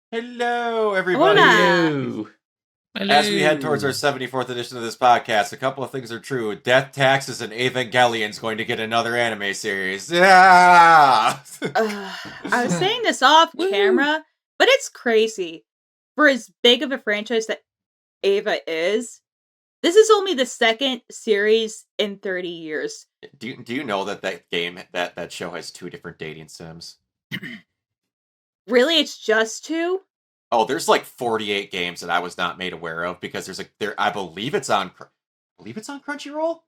Hello, everybody. Hola! Hello. As we head towards our Hello. 74th edition of this podcast, a couple of things are true. Death Taxes and Evangelion's going to get another anime series. Yeah! I was saying this off Woo. camera, but it's crazy. For as big of a franchise that Ava is, this is only the second series in 30 years. Do you know that show has two different dating sims? Really, it's just two? Oh, there's like 48 games that I was not made aware of because I believe it's on Crunchyroll.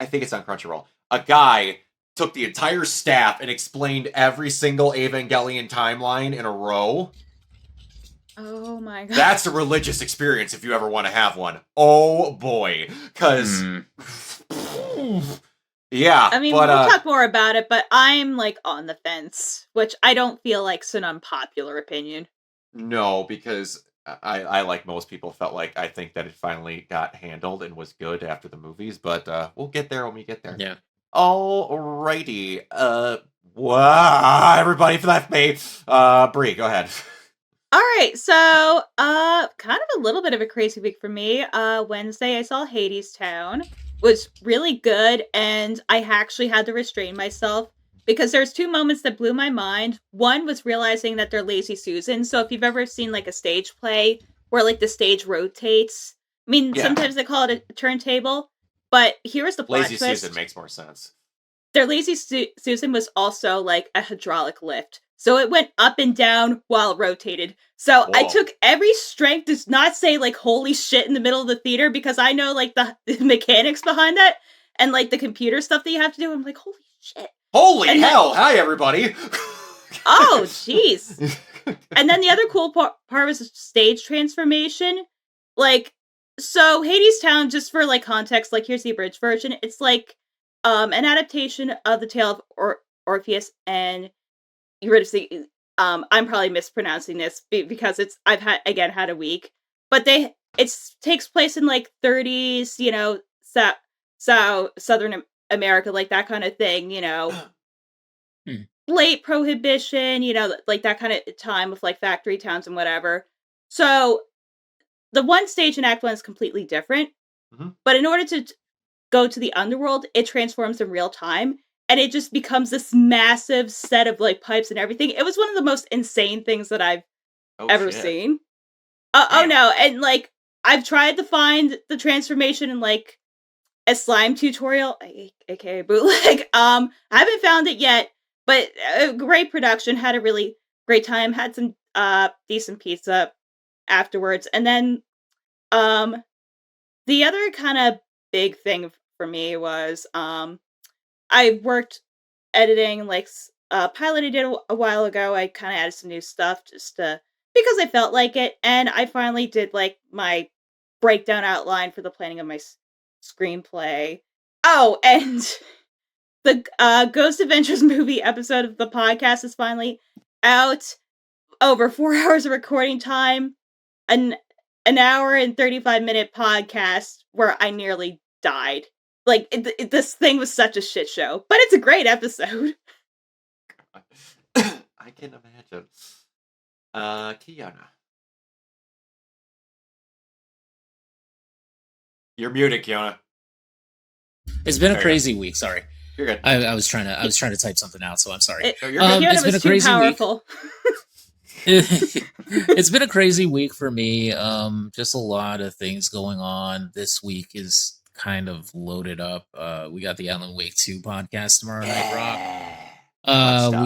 I think it's on Crunchyroll. A guy took the entire staff and explained every single Evangelion timeline in a row. Oh my god. That's a religious experience if you ever want to have one. Oh boy. Because, yeah. I mean, but, we'll talk more about it, but I'm like on the fence, which I don't feel like's an unpopular opinion. No, because I like most people, felt like I think that it finally got handled and was good after the movies, but we'll get there when we get there. Yeah. Alrighty. Wow, everybody left me. Bree, go ahead. All right, so kind of a little bit of a crazy week for me. Wednesday I saw Hades Town, was really good, and I actually had to restrain myself because there's two moments that blew my mind. One was realizing that they're Lazy Susan. So if you've ever seen like a stage play where like the stage rotates, I mean, Yeah. sometimes they call it a turntable, but here's the plot Lazy twist. Susan makes more sense. Their Lazy Susan was also like a hydraulic lift. So it went up and down while it rotated. So I Whoa. took every strength to not say like holy shit in the middle of the theater because I know like the mechanics behind that and like the computer stuff that you have to do. I'm like, holy shit. Holy And hell! Hi, everybody! Oh, jeez. And then the other cool part was the stage transformation. Like, so Hades Town, just for like context, like here's the abridged version. It's like an adaptation of the tale of Orpheus and Eurydice. I'm probably mispronouncing this because I've had a week, but it takes place in like 30s, you know, Southern America, like that kind of thing, you know. Late prohibition, you know, like that kind of time with like factory towns and whatever. So the one stage in Act 1 is completely different. Mm-hmm. But in order to go to the underworld, it transforms in real time. And it just becomes this massive set of like pipes and everything. It was one of the most insane things that I've ever seen. Oh no, and like I've tried to find the transformation in like a slime tutorial, aka bootleg. I haven't found it yet, but a great production. Had a really great time. Had some decent pizza afterwards, and then the other kind of big thing for me was I worked editing like a pilot I did a while ago. I kind of added some new stuff just to because I felt like it, and I finally did like my breakdown outline for the planning of my screenplay. Oh, and the Ghost Adventures movie episode of the podcast is finally out. Over 4 hours of recording time, an hour and 35-minute podcast where I nearly died. Like this thing was such a shit show, but it's a great episode. I can imagine. Kiana. You're muted, Kiana. It's been a crazy week. Sorry, you're good. I was trying to type something out, so I'm sorry. No, you're good. It's been a crazy powerful. week. It's been a crazy week for me. Just a lot of things going on. This week is kind of loaded up. We got the Alan Wake 2 podcast tomorrow night, Rock.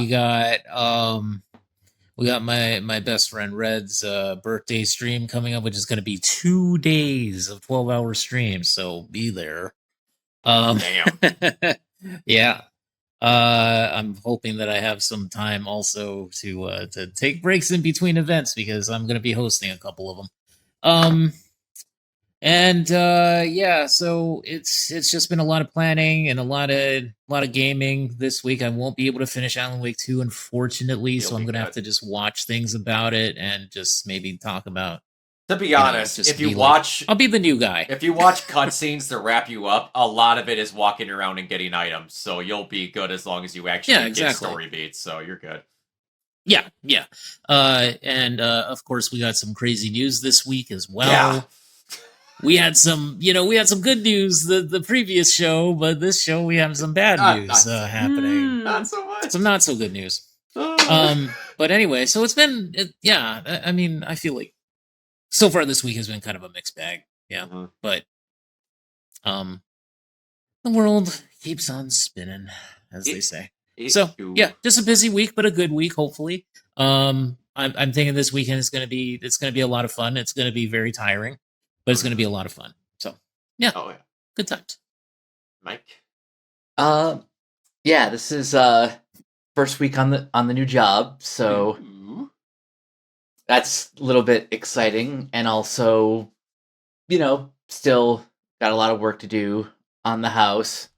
We got my best friend Red's birthday stream coming up, which is going to be 2 days of 12-hour streams. So be there. Damn. Yeah. I'm hoping that I have some time also to take breaks in between events because I'm going to be hosting a couple of them. Yeah, so it's just been a lot of planning and a lot of gaming this week. I won't be able to finish Alan Wake 2, unfortunately, so I'm gonna have to just watch things about it and just maybe talk about. To be honest, if you watch, I'll be the new guy. If you watch cutscenes to wrap you up, a lot of it is walking around and getting items, so you'll be good as long as you actually get story beats. So you're good. Yeah, yeah. And of course, we got some crazy news this week as well. Yeah. We had some good news the previous show, but this show we have some bad news happening. Not so much. Some not so good news. Oh. But anyway, so it's been, I mean, I feel like so far this week has been kind of a mixed bag. Yeah. Mhm. But, the world keeps on spinning, as they say. So, yeah, just a busy week, but a good week, hopefully. I'm thinking this weekend it's gonna be a lot of fun. It's gonna be very tiring, but it's gonna be a lot of fun. So, yeah. Oh, yeah. Good times. Mike? Yeah, this is first week on the new job, so Ooh. that's a little bit exciting, and also, still got a lot of work to do on the house.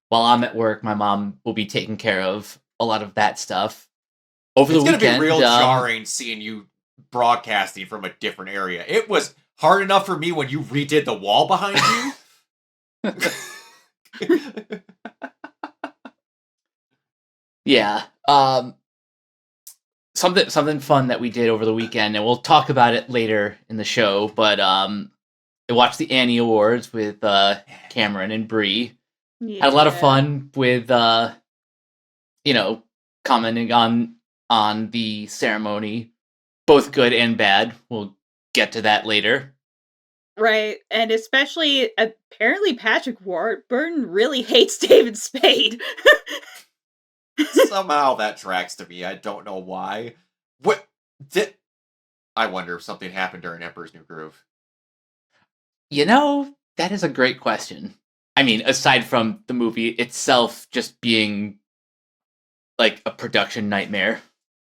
While I'm at work, my mom will be taking care of a lot of that stuff. Over It's the going to weekend, be real jarring seeing you broadcasting from a different area. It was hard enough for me when you redid the wall behind you. Yeah. Something fun that we did over the weekend, and we'll talk about it later in the show, but I watched the Annie Awards with Cameron and Bree. Yeah. Had a lot of fun with commenting on the ceremony, both good and bad. We'll get to that later. Right, and especially apparently Patrick Warburton really hates David Spade. Somehow that tracks to me. I don't know why. What did I wonder if something happened during Emperor's New Groove? That is a great question. I mean, aside from the movie itself just being like a production nightmare.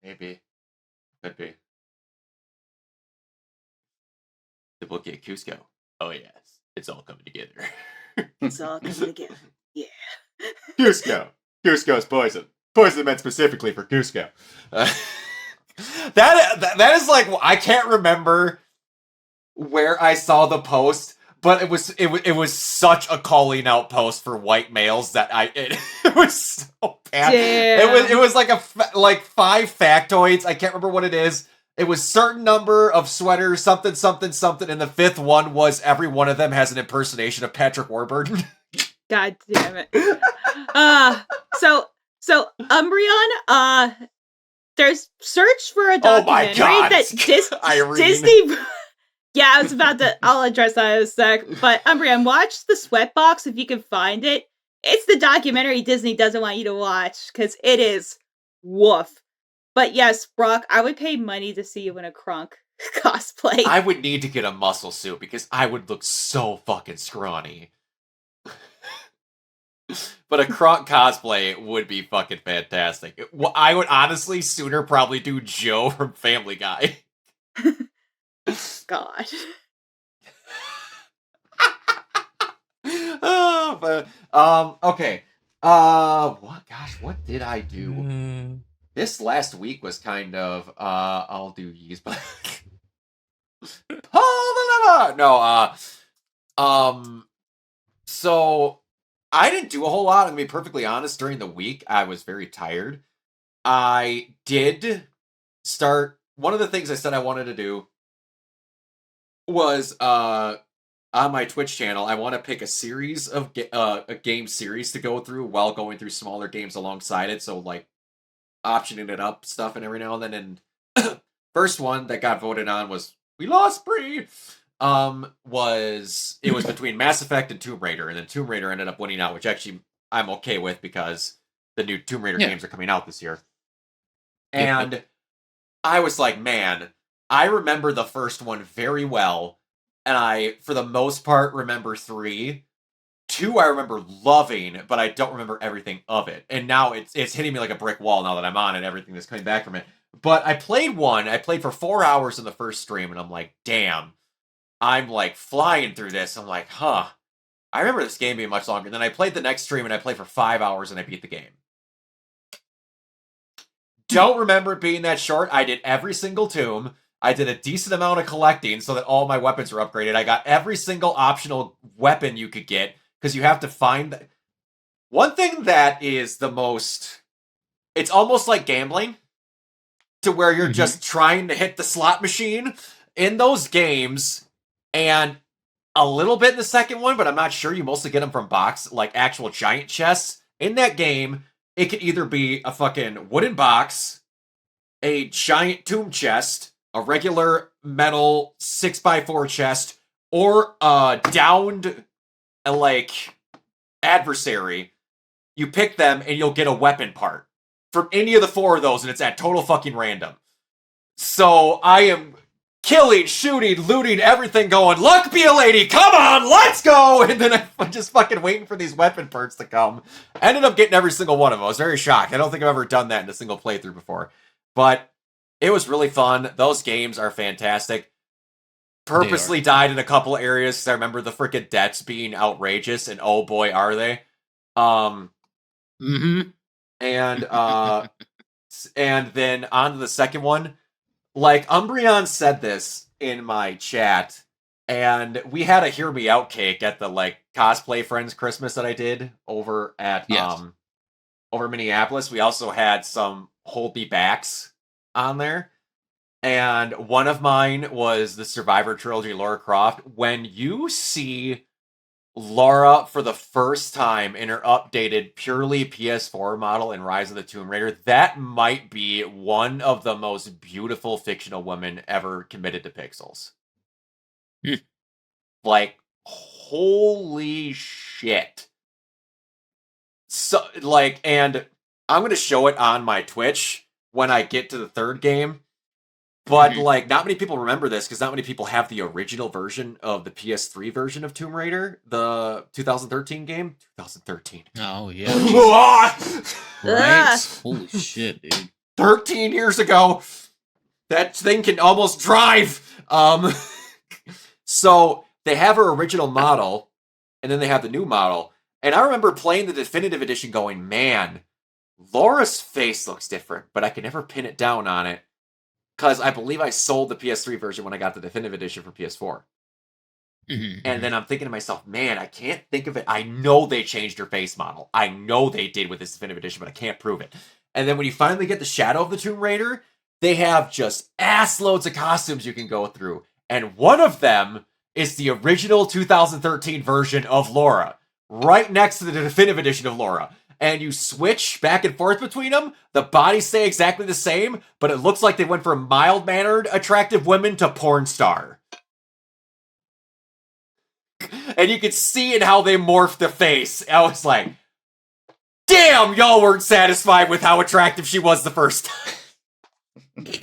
Maybe. Could be. The book at Cusco. Oh yes. It's all coming together. It's all coming together. Yeah. Cusco. Cusco's poison. Poison meant specifically for Cusco. That is like, I can't remember where I saw the post, but it was such a calling out post for white males that it was so bad. Damn. It was like like 5 factoids. I can't remember what it is. It was certain number of sweaters, something, something, something, and the 5th one was every one of them has an impersonation of Patrick Warburton. God damn it. So Umbreon, there's search for a Oh my documentary God. that Irene. Disney. Yeah, I was about to. I'll address that in a sec. But Umbreon, watch the Sweatbox if you can find it. It's the documentary Disney doesn't want you to watch because it is woof. But yes, Brock, I would pay money to see you in a Kronk cosplay. I would need to get a muscle suit because I would look so fucking scrawny. But a Kronk cosplay would be fucking fantastic. I would honestly sooner probably do Joe from Family Guy. God. Oh, but okay. What did I do? This last week was kind of I'll do Yee's but so I didn't do a whole lot. I'm gonna be perfectly honest. During the week, I was very tired. I did start. One of the things I said I wanted to do was on my Twitch channel. I want to pick a series of a game series to go through while going through smaller games alongside it. So like optioning it up stuff and every now and then. And first one that got voted on was We Lost Bree. It was between Mass Effect and Tomb Raider, and then Tomb Raider ended up winning out, which actually I'm okay with because the new Tomb Raider games are coming out this year. And I was like, man, I remember the first one very well, and I, for the most part, remember 3. 2 I remember loving, but I don't remember everything of it. And now it's hitting me like a brick wall now that I'm on it, everything that's coming back from it. But I played for 4 hours in the first stream, and I'm like, damn. I'm like flying through this. I'm like, huh. I remember this game being much longer. And then I played the next stream and I played for 5 hours and I beat the game. Don't remember it being that short. I did every single tomb. I did a decent amount of collecting so that all my weapons were upgraded. I got every single optional weapon you could get because you have to find. One thing that is the most. It's almost like gambling. to where you're just trying to hit the slot machine in those games, and a little bit in the second one, but I'm not sure. You mostly get them from box, like actual giant chests. In that game, it could either be a fucking wooden box, a giant tomb chest, a regular metal 6x4 chest, or a downed like adversary. You pick them and you'll get a weapon part from any of the 4 of those, and it's at total fucking random. So I am killing, shooting, looting, everything, going, luck be a lady, come on, let's go! And then I'm just fucking waiting for these weapon parts to come. Ended up getting every single one of them. I was very shocked. I don't think I've ever done that in a single playthrough before. But it was really fun. Those games are fantastic. Purposely died in a couple areas because I remember the freaking deaths being outrageous, and oh boy, are they. And then on to the second one. Like, Umbreon said this in my chat, and we had a Hear Me Out cake at the, like, Cosplay Friends Christmas that I did over at, over Minneapolis. We also had some Hold Me Backs on there. And one of mine was the Survivor Trilogy Lara Croft. When you see Lara for the first time in her updated purely PS4 model in Rise of the Tomb Raider, that might be one of the most beautiful fictional women ever committed to pixels. Like, holy shit. So, like, and I'm going to show it on my Twitch when I get to the third game. But, like, not many people remember this because not many people have the original version of the PS3 version of Tomb Raider, the 2013 game. 2013. Oh, yeah. Right? Holy shit, dude. 13 years ago. That thing can almost drive. So, they have her original model, and then they have the new model. And I remember playing the definitive edition going, man, Laura's face looks different, but I can never pin it down on it. Because I believe I sold the PS3 version when I got the definitive edition for PS4. And then I'm thinking to myself, man, I can't think of it. I know they changed her face model. I know they did with this definitive edition, but I can't prove it. And then when you finally get the Shadow of the Tomb Raider, they have just ass loads of costumes you can go through. And one of them is the original 2013 version of Laura, right next to the definitive edition of Laura. And you switch back and forth between them, the bodies stay exactly the same, but it looks like they went from mild-mannered, attractive women to porn star. And you could see in how they morphed the face. I was like, damn, y'all weren't satisfied with how attractive she was the first time.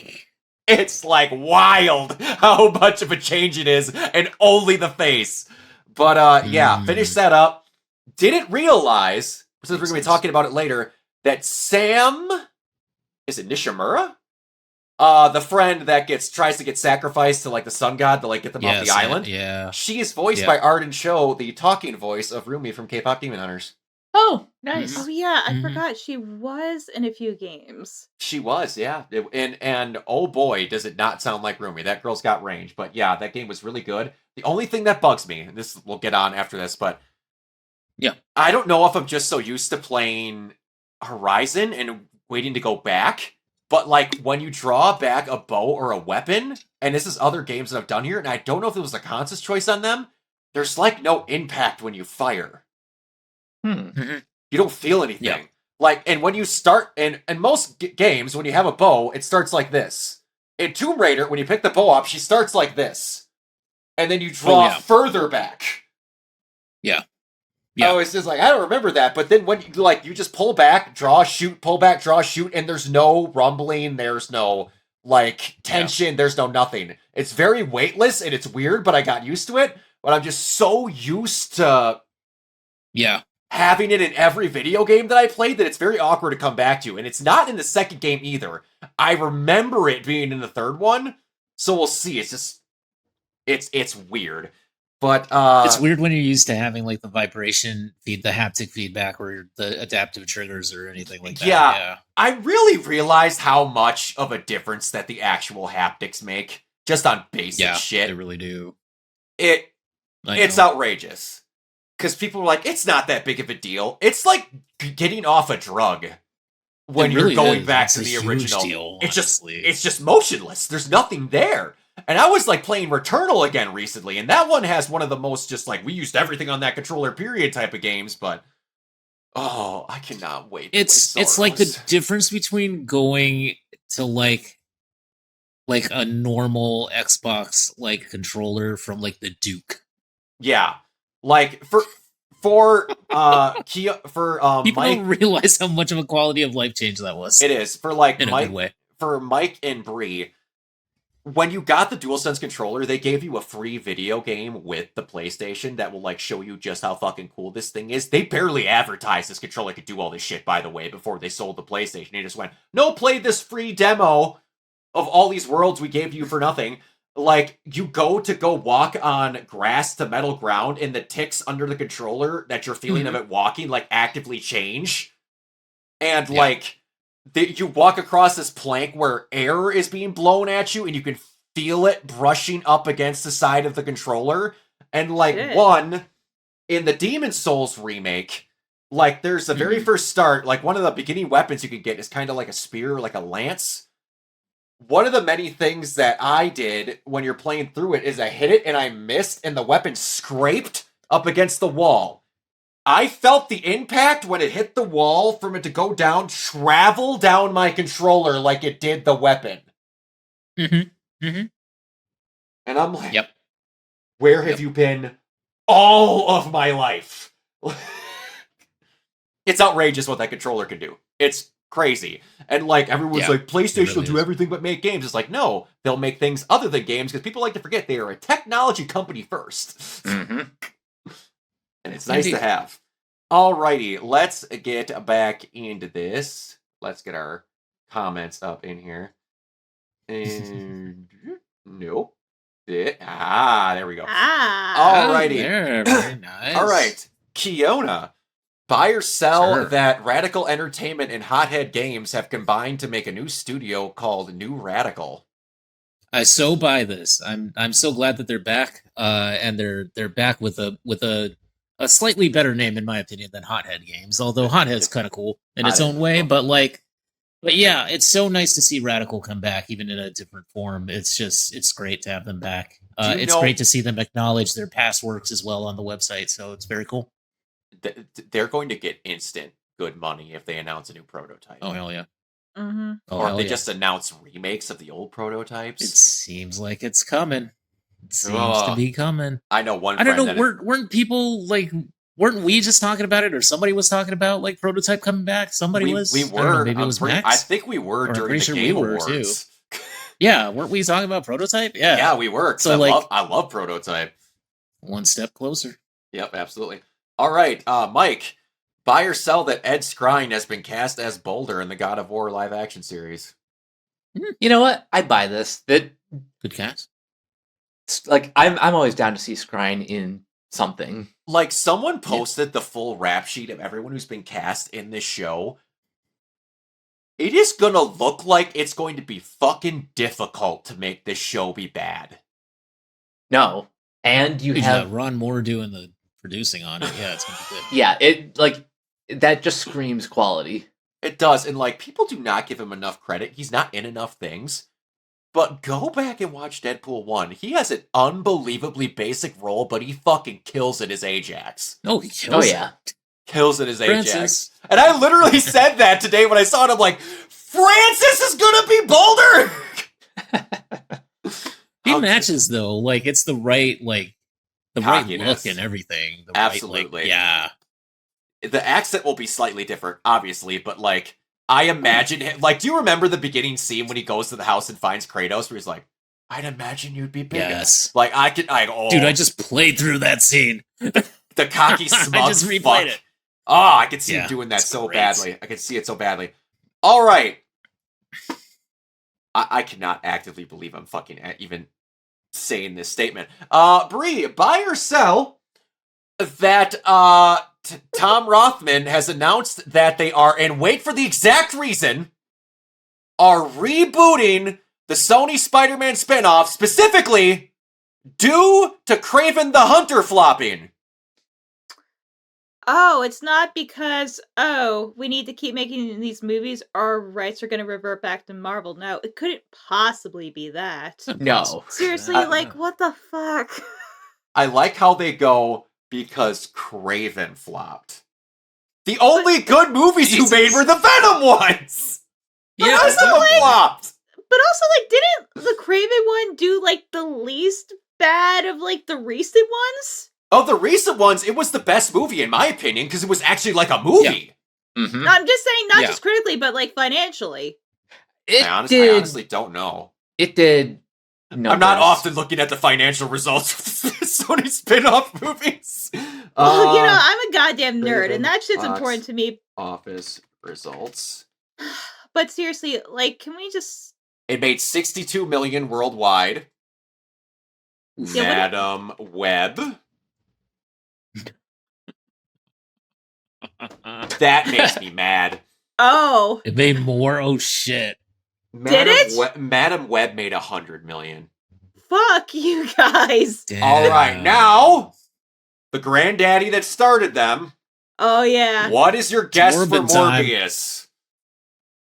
It's like wild how much of a change it is, and only the face. But yeah, finished that up. Didn't realize, since we're going to be talking about it later, that Sam, is it Nishimura? The friend that tries to get sacrificed to, like, the sun god to, like, get them off the island. Yeah. She is voiced by Arden Cho, the talking voice of Rumi from K-Pop Demon Hunters. Oh, nice. Oh yeah, I forgot she was in a few games. She was, yeah. And oh boy, does it not sound like Rumi. That girl's got range. But yeah, that game was really good. The only thing that bugs me, and this we'll get on after this, but yeah, I don't know if I'm just so used to playing Horizon and waiting to go back, but like when you draw back a bow or a weapon, and this is other games that I've done here, and I don't know if it was a conscious choice on them, there's like no impact when you fire. You don't feel anything. Yeah. Like, and when you start, and most games, when you have a bow, it starts like this. In Tomb Raider, when you pick the bow up, she starts like this. And then you draw further back. Yeah. Oh, it's just like, I don't remember that. But then when you, like, you just pull back, draw, shoot, pull back, draw, shoot, and there's no rumbling, there's no, like, tension, there's no nothing. It's very weightless, and it's weird, but I got used to it. But I'm just so used to having it in every video game that I played that it's very awkward to come back to. And it's not in the second game either. I remember it being in the third one, so we'll see. It's just, it's weird. But it's weird when you're used to having like the vibration feed, the haptic feedback, or the adaptive triggers or anything like that. Yeah. I really realized how much of a difference that the actual haptics make just on basic shit. They really do. It's outrageous. Because people were like, it's not that big of a deal. It's like getting off a drug. when It you're really going is. back It's to a the huge original. deal, it's honestly. just motionless. There's nothing there. And I was like playing Returnal again recently, and that one has one of the most just like we used everything on that controller period type of games, but oh, I cannot wait. It's like the difference between going to like a normal Xbox like controller from like the Duke. Yeah. Like for People Mike, don't realize how much of a quality of life change that was. it is for like in a Mike good way. for Mike and Bree. When you got the DualSense controller, they gave you a free video game with the PlayStation that will like show you just how fucking cool this thing is. They barely advertised this controller could do all this shit, by the way, before they sold the PlayStation. They just went, no, play this free demo of all these worlds we gave you for nothing. Like, you go walk on grass to metal ground, and the ticks under the controller that you're feeling of it walking, like, actively change. And, like, you walk across this plank where air is being blown at you, and you can feel it brushing up against the side of the controller. And, like, in the Demon Souls remake, like, there's the very first start, like, one of the beginning weapons you can get is kind of like a spear, like a lance. One of the many things that I did when you're playing through it is I hit it and I missed, and the weapon scraped up against the wall. I felt the impact when it hit the wall from it to go down, travel down my controller like it did the weapon. And I'm like, where have you been all of my life? It's outrageous what that controller can do. It's crazy. And like everyone's like, PlayStation will do everything but make games. It's like, no, they'll make things other than games because people like to forget they are a technology company first. And it's nice to have. Alrighty, let's get back into this. Let's get our comments up in here. And nope. There we go. Alrighty. There, very nice. Alright. Kiona. Buy or sell that Radical Entertainment and Hothead Games have combined to make a new studio called New Radical. I so buy this. I'm so glad that they're back. And they're back with a slightly better name in my opinion than Hothead Games. Although Hothead's kind of cool in its own way, but yeah, it's so nice to see Radical come back even in a different form. It's great to have them back. It's great to see them acknowledge their past works as well on the website. So it's very cool. They're going to get instant good money if they announce a new prototype. Oh, hell yeah. Or if they just announce remakes of the old prototypes. It seems like it's coming. It seems to be coming. I know one. I don't know. Weren't people like? Weren't we just talking about it, or somebody was talking about like prototype coming back? Somebody was. We were. Maybe it was Max. I think we were during the Game Awards. Too. Yeah, weren't we talking about prototype? Yeah. Yeah, we were. So I love prototype. One step closer. Yep, absolutely. All right, Mike, buy or sell that Ed Skrein has been cast as Boulder in the God of War live action series. You know what? I buy this. Good cast. Like I'm always down to see Skrein in something. Like someone posted the full rap sheet of everyone who's been cast in this show. It is gonna look like it's going to be fucking difficult to make this show be bad. No, and you have Ron Moore doing the producing on it. Yeah, it's gonna be good. Yeah, it like that just screams quality. It does, and like people do not give him enough credit. He's not in enough things. But go back and watch Deadpool 1. He has an unbelievably basic role, but he fucking kills it as Ajax. Oh, he kills it. Kills it as Ajax. And I literally said that today when I saw it. I'm like, Francis is gonna be Boulder! He matches though. Like it's the right right look and everything. Absolutely. The accent will be slightly different, obviously, but like I imagine him, like, do you remember the beginning scene when he goes to the house and finds Kratos where he's like, I'd imagine you'd be bigger. Yes. Like, Dude, I just played through that scene. The cocky smug I just replayed it. Oh, I could see him doing that so badly. I could see it so badly. All right. I cannot actively believe I'm fucking even saying this statement. Bree, buy or sell that, Tom Rothman has announced that they are, and wait for the exact reason, are rebooting the Sony Spider-Man spinoff, specifically due to Kraven the Hunter flopping. oh, it's not because, oh, we need to keep making these movies, our rights are going to revert back to Marvel. No, it couldn't possibly be that. No. Seriously, Uh, like, what the fuck? I like how they go because Craven flopped. The only good movies you made were the Venom ones. The Yeah, rest of them like- flopped. But also, like, didn't the Craven one do, like, the least bad of, like, the recent ones? Of the recent ones, it was the best movie in my opinion because it was actually like a movie. Mhm. I'm just saying, not Yeah. just critically, but, like, financially. It I did. honestly don't know. It did. I'm not numbers. often looking at the financial results of Sony spin-off movies. Well, you know, I'm a goddamn nerd, Craven and that shit's Fox. important to me. Office results. But seriously, like, can we just... It made 62 million worldwide. Yeah, Madam Web. That makes me mad. Oh, It made more. Oh shit! Madam it? Madam Web made 100 million. fuck you guys. All right, Damn. now the granddaddy that started them. Oh, yeah. What is your guess for Morbid time. Morbius?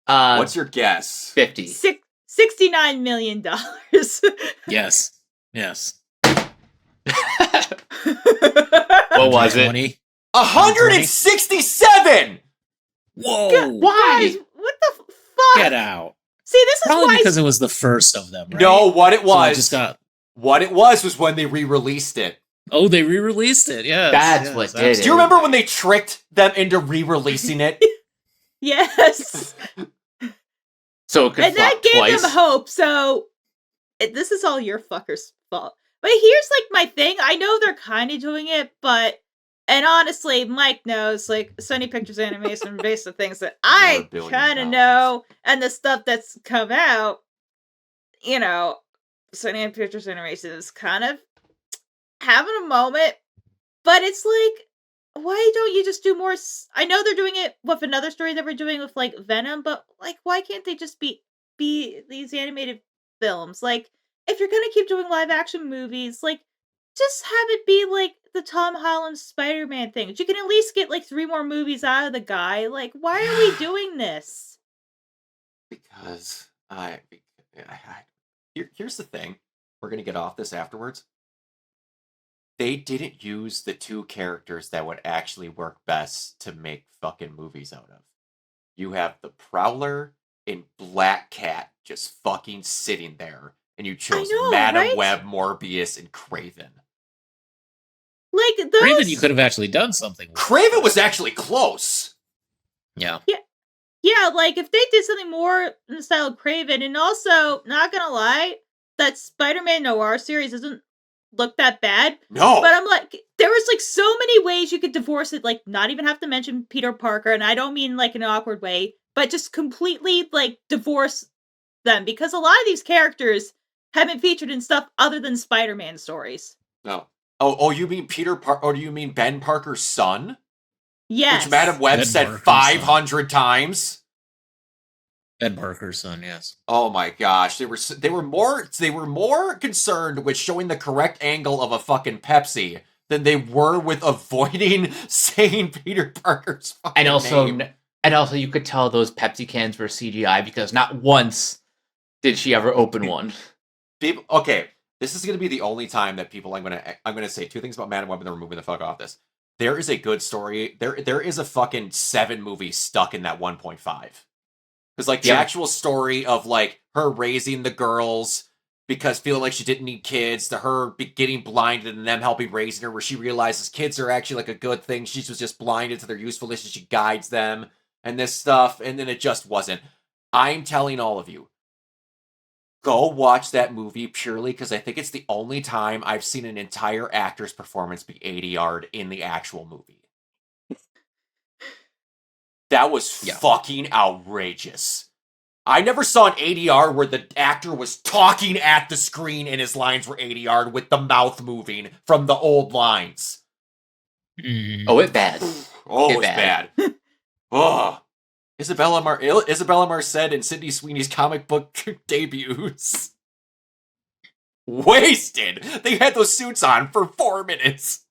What's What's your guess? 50? $69 million. Yes. Yes. What was it? 20? 167. Whoa! Why? Guys, what the fuck? Get out! See, this is Probably why... because it was the first of them, right? No, what it So I was. just got. What it was when they re-released it. Oh, they re-released it. Yes. That's yes, what did absolutely. Do you remember when they tricked them into re-releasing it? Yes. So it could And that flop gave twice. them hope, so... this is all your fuckers' fault. But here's, like, my thing. I know they're kind of doing it, but... And honestly, Mike knows, like, Sony Pictures Animation based on things that I $1 billion. kind of know, and the stuff that's come out, you know, Sony Pictures Animation is kind of having a moment, but it's like, why don't you just do more? I know they're doing it with another story that we're doing with, like, Venom, but, like, why can't they just be these animated films? Like, if you're gonna keep doing live action movies, like, just have it be like the Tom Holland Spider-Man thing. You can at least get like 3 more movies out of the guy. Like, why are we doing this? Because here's the thing. We're gonna get off this afterwards. They didn't use the 2 characters that would actually work best to make fucking movies out of. You have the Prowler and Black Cat just fucking sitting there, and you chose know, Madam right? Web, Morbius, and Craven. Like, those... Raven, you could have actually done something with. Craven was actually close. Yeah. Yeah, like, if they did something more in the style of Craven, and also, not gonna lie, that Spider-Man Noir series doesn't look that bad. No. But I'm like, there was, like, so many ways you could divorce it, like, not even have to mention Peter Parker, and I don't mean, like, in an awkward way, but just completely, like, divorce them, because a lot of these characters have been featured in stuff other than Spider-Man stories. No. Oh, you mean or do you mean Ben Parker's son? Yes. Which Madam Web Ben said Parker's 500 times. Ben Parker's son, yes. Oh my gosh, they were more concerned with showing the correct angle of a fucking Pepsi than they were with avoiding saying Peter Parker's fucking And also, name. you could tell those Pepsi cans were CGI because not once did she ever open one. People, okay, this is gonna be the only time that people I'm gonna say 2 things about Madam Web and then we're moving the fuck off this. There is a good story. There is a fucking 7 movies stuck in that 1.5. Because, like, the Yeah. actual story of, like, her raising the girls because feeling like she didn't need kids, to her getting blinded and them helping raising her, where she realizes kids are actually, like, a good thing. She was just blinded to their usefulness and she guides them and this stuff. And then it just wasn't. I'm telling all of you, go watch that movie purely because I think it's the only time I've seen an entire actor's performance be ADR'd in the actual movie. That was fucking outrageous. I never saw an ADR where the actor was talking at the screen and his lines were ADR'd with the mouth moving from the old lines. Oh, it bad. Oh, It it was bad. bad. Oh. Isabella Marced and Sydney Sweeney's comic book debuts. Wasted. They had those suits on for 4 minutes.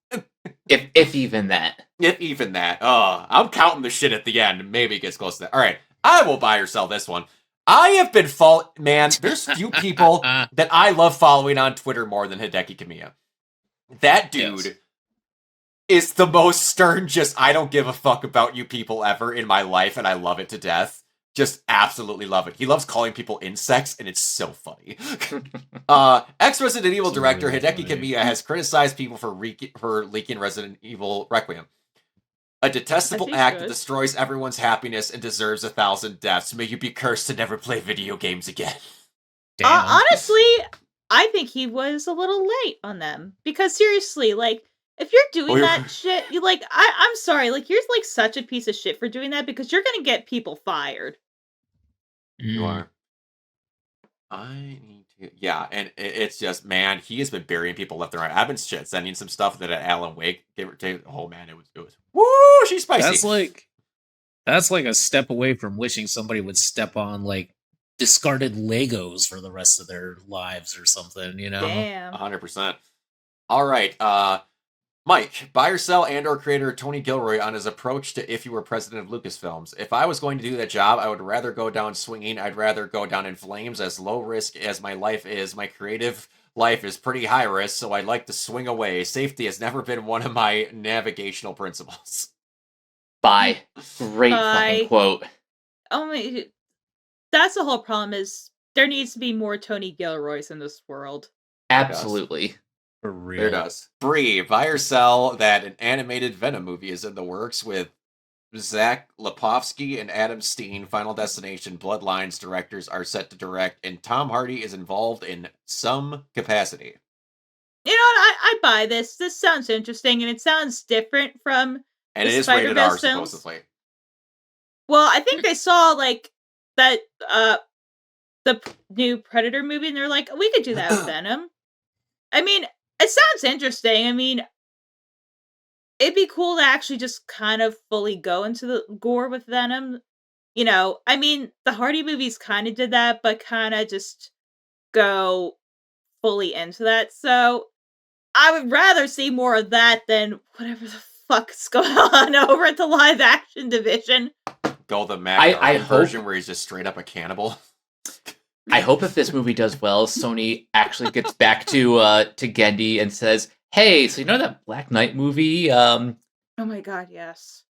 If even that. If even that. I'm counting the shit at the end. Maybe it gets close to that. All right, I will buy or sell this one. I have been man, there's few people that I love following on Twitter more than Hideki Kamiya. That dude is the most stern, just I don't give a fuck about you people ever in my life, and I love it to death. Just absolutely love it. He loves calling people insects, and it's so funny. Ex-Resident Evil director really Hideki funny. Kamiya has criticized people for leaking Resident Evil Requiem. A detestable That's act that good. destroys everyone's happiness and deserves 1,000 deaths. May you be cursed to never play video games again. Damn. Honestly, I think he was a little late on them. Because seriously, like, if you're doing that shit, you like, I'm sorry, like, you're like such a piece of shit for doing that because you're gonna get people fired. You Mm. are. I need to. Yeah, and it's just, man, he has been burying people left and right. I've been sending some stuff that Alan Wake gave or take. Oh man, it was woo, she's spicy. That's like a step away from wishing somebody would step on like discarded Legos for the rest of their lives or something, you know? Damn. 100%. All right, Mike, buy or sell and/or creator Tony Gilroy on his approach to if you were president of Lucasfilms. If I was going to do that job, I would rather go down swinging. I'd rather go down in flames. As low risk as my life is, my creative life is pretty high risk, so I'd like to swing away. Safety has never been one of my navigational principles. Bye. Great Bye. fucking quote. Oh my, that's the whole problem is there needs to be more Tony Gilroys in this world. Absolutely. For real. There does. Bree, buy or sell that an animated Venom movie is in the works with Zach Lipovsky and Adam Steen. Final Destination Bloodlines directors are set to direct, and Tom Hardy is involved in some capacity. You know what? I buy this. This sounds interesting, and it sounds different from And the it is rated R, Spider-Verse films. supposedly. Well, I think I saw like that the new Predator movie, and they're like, we could do that with Venom. I mean, it sounds interesting. I mean, it'd be cool to actually just kind of fully go into the gore with Venom. You know, I mean, the Hardy movies kind of did that, but kind of just go fully into that. So I would rather see more of that than whatever the fuck's going on over at the live action division. Go the Mac I version hope- where he's just straight up a cannibal. I hope if this movie does well, Sony actually gets back to Gendy and says, "Hey, so you know that Black Knight movie? Oh my god, yes.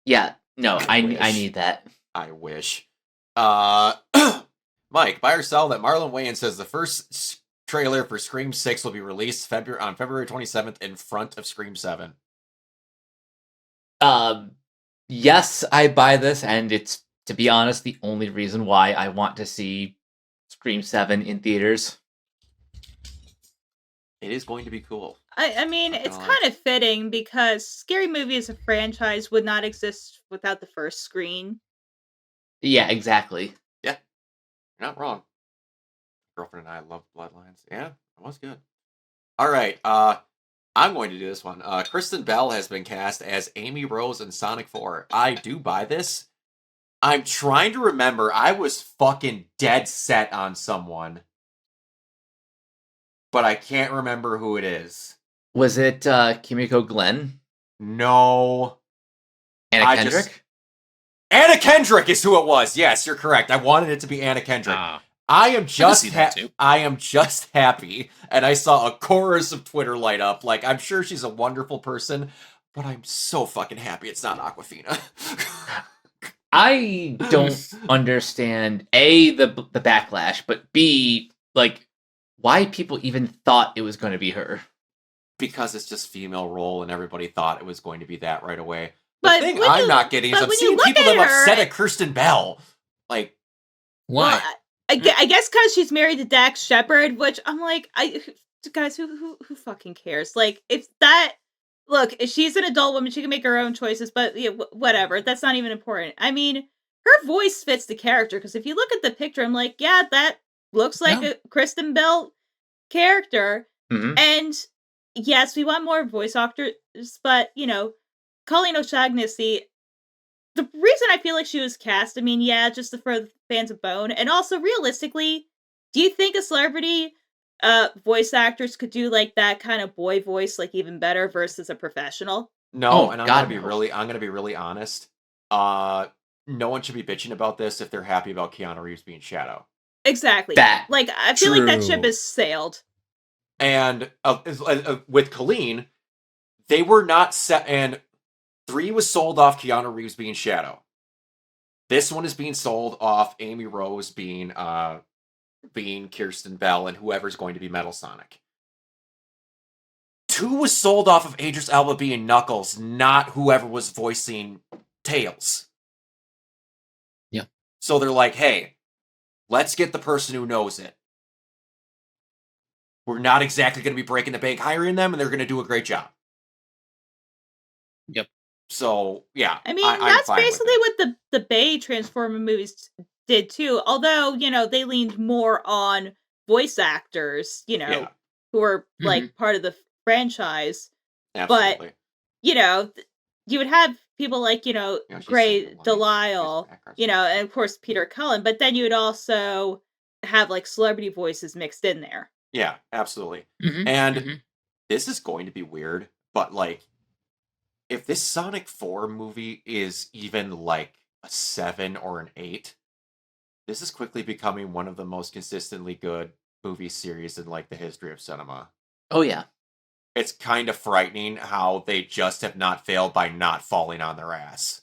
Yeah, no, I wish. need that." I wish. Mike, buy or sell that Marlon Wayans says the first trailer for Scream 6 will be released on February 27th in front of Scream 7. Yes, I buy this, and it's, to be honest, the only reason why I want to see Scream 7 in theaters. It is going to be cool. I mean, Not it's gonna lie. kind of fitting because Scary Movie as a franchise would not exist without the first screen. Yeah, exactly. You're not wrong. Girlfriend and I love Bloodlines. Yeah, it was good. All right, I'm going to do this one. Kristen Bell has been cast as Amy Rose in Sonic 4. I do buy this. I'm trying to remember. I was fucking dead set on someone, but I can't remember who it is. Was it Kimiko Glenn? No. Anna I Kendrick? just- Anna Kendrick is who it was. Yes, you're correct. I wanted it to be Anna Kendrick. I am just see that too. I am just happy, and I saw a chorus of Twitter light up. Like, I'm sure she's a wonderful person, but I'm so fucking happy it's not Aquafina. I don't understand A, the backlash, but B, like, why people even thought it was going to be her. Because it's just female role, and everybody thought it was going to be that right away. But The thing when I'm you- not getting is but I'm when you seeing look people at that are her- upset at Kirsten Bell. Like, Why? Well, I guess because she's married to Dax Shepard, which I'm like, guys, who fucking cares? Like, if that, look, if she's an adult woman, she can make her own choices, but yeah, whatever. That's not even important. I mean, her voice fits the character because if you look at the picture, I'm like, yeah, that looks like Yeah. a Kristen Bell character. Mhm. And yes, we want more voice actors, but you know, Colleen O'Shaughnessy. The reason I feel like she was cast, I mean, yeah, just for the fans of Bone, and also realistically, do you think a celebrity voice actors could do like that kind of boy voice like even better versus a professional. No, Oh, and God, no. I'm gonna be really honest. No one should be bitching about this if they're happy about Keanu Reeves being Shadow. Exactly. That. Like I feel like that ship True. is sailed. And with Colleen, they were not set, and 3 was sold off Keanu Reeves being Shadow. This one is being sold off Amy Rose being Kirsten Bell and whoever's going to be Metal Sonic. 2 was sold off of Idris Elba being Knuckles, not whoever was voicing Tails. Yeah. So they're like, hey, let's get the person who knows it. We're not exactly going to be breaking the bank hiring them, and they're going to do a great job. Yep. So, yeah. I mean, I'm that's fine with basically it. what the Bay Transformer movies did too. Although, they leaned more on voice actors, Yeah, who were like part of the franchise. absolutely. But, you would have people like, she's Gray single, like, Delisle, she's background and of course Peter Cullen, but then you would also have like celebrity voices mixed in there. Yeah, absolutely. Mhm, And mhm. this is going to be weird, but like, if this Sonic 4 movie is even like a 7 or an 8, this is quickly becoming one of the most consistently good movie series in like the history of cinema. Oh, yeah. It's kind of frightening how they just have not failed by not falling on their ass.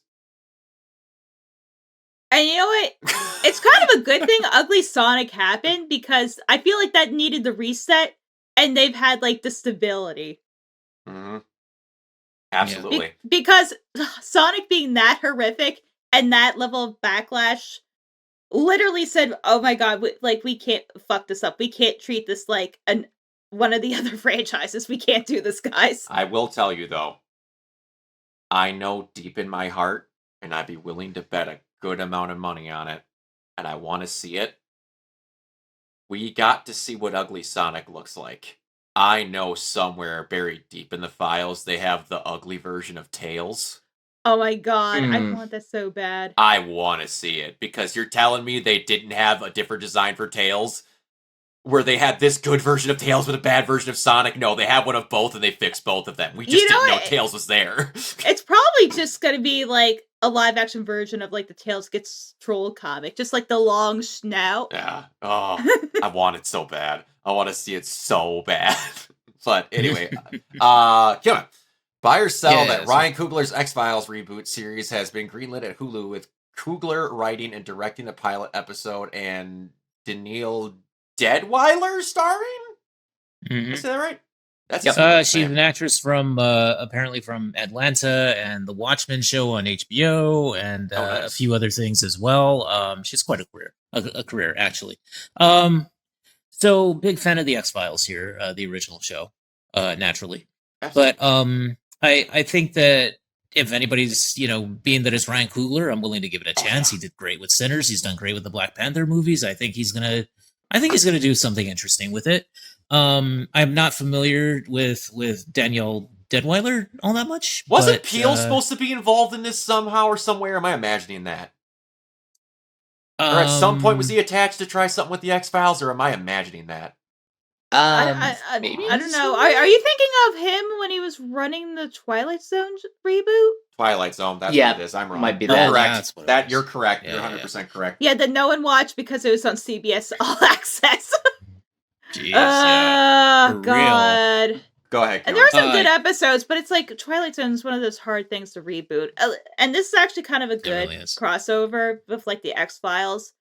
And you know what? It's kind of a good thing Ugly Sonic happened because I feel like that needed the reset and they've had like the stability. Mm-hmm. Absolutely. Because Sonic being that horrific and that level of backlash literally said, oh my god, we can't fuck this up. We can't treat this like one of the other franchises. We can't do this, guys. I will tell you though, I know deep in my heart, and I'd be willing to bet a good amount of money on it, and I want to see it. We got to see what Ugly Sonic looks like. I know somewhere buried deep in the files they have the ugly version of Tails. Oh my god, I Mm. want that so bad. I want to see it because you're telling me they didn't have a different design for Tails, where they had this good version of Tails with a bad version of Sonic. No, they have one of both and they fixed both of them. We just didn't know Tails was there. It's probably just gonna be like a live action version of like the Tails Gets Trolled comic, just like the long snout. Yeah. Oh, I want it so bad. I want to see it so bad. But anyway, Kiana, buy or sell that Ryan Coogler's X-Files reboot series has been greenlit at Hulu with Coogler writing and directing the pilot episode and Danielle Deadweiler starring? Did I say that right? That's She's an actress from apparently from Atlanta and The Watchmen show on HBO and nice. a few other things as well. She's quite a career actually. So big fan of the X-Files here, the original show, naturally. Absolutely. But I think that if anybody's, being that it's Ryan Coogler, I'm willing to give it a chance. He did great with Sinners. He's done great with the Black Panther movies. I think he's gonna do something interesting with it. I'm not familiar with Danielle Deadweiler all that much. Wasn't Peel supposed to be involved in this somehow or somewhere? Am I imagining that? Or at some point was he attached to try something with the X-Files, or am I imagining that? Maybe. I don't know. Are you thinking of him when he was running the Twilight Zone reboot? Twilight Zone, that's Yeah, what it is. I'm wrong. might be You're that. correct. That's what it You're is. correct. Yeah, You're yeah, 100% correct. Yeah, that no one watched because it was on CBS All Access. Jeez, Oh, For real. God. Go ahead, And Kiana. there were some good episodes, but it's like Twilight Zone is one of those hard things to reboot. And this is actually kind of a good really is. crossover with like the X-Files.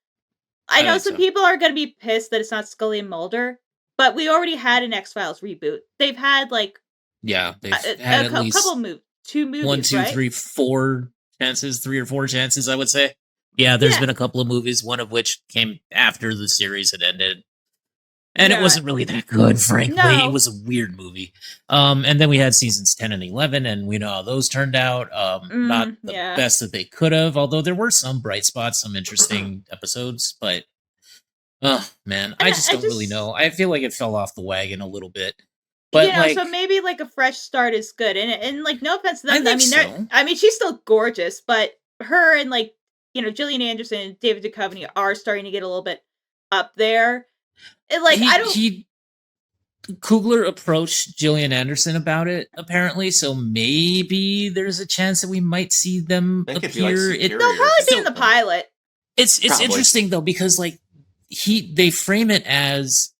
I I know think some so. people are going to be pissed that it's not Scully and Mulder, but we already had an X-Files reboot. They've had like Yeah, they've a had at least couple two movies, 1, 2, right? 3, 4 chances, 3 or 4 chances, I would say. Yeah, there's been a couple of movies, one of which came after the series had ended. And it wasn't really that good, frankly. No. It was a weird movie. And then we had seasons 10 and 11, and we know how those turned out. Not the best that they could have, although there were some bright spots, some interesting episodes. But, oh, man, I just don't really know. I feel like it fell off the wagon a little bit. But so maybe like a fresh start is good. And like, no offense to them. I mean, she's still gorgeous, but her and like, Gillian Anderson and David Duchovny are starting to get a little bit up there. And like, Coogler approached Gillian Anderson about it, apparently, so maybe there's a chance that we might see them That could be like appear. superiors. They'll probably or be in the something. pilot. It's Probably. interesting though, because like they frame it as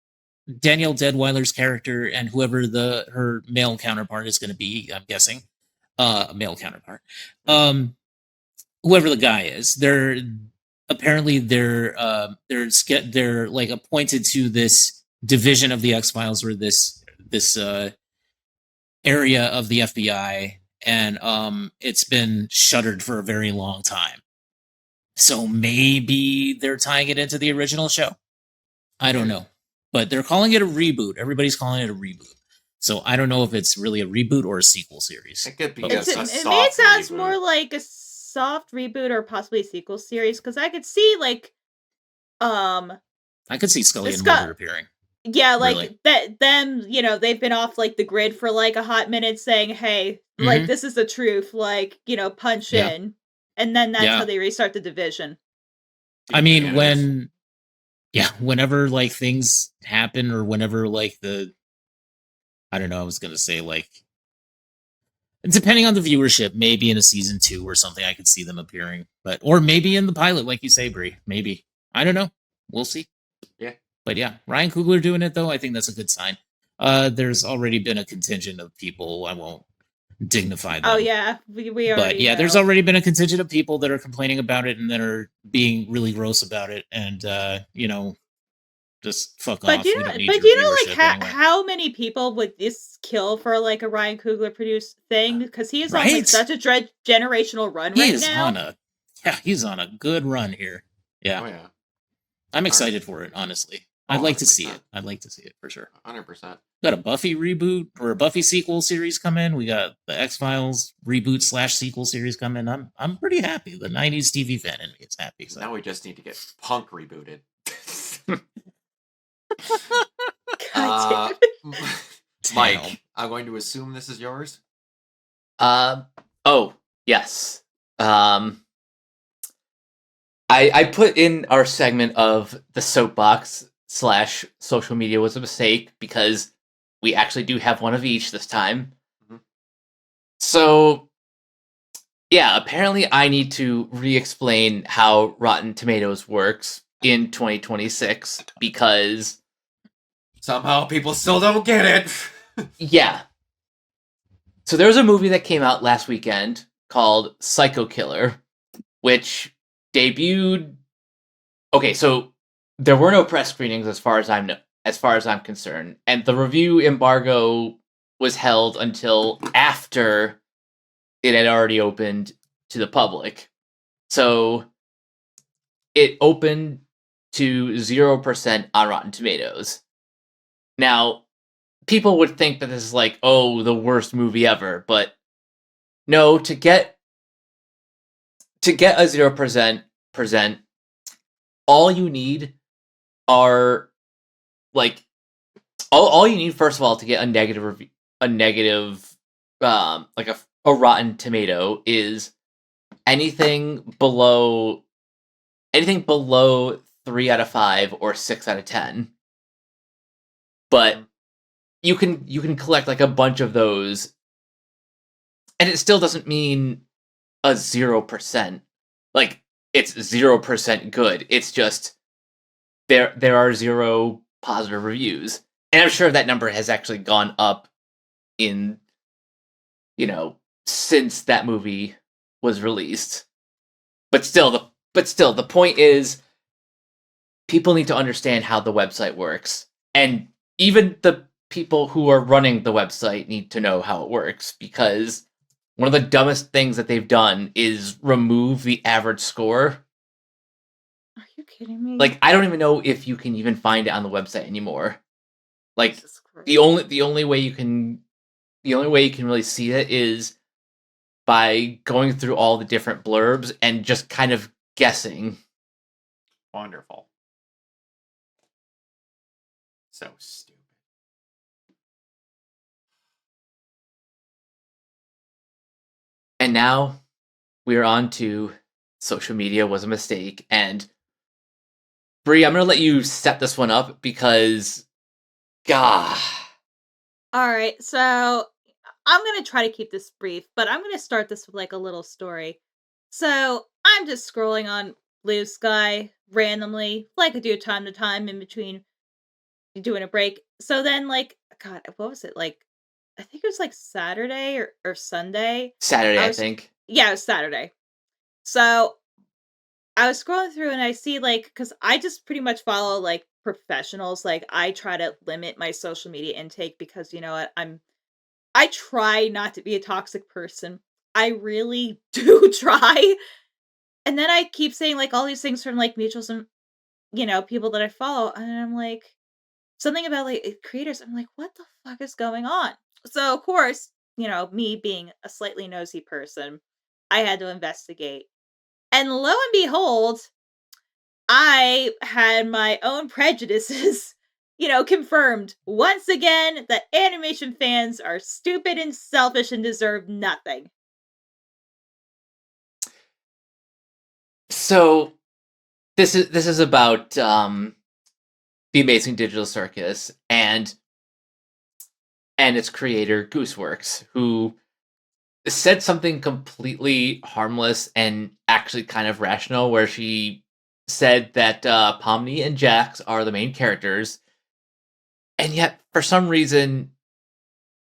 Danielle Deadweiler's character and whoever her male counterpart is going to be, I'm guessing, a male counterpart. Whoever the guy is, they're like appointed to this division of the X-Files, or this area of the FBI, and it's been shuttered for a very long time. So maybe they're tying it into the original show. I don't know. But they're calling it a reboot. Everybody's calling it a reboot. So I don't know if it's really a reboot or a sequel series. It could be But a we'll see. soft It may sounds reboot. more like a soft reboot or possibly a sequel series, because I could see like I could see Scully and Scott- Mulder appearing. yeah, like Really? that them, they've been off like the grid for like a hot minute saying, hey, like Mhm. this is the truth, like, punch Yeah. in. And then that's Yeah. how they restart the division. I mean, Bananas. whenever like things happen, or whenever like I don't know, I was gonna say like, depending on the viewership, maybe in a season 2 or something, I could see them appearing, or maybe in the pilot, like you say, Brie. Maybe, I don't know. We'll see. Yeah. But yeah, Ryan Coogler doing it though, I think that's a good sign. There's already been a contingent of people. I won't dignify them. Oh yeah, we already But yeah, there's know. already been a contingent of people that are complaining about it and that are being really gross about it, and just fuck But off. do you We know, don't need but your do you know, like viewership anyway. how many people would this kill for like a Ryan Coogler produced thing? Because he is on like Right? such a generational run He right is now. he's on a good run here. Yeah, Oh yeah, I'm excited for it. Honestly, Oh, I'd like to see 100%. it. I'd like to see it for sure. 100%. Got a Buffy reboot or a Buffy sequel series coming. We got the X-Files reboot / sequel series coming. I'm pretty happy. The '90s TV fan in me is happy. So. Now we just need to get Punk rebooted. God damn. Mike, Damn. I'm going to assume this is yours. Oh, yes. I put in our segment of the soapbox / social media was a mistake, because we actually do have one of each this time. Mhm. So, yeah, apparently I need to re-explain how Rotten Tomatoes works in 2026, because Somehow people still don't get it. yeah. So there was a movie that came out last weekend called Psycho Killer, which debuted. Okay, so there were no press screenings as far as I'm concerned, and the review embargo was held until after it had already opened to the public. So it opened to 0% on Rotten Tomatoes. Now, people would think that this is like, oh, the worst movie ever, but no, to get a 0%, all you need are like all you need, first of all, to get a negative review, like a Rotten Tomato, is anything below 3 out of 5 or 6 out of 10. But you can collect like a bunch of those, and it still doesn't mean a 0%. Like, it's 0% good. It's just there are 0 positive reviews, and I'm sure that number has actually gone up in since that movie was released. But still, the point is, people need to understand how the website works, and even the people who are running the website need to know how it works, because one of the dumbest things that they've done is remove the average score. Are you kidding me? Like, I don't even know if you can even find it on the website anymore. Like, Jesus Christ. the only way you can really see it is by going through all the different blurbs and just kind of guessing. Wonderful. So stupid. And now we're on to social media was a mistake. And Bree, I'm gonna let you set this one up, because God, All right, so I'm gonna try to keep this brief, but I'm gonna start this with like a little story. So I'm just scrolling on Blue Sky randomly, like I do time to time in between doing a break. So then, like, God, what was it like? I think it was like Saturday or Sunday. Saturday, I I was, think. yeah, it was Saturday. So I was scrolling through and I see like, because I just pretty much follow like professionals. Like, I try to limit my social media intake because you know what, I try not to be a toxic person. I really do try. And then I keep saying like all these things from like mutuals and people that I follow, and I'm like something about like creators. I'm like, what the fuck is going on? So of course, me being a slightly nosy person, I had to investigate. And lo and behold, I had my own prejudices, confirmed once again that animation fans are stupid and selfish and deserve nothing. So this is about the Amazing Digital Circus and its creator Gooseworks, who said something completely harmless and actually kind of rational, where she said that Pomni and Jax are the main characters, and yet for some reason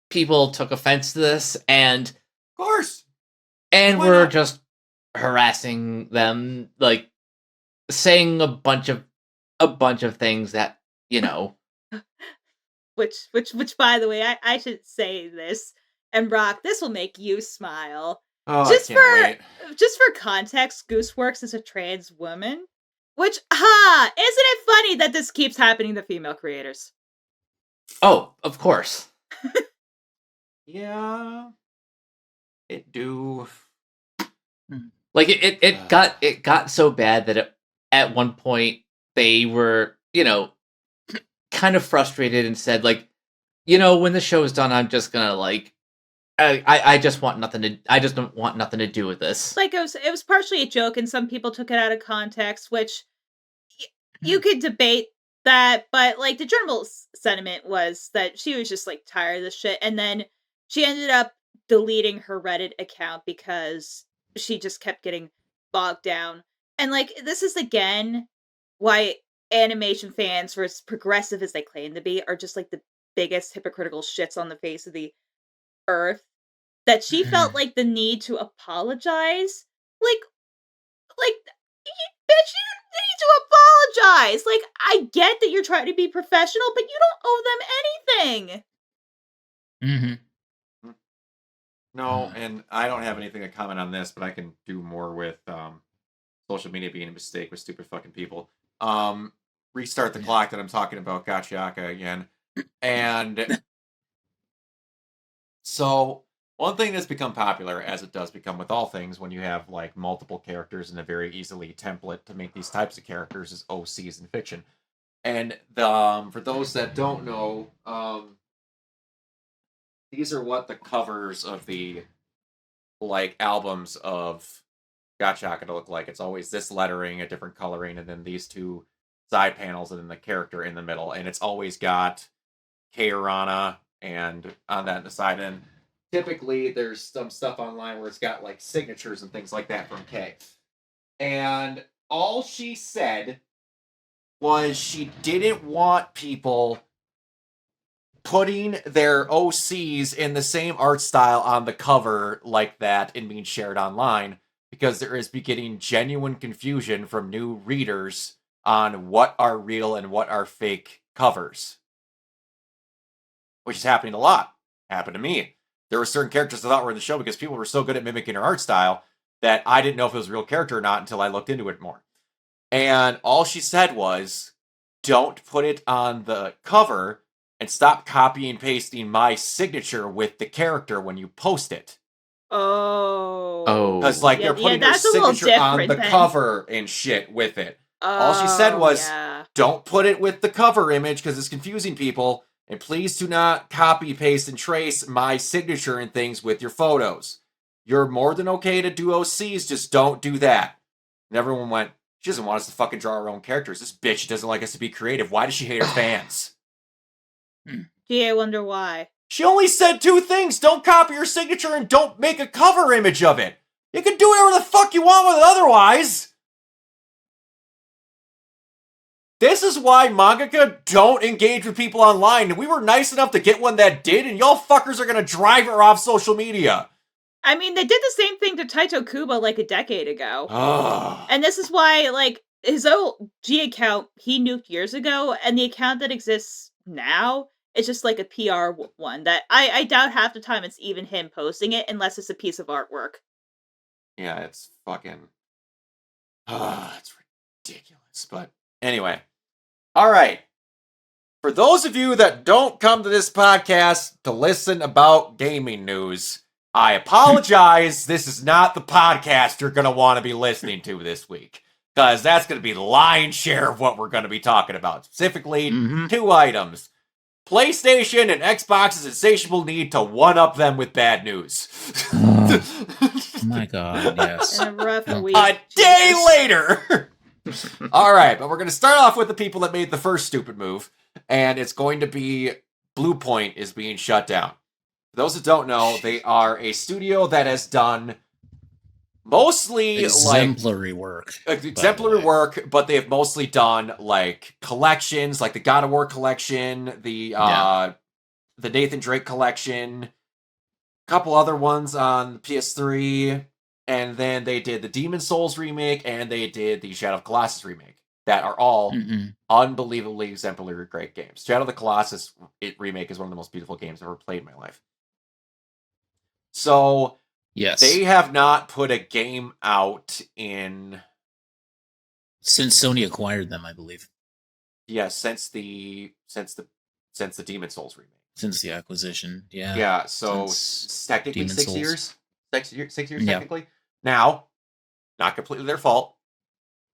people took offense to this and Of course. and Why were not? just harassing them, like saying a bunch of things that Which by the way, I should say this, and Brock, this will make you smile. Oh, I Just can't wait. just for context, Gooseworks is a trans woman. Which, isn't it funny that this keeps happening to female creators? Oh, of course. Yeah. It do. Like it got so bad that at one point they were kind of frustrated and said, like, when the show is done, I'm just gonna like I just want nothing to I just don't want nothing to do with this. Like it was partially a joke, and some people took it out of context, which you could debate that, but like the journal's sentiment was that she was just like tired of this shit, and then she ended up deleting her Reddit account because she just kept getting bogged down. And like this is again why animation fans, for as progressive as they claim to be, are just like the biggest hypocritical shits on the face of the earth. That she felt like the need to apologize, like bitch, you don't need to apologize. Like, I get that you're trying to be professional, but you don't owe them anything. Mm-hmm. No, and I don't have anything to comment on this, but I can do more with social media being a mistake with stupid fucking people. Restart the clock that I'm talking about, Gachiaka again. And so one thing that's become popular, as it does become with all things, when you have like multiple characters and a very easily template to make these types of characters, is OCs in fiction. And for those that don't know, these are what the covers of the like albums of Gachaca to look like. It's always this lettering, a different coloring, and then these two side panels, and then the character in the middle. And it's always got Keirana and on that side. And typically there's some stuff online where it's got like signatures and things like that from K. And all she said was she didn't want people putting their OCs in the same art style on the cover like that and being shared online, because there is beginning genuine confusion from new readers on what are real and what are fake covers. Which is happening a lot. Happened to me. There were certain characters I thought were in the show because people were so good at mimicking her art style that I didn't know if it was a real character or not until I looked into it more. And all she said was, don't put it on the cover and stop copying and pasting my signature with the character when you post it. Oh. Because like Yeah, they're putting her that's a little signature on the different then. cover and shit with it. All she said was, yeah. don't put it with the cover image because it's confusing people. And please do not copy, paste, and trace my signature and things with your photos. You're more than okay to do OCs, just don't do that. And everyone went, she doesn't want us to fucking draw our own characters. This bitch doesn't like us to be creative. Why does she hate her fans? Gee, I wonder why. She only said 2 things. Don't copy your signature and don't make a cover image of it. You can do whatever the fuck you want with it otherwise. This is why mangaka don't engage with people online. We were nice enough to get one that did, and y'all fuckers are gonna drive her off social media. I mean, they did the same thing to Taito Kubo like a decade ago. Oh. And this is why, like, his old G account he nuked years ago, and the account that exists now is just like a PR one that I doubt half the time it's even him posting it unless it's a piece of artwork. Yeah, it's fucking... it's ridiculous. But anyway. Alright. For those of you that don't come to this podcast to listen about gaming news, I apologize. This is not the podcast you're going to want to be listening to this week. Because that's going to be the lion's share of what we're going to be talking about. Specifically, 2 items. PlayStation and Xbox's insatiable need to one-up them with bad news. Oh my god, yes. And a rough No. week. A day later! Alright, but we're going to start off with the people that made the first stupid move. And it's going to be Bluepoint is being shut down. For those that don't know, they are a studio that has done mostly Exemplary work. Exemplary work, but they have mostly done like collections, like the God of War collection, the Nathan Drake collection, a couple other ones on PS3, and then they did the Demon Souls remake, and they did the Shadow of the Colossus remake. That are all unbelievably exemplary great games. Shadow of the Colossus remake is one of the most beautiful games I've ever played in my life. So Yes. they have not put a game out in Since Sony acquired them, I believe. since the Demon Souls remake. Since the acquisition. Yeah. Yeah, so Since technically Demon 6 Souls. years. 6 years Yeah. technically. Now, not completely their fault.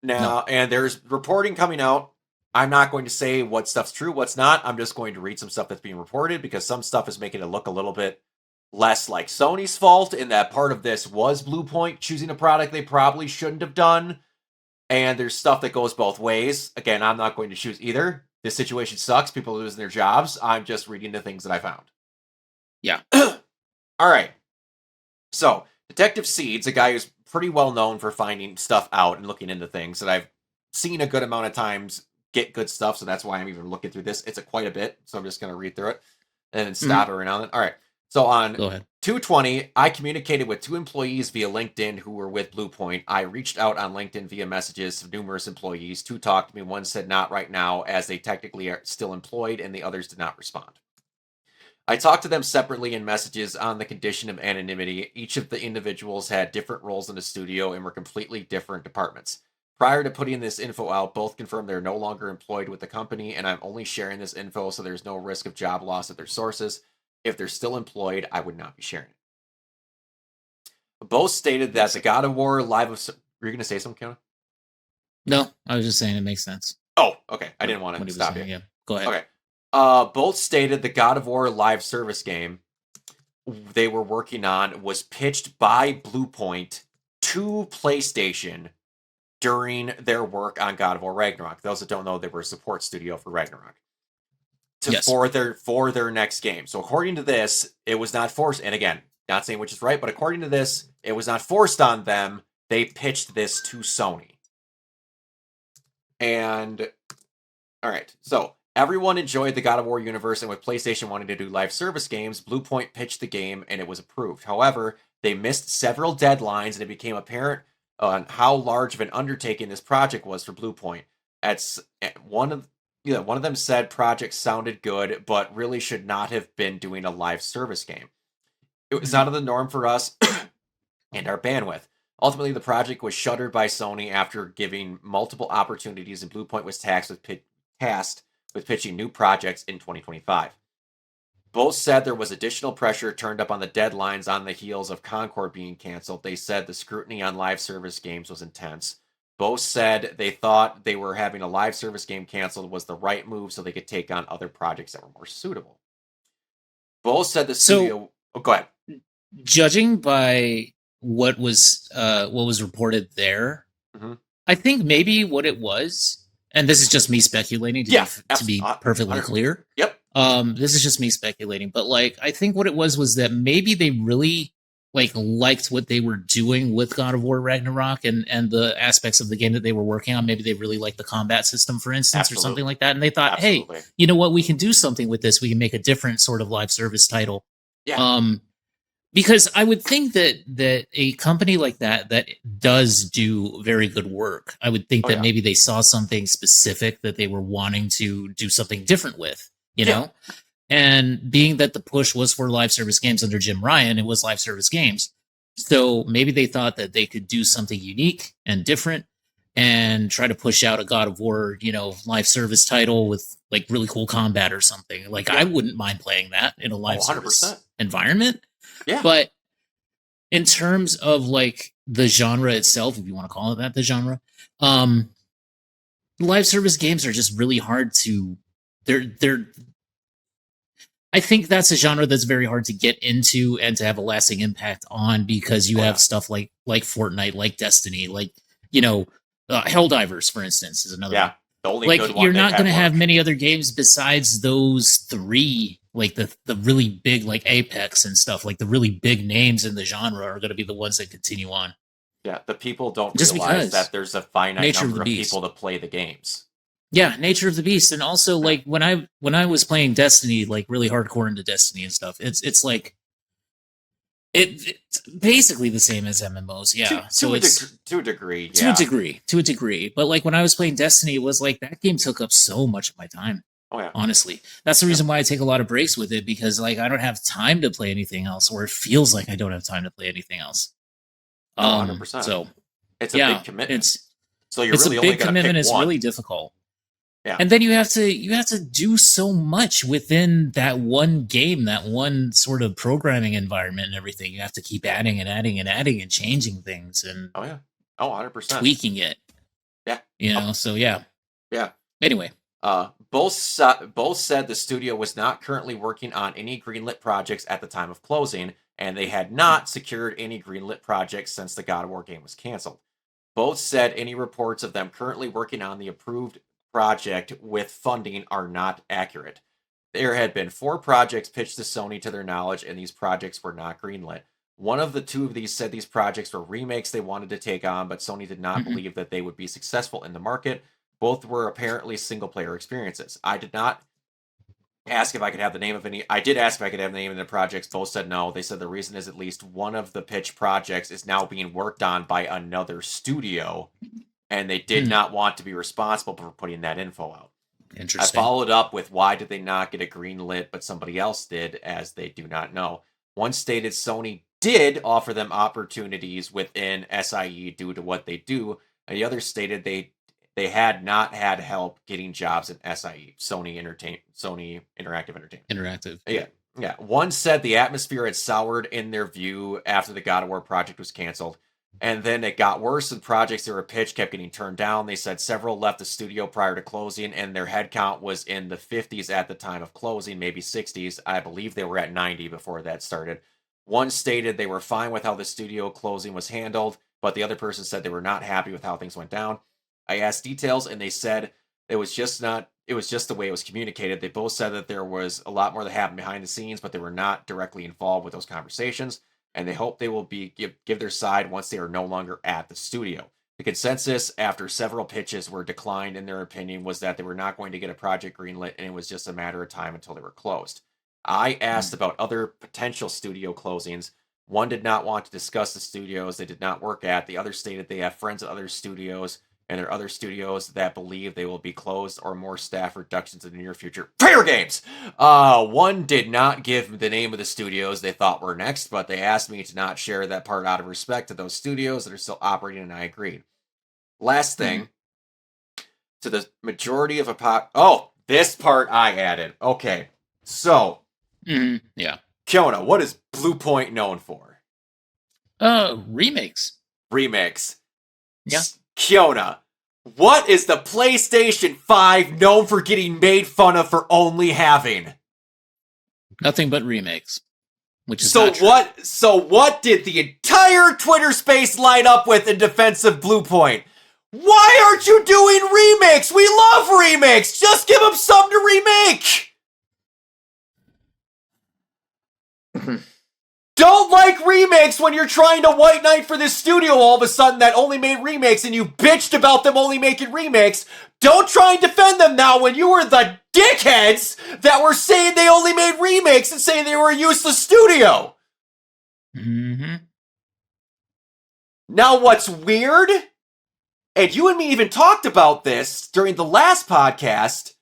Now, and there's reporting coming out. I'm not going to say what stuff's true, what's not. I'm just going to read some stuff that's being reported because some stuff is making it look a little bit less like Sony's fault in that part of this was Bluepoint choosing a product they probably shouldn't have done. And there's stuff that goes both ways. Again, I'm not going to choose either. This situation sucks. People are losing their jobs. I'm just reading the things that I found. Yeah. All right. So, Detective Seeds, a guy who's pretty well known for finding stuff out and looking into things that I've seen a good amount of times get good stuff, so that's why I'm even looking through this. It's quite a bit, so I'm just going to read through it and then stop every now and then. All right. So on Go ahead. 2/20, I communicated with 2 employees via LinkedIn who were with Bluepoint. I reached out on LinkedIn via messages to numerous employees. 2 talked to me. 1 said not right now, as they technically are still employed, and the others did not respond. I talked to them separately in messages on the condition of anonymity. Each of the individuals had different roles in the studio and were completely different departments. Prior to putting this info out, both confirmed they're no longer employed with the company, and I'm only sharing this info so there's no risk of job loss at their sources. If they're still employed, I would not be sharing it. Both stated that the God of War live... Were you going to say something, Kiana? No, I was just saying it makes sense. Oh, okay. I didn't want What to he was stop saying, you. Yeah. Go ahead. Okay. Both stated the God of War live service game they were working on was pitched by Bluepoint to PlayStation during their work on God of War Ragnarok. Those that don't know, they were a support studio for Ragnarok. Yes. For their next game. So according to this, it was not forced, and again, not saying which is right, but according to this, it was not forced on them. They pitched this to Sony. And all right, so everyone enjoyed the God of War universe, and with PlayStation wanting to do live service games, Bluepoint pitched the game and it was approved. However, they missed several deadlines, and it became apparent on how large of an undertaking this project was for Bluepoint. One of them said project sounded good, but really should not have been doing a live service game. It was out of the norm for us and our bandwidth. Ultimately, the project was shuttered by Sony after giving multiple opportunities, and Bluepoint was tasked with pitching new projects in 2025. Both said there was additional pressure turned up on the deadlines on the heels of Concord being canceled. They said the scrutiny on live service games was intense. Both said they thought they were having a live service game canceled was the right move so they could take on other projects that were more suitable. Both said the studio... go ahead. Judging by what was reported there, I think maybe what it was, and this is just me speculating to be perfectly clear. Yep. This is just me speculating, but like I think what it was that maybe they really like liked what they were doing with God of War Ragnarok and the aspects of the game that they were working on. Maybe they really liked the combat system, for instance, or something like that. And they thought, hey, you know what, we can do something with this. We can make a different sort of live service title. Yeah. Because I would think that a company like that does do very good work. I would think that maybe they saw something specific that they were wanting to do something different with, you know? And being that the push was for live service games under Jim Ryan, it was live service games. So maybe they thought that they could do something unique and different and try to push out a God of War, you know, live service title with like really cool combat or something. Like I wouldn't mind playing that in a live service environment. Yeah. But in terms of like the genre itself, if you want to call it that, the genre, live service games are just really hard to I think that's a genre that's very hard to get into and to have a lasting impact on because you have stuff like Fortnite, like Destiny, like, you know, Helldivers, for instance, is another one. The only like good one you're not going to have many other games besides those three, like the really big, like Apex and stuff, like the really big names in the genre are going to be the ones that continue on. Yeah, the people don't Just realize because that there's a finite number of beast. people to play the games. Yeah, nature of the beast, and also like when I was playing Destiny, like really hardcore into Destiny and stuff, it's like it's basically the same as MMOs, yeah. To a degree. But like when I was playing Destiny, it was like that game took up so much of my time. Oh yeah, honestly, that's the reason why I take a lot of breaks with it because like I don't have time to play anything else, or it feels like I don't have time to play anything else. 100%. So it's a big commitment. So you're it's really a only big going to commitment. pick It's one. really difficult. Yeah. And then you have to do so much within that one game, that one sort of programming environment and everything. You have to keep adding and adding and adding and changing things and 100%. tweaking it. Yeah. You know, so yeah. Yeah. Anyway. Both said the studio was not currently working on any greenlit projects at the time of closing, and they had not secured any greenlit projects since the God of War game was canceled. Both said any reports of them currently working on the approved project with funding are not accurate. There had been 4 projects pitched to Sony to their knowledge, and these projects were not greenlit. One of the 2 of these said these projects were remakes they wanted to take on, but Sony did not believe that they would be successful in the market. Both were apparently single-player experiences. I did not ask if I could have the name of any. I did ask if I could have the name of the projects. Both said no. They said the reason is at least one of the pitch projects is now being worked on by another studio, and they did not want to be responsible for putting that info out. Interesting. I followed up with why did they not get a green lit, but somebody else did, as they do not know. One stated Sony did offer them opportunities within SIE due to what they do, and the other stated they had not had help getting jobs in SIE, Sony Interactive Entertainment. Yeah. One said the atmosphere had soured in their view after the God of War project was canceled. And then it got worse, and projects that were pitched kept getting turned down. They said several left the studio prior to closing, and their headcount was in the 50s at the time of closing, maybe 60s. I believe they were at 90 before that started. One stated they were fine with how the studio closing was handled, but the other person said they were not happy with how things went down. I asked details, and they said it was just the way it was communicated. They both said that there was a lot more that happened behind the scenes, but they were not directly involved with those conversations. And they hope they will give their side once they are no longer at the studio. The consensus after several pitches were declined in their opinion was that they were not going to get a project greenlit, and it was just a matter of time until they were closed. I asked about other potential studio closings. One did not want to discuss the studios they did not work at. The other stated they have friends at other studios, and there are other studios that believe they will be closed or more staff reductions in the near future. Fair games! One did not give the name of the studios they thought were next, but they asked me to not share that part out of respect to those studios that are still operating, and I agreed. Last thing, to the majority of this part I added. Okay, so, yeah. Kiona, what is Bluepoint known for? Remakes. Yeah. Kiona, what is the PlayStation 5 known for getting made fun of for only having? Nothing but remakes. Which is So what did the entire Twitter space light up with in defense of Bluepoint? Why aren't you doing remakes? We love remakes! Just give them something to remake! Don't like remakes when you're trying to white knight for this studio all of a sudden that only made remakes and you bitched about them only making remakes. Don't try and defend them now when you were the dickheads that were saying they only made remakes and saying they were a useless studio. Mm-hmm. Now what's weird, and you and me even talked about this during the last podcast,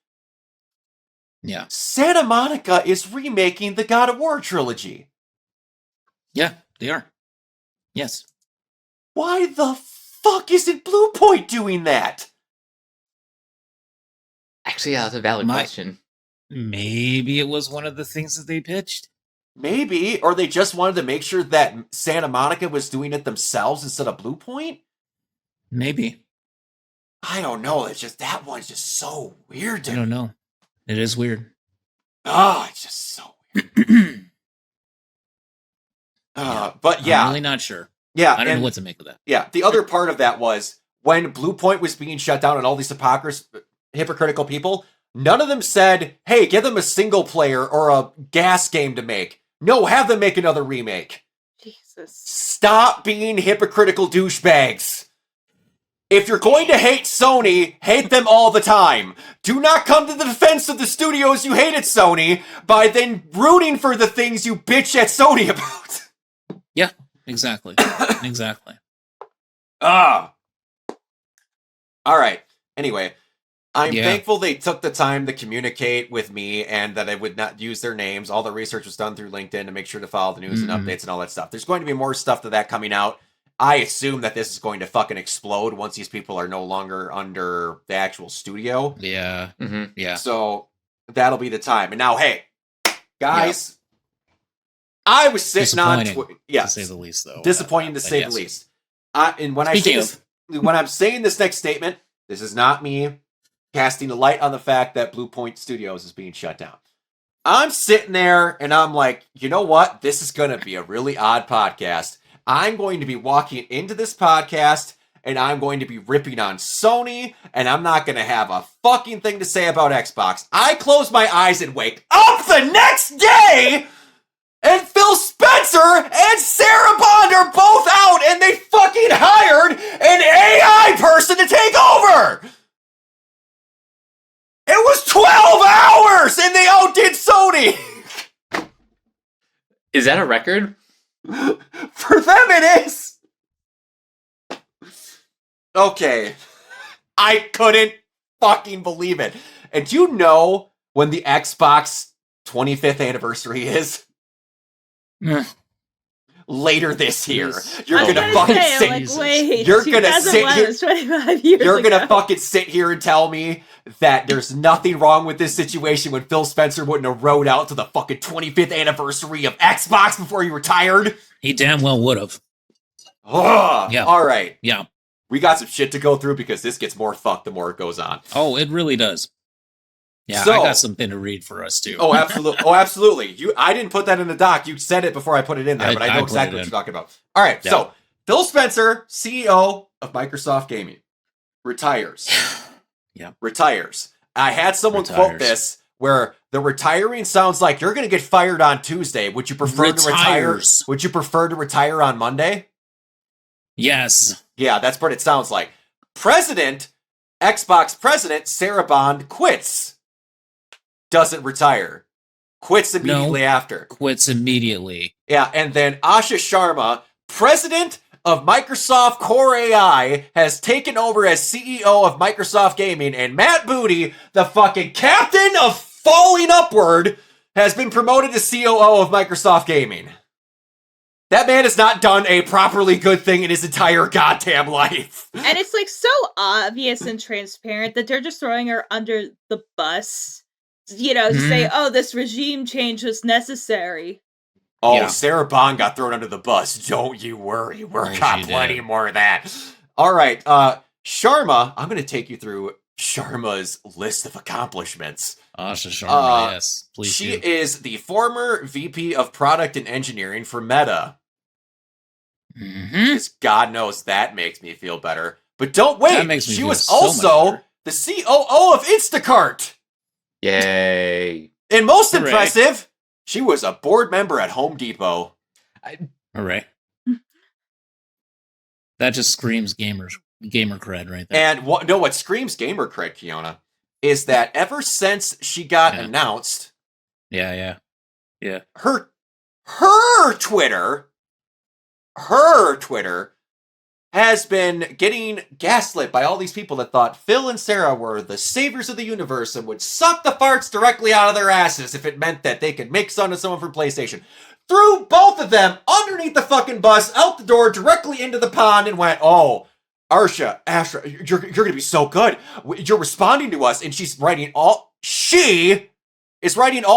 Yeah. Santa Monica is remaking the God of War trilogy. Yeah, they are. Yes. Why the fuck isn't Bluepoint doing that? Actually, yeah, that's a valid question. Maybe it was one of the things that they pitched. Maybe, or they just wanted to make sure that Santa Monica was doing it themselves instead of Bluepoint? Maybe. I don't know, it's just, that one's just so weird to I me. don't know. It is weird. Oh, it's just so weird. But yeah. I'm really not sure. Yeah. I don't know what to make of that. Yeah, the other part of that was when Bluepoint was being shut down and all these hypocritical people, none of them said, hey, give them a single player or a gas game to make. No, have them make another remake. Jesus. Stop being hypocritical douchebags. If you're going to hate Sony, hate them all the time. Do not come to the defense of the studios you hated Sony by then rooting for the things you bitch at Sony about. Yeah, exactly. Exactly. All right. Anyway, I'm thankful they took the time to communicate with me and that I would not use their names. All the research was done through LinkedIn to make sure to follow the news and updates and all that stuff. There's going to be more stuff to that coming out. I assume that this is going to fucking explode once these people are no longer under the actual studio. Yeah. Mm-hmm. Yeah. So that'll be the time. And now, hey, guys, I was sitting on Twitter. To say the least, though. Disappointing to say the least. And when when I'm saying this next statement, this is not me casting a light on the fact that Bluepoint Studios is being shut down. I'm sitting there and I'm like, you know what? This is going to be a really odd podcast. I'm going to be walking into this podcast and I'm going to be ripping on Sony and I'm not going to have a fucking thing to say about Xbox. I close my eyes and wake up the next day and Phil Spencer and Sarah Bond are both out and they fucking hired an AI person to take over. It was 12 hours and they outdid Sony. Is that a record? For them, it is. Okay. I couldn't fucking believe it. And do you know when the Xbox 25th anniversary is? Later this year. You're gonna fucking sit. Like, wait, you're gonna sit here. 25 years You're ago. gonna fucking sit here and tell me that there's nothing wrong with this situation when Phil Spencer wouldn't have rode out to the fucking 25th anniversary of Xbox before he retired? He damn well would have. Yeah. All right. Yeah. We got some shit to go through because this gets more fucked the more it goes on. Oh, it really does. Yeah, So, I got something to read for us too. Oh, absolutely. Oh, absolutely. I didn't put that in the doc. You said it before I put it in there, but I know exactly what you're talking about. All right. Yeah. So Phil Spencer, CEO of Microsoft Gaming, retires. Yeah. Retires. I had someone quote this where the retiring sounds like you're going to get fired on Tuesday. Would you prefer to retire? Would you prefer to retire on Monday? Yes. Yeah, that's what it sounds like. Xbox president, Sarah Bond quits. Doesn't retire. Quits immediately after. Quits immediately. Yeah, and then Asha Sharma, president of Microsoft Core AI, has taken over as CEO of Microsoft Gaming, and Matt Booty, the fucking captain of Falling Upward, has been promoted to COO of Microsoft Gaming. That man has not done a properly good thing in his entire goddamn life. And it's like so obvious and transparent that they're just throwing her under the bus. You know, to say, oh, this regime change was necessary. Oh, yeah. Sarah Bond got thrown under the bus. Don't you worry. We're got plenty more of that. All right. Sharma, I'm going to take you through Sharma's list of accomplishments. Asha Sharma, yes. Please She is the former VP of Product and Engineering for Meta. Because God knows that makes me feel better. But don't wait. She was also the COO of Instacart. Yay. And most impressive, She was a board member at Home Depot. All right. That just screams gamer cred right there. And what screams gamer cred, Kiona, is that ever since she got announced, yeah, her Twitter has been getting gaslit by all these people that thought Phil and Sarah were the saviors of the universe and would suck the farts directly out of their asses if it meant that they could make fun of someone from PlayStation. Threw both of them underneath the fucking bus, out the door, directly into the pond, and went, oh, Asha, you're going to be so good. You're responding to us. And she is writing all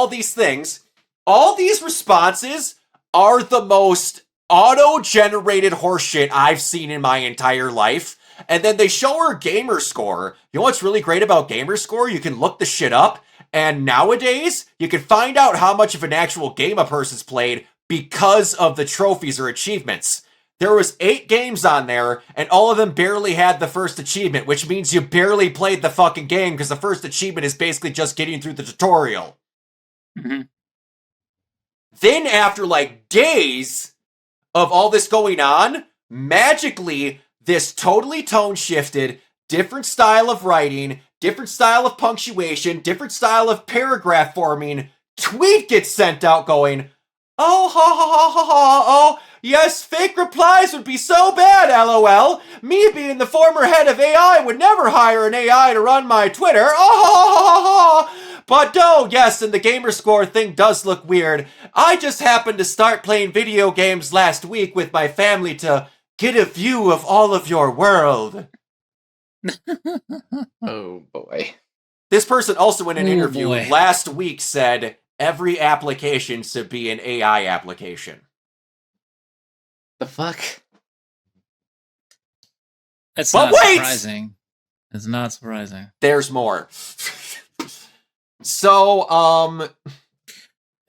these things. All these responses are the most auto-generated horseshit I've seen in my entire life. And then they show her gamer score. You know what's really great about gamer score? You can look the shit up. And nowadays, you can find out how much of an actual game a person's played because of the trophies or achievements. There was 8 games on there, and all of them barely had the first achievement, which means you barely played the fucking game because the first achievement is basically just getting through the tutorial. Mm-hmm. Then after like days of all this going on, magically, this totally tone shifted, different style of writing, different style of punctuation, different style of paragraph forming, tweet gets sent out going, oh, ha, ha, ha, ha, ha, oh, yes, fake replies would be so bad, LOL. Me being the former head of AI would never hire an AI to run my Twitter, oh, ha, ha, ha, ha. But oh, yes, and the gamer score thing does look weird. I just happened to start playing video games last week with my family to get a view of all of your world. Oh boy. This person also in an interview last week said every application should be an AI application. The fuck? That's But not wait! surprising. It's not surprising. There's more. So,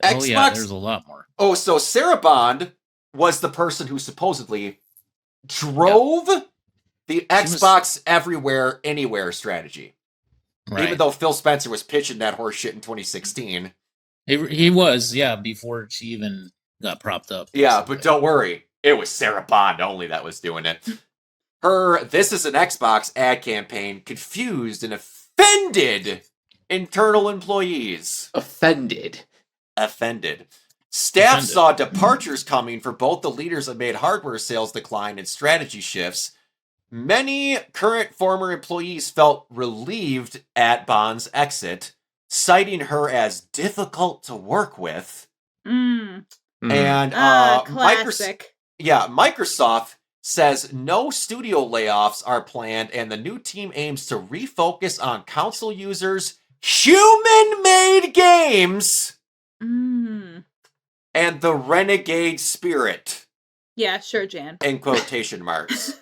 Xbox... yeah, there's a lot more. Oh, so Sarah Bond was the person who supposedly drove the Xbox everywhere, anywhere strategy. Right. Even though Phil Spencer was pitching that horse shit in 2016. He was, yeah, before she even got propped up. Yeah, but don't worry. It was Sarah Bond only that was doing it. Her "This is an Xbox" ad campaign confused and offended internal employees. Offended. Staff saw departures coming for both the leaders amid hardware sales decline and strategy shifts. Many current former employees felt relieved at Bond's exit, citing her as difficult to work with. Mm. And classic. Microsoft says no studio layoffs are planned, and the new team aims to refocus on console users' human-made games and the renegade spirit. Yeah, sure, Jan. In quotation marks.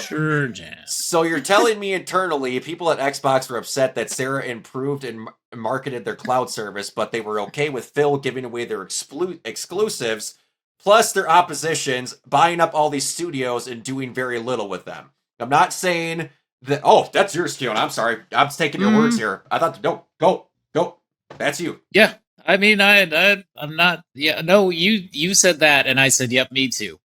Sure, Jan. So you're telling me internally, people at Xbox were upset that Sarah improved and marketed their cloud service, but they were okay with Phil giving away their exclusives, plus their oppositions, buying up all these studios and doing very little with them. I'm not saying that, oh, that's yours, Keon. I'm sorry. I'm taking your words here. I thought, no, go. That's you. Yeah. I mean, I'm not, yeah, no, you said that, and I said, yep, me too.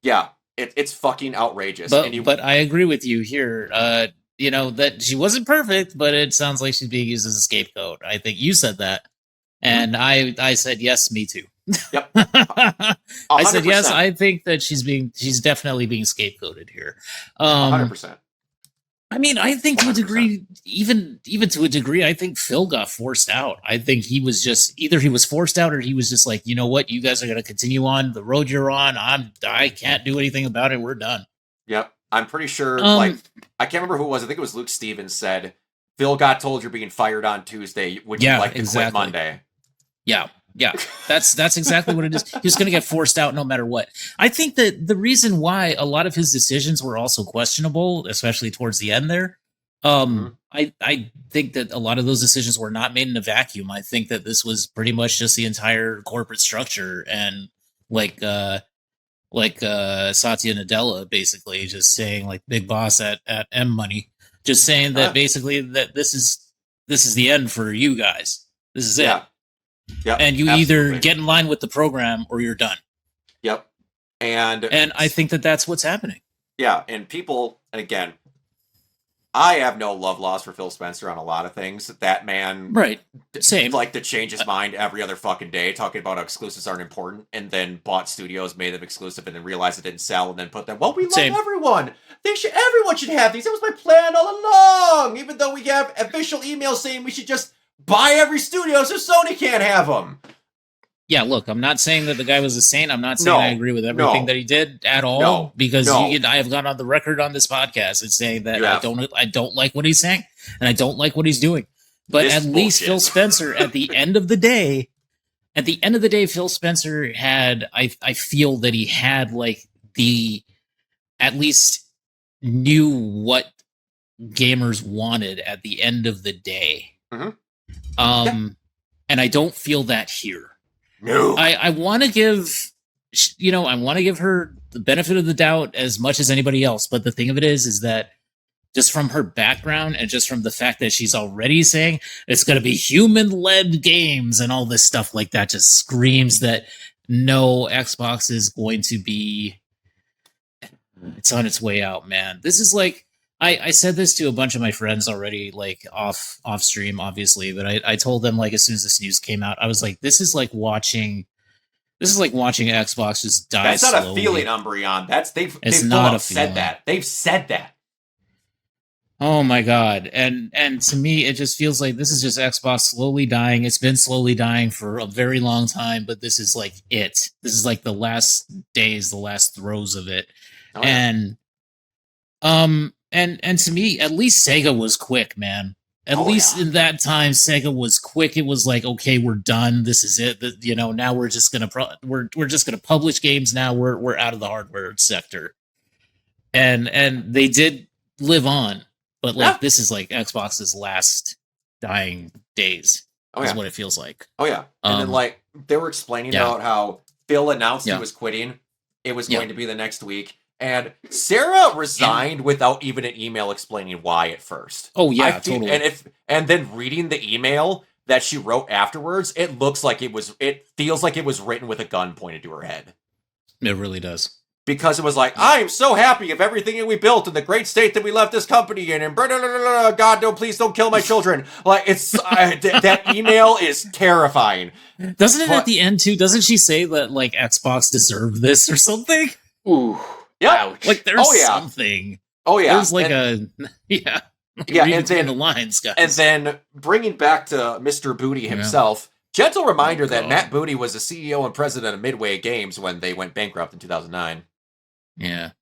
Yeah, it's fucking outrageous. But I agree with you here. That she wasn't perfect, but it sounds like she's being used as a scapegoat. I think you said that, and I said yes, me too. Yep. I said yes. I think that she's definitely being scapegoated here. 100%. I mean, I think to a 100%. degree, even to a degree, I think Phil got forced out. I think he was just either he was forced out or he was just like, you know what, you guys are going to continue on the road you're on. I can't do anything about it. We're done. Yep. I'm pretty sure, I can't remember who it was. I think it was Luke Stevens said, Phil got told you're being fired on Tuesday. Would you like to quit Monday? Yeah. That's exactly what it is. He's going to get forced out no matter what. I think that the reason why a lot of his decisions were also questionable, especially towards the end there, I think that a lot of those decisions were not made in a vacuum. I think that this was pretty much just the entire corporate structure and like Satya Nadella basically just saying, like, big boss at M Money, just saying that basically that this is the end for you guys. This is it. Yep. And you absolutely. either get in line with the program or you're done. Yep. And I think that that's what's happening. Yeah, and people, and again, I have no love lost for Phil Spencer on a lot of things. That man, Right. Same. like to change his mind every other fucking day, talking about how exclusives aren't important, and then bought studios, made them exclusive, and then realized it didn't sell, and then put them. Well, we love Same. everyone. Everyone should have these. That was my plan all along. Even though we have official emails saying we should just buy every studio so Sony can't have them. Yeah, look, I'm not saying that the guy was a saint. I'm not saying No, I agree with everything no. that he did at all. No, because no. I have gone on the record on this podcast and saying that You I have. don't like what he's saying and I don't like what he's doing. But This at least bullshit. Phil Spencer, at the end of the day, Phil Spencer had I feel that he had like the at least knew what gamers wanted at the end of the day. Mhm. And I don't feel that here. No. I want to give, I want to give her the benefit of the doubt as much as anybody else. But the thing of it is that just from her background and just from the fact that she's already saying it's going to be human-led games and all this stuff like that, just screams that no, Xbox is going to be, it's on its way out, man. This is like, I said this to a bunch of my friends already, like off stream, obviously, but I told them like as soon as this news came out, I was like, this is like watching Xbox just die. That's not slowly. a feeling, Umbreon. They've not a said feeling. that. They've said that. Oh my god. And to me it just feels like this is just Xbox slowly dying. It's been slowly dying for a very long time, but this is like it. This is like the last days, the last throes of it. Oh, yeah. And to me, at least Sega was quick, man. At least in that time, Sega was quick. It was like, okay, we're done. This is it. Now we're just gonna we're just gonna publish games. Now we're out of the hardware sector, and they did live on, but like this is like Xbox's last dying days. Is what it feels like. Oh yeah, and then like they were explaining about how Phil announced he was quitting. It was going to be the next week. And Sarah resigned without even an email explaining why at first. Oh yeah, totally. And then reading the email that she wrote afterwards, it feels like it was written with a gun pointed to her head. It really does. Because it was like, I am so happy of everything that we built and the great state that we left this company in, and God, no, please don't kill my children. Like it's that email is terrifying. Doesn't it at the end too? Doesn't she say that like Xbox deserved this or something? Ooh. Yeah, like there's something. Oh yeah, there's like and then the lines, guys. And then bringing back to Mr. Booty himself, gentle reminder that Matt Booty was the CEO and president of Midway Games when they went bankrupt in 2009. Yeah,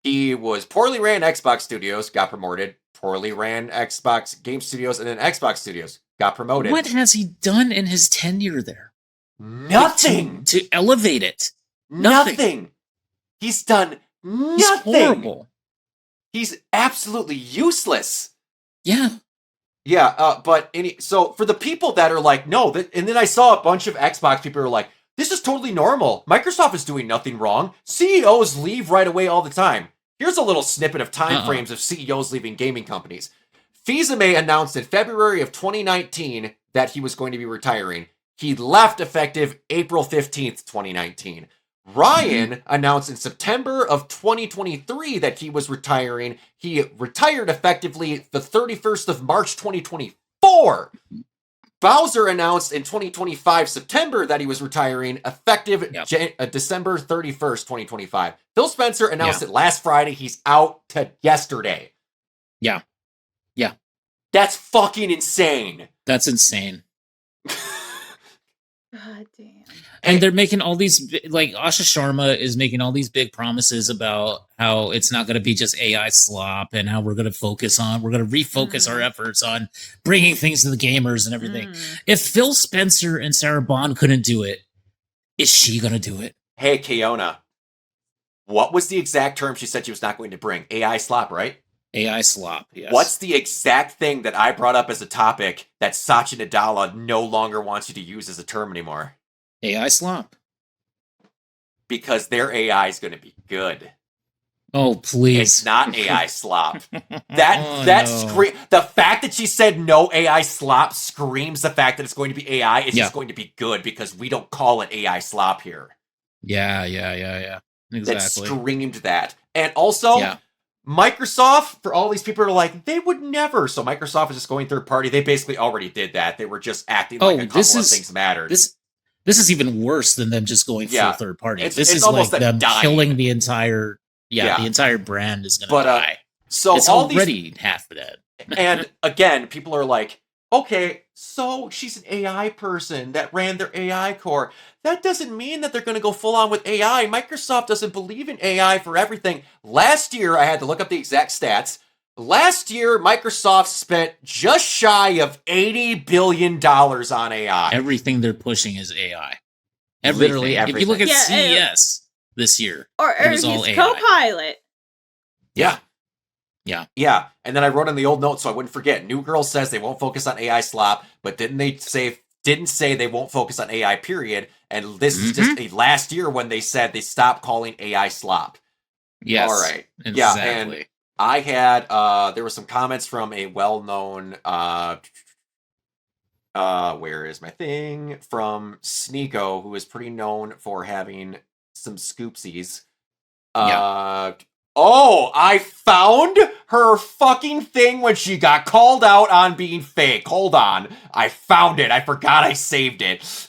he was poorly ran Xbox Studios, got promoted. Poorly ran Xbox Game Studios, and then Xbox Studios got promoted. What has he done in his tenure there? Nothing to elevate it. Nothing. He's done nothing. He's horrible. He's absolutely useless. Yeah. Yeah, so for the people that are like, no, and then I saw a bunch of Xbox people who are like, this is totally normal. Microsoft is doing nothing wrong. CEOs leave right away all the time. Here's a little snippet of time frames of CEOs leaving gaming companies. Fils-Aimé announced in February of 2019 that he was going to be retiring. He left effective April 15th, 2019. Ryan announced in September of 2023 that he was retiring. He retired effectively the 31st of March 2024. Bowser announced in 2025 September that he was retiring effective December 31st, 2025. Phil Spencer announced it last Friday. He's out to yesterday. Yeah. Yeah. That's fucking insane. That's insane. God damn. And they're making all these, like, Asha Sharma is making all these big promises about how it's not going to be just AI slop and how we're going to refocus our efforts on bringing things to the gamers and everything. If Phil Spencer and Sarah Bond couldn't do it, is she going to do it? Hey, Kiona, what was the exact term she said she was not going to bring? AI slop, right? AI slop, yes. What's the exact thing that I brought up as a topic that Satya Nadella no longer wants you to use as a term anymore? AI slop. Because their AI is going to be good. Oh, please. It's not AI slop. Oh, The fact that she said no AI slop screams the fact that it's going to be AI. It's just going to be good because we don't call it AI slop here. Yeah. Exactly. That screamed that. And also, Microsoft, for all these people who are like, they would never. So Microsoft is just going third party. They basically already did that. They were just acting like a couple of things mattered. This is even worse than them just going full third party. This is almost like them dying. killing the entire the entire brand is going to die. So it's all already half dead. And again, people are like, okay, so she's an AI person that ran their AI core. That doesn't mean that they're going to go full on with AI. Microsoft doesn't believe in AI for everything. Last year, I had to look up the exact stats. Last year, Microsoft spent just shy of $80 billion on AI. Everything they're pushing is AI. Literally everything. If you look at CES this year, or it was all his AI. Copilot. Yeah. Yeah. And then I wrote in the old notes so I wouldn't forget. New Girl says they won't focus on AI slop, but didn't say they won't focus on AI period. And this is just last year when they said they stopped calling AI slop. Yes. All right. Exactly. Yeah, and I had there were some comments from a well-known where is my thing? From Sneeko, who is pretty known for having some scoopsies. Oh, I found her fucking thing when she got called out on being fake. Hold on. I found it. I forgot I saved it.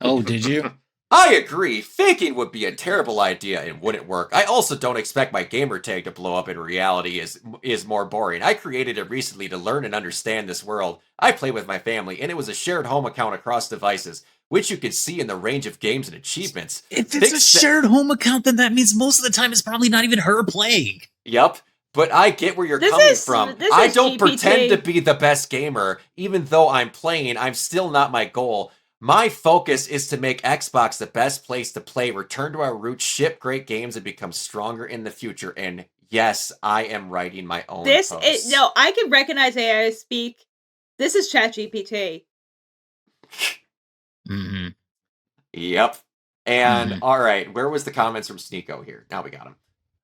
Oh, did you? I agree. Faking would be a terrible idea and wouldn't work. I also don't expect my gamer tag to blow up in reality is more boring. I created it recently to learn and understand this world. I play with my family, and it was a shared home account across devices, which you can see in the range of games and achievements. If it's a shared home account, then that means most of the time it's probably not even her playing. Yep. But I get where you're coming from. I don't pretend to be the best gamer. Even though I'm playing, I'm still not my goal. My focus is to make Xbox the best place to play, return to our roots, ship great games, and become stronger in the future. And yes, I am writing my own posts. No, I can recognize AI speak. This is ChatGPT. Mm-hmm. Yep. And all right, where was the comments from Sneeko here? Now we got him.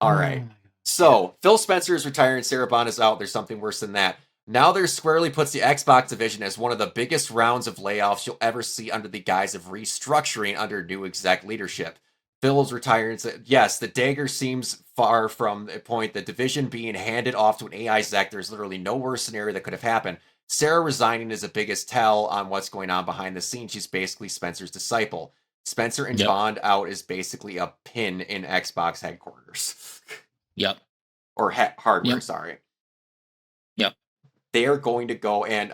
All right. So Phil Spencer is retiring. Sarah Bond is out. There's something worse than that. Now there squarely puts the Xbox division as one of the biggest rounds of layoffs you'll ever see under the guise of restructuring under new exec leadership. Phil's retiring. Yes, the dagger seems far from the point. The division being handed off to an AI exec, there's literally no worse scenario that could have happened. Sarah resigning is the biggest tell on what's going on behind the scenes. She's basically Spencer's disciple. Spencer and Bond out is basically a pin in Xbox headquarters. Yep. Or hardware, sorry. Yep. They are going to go and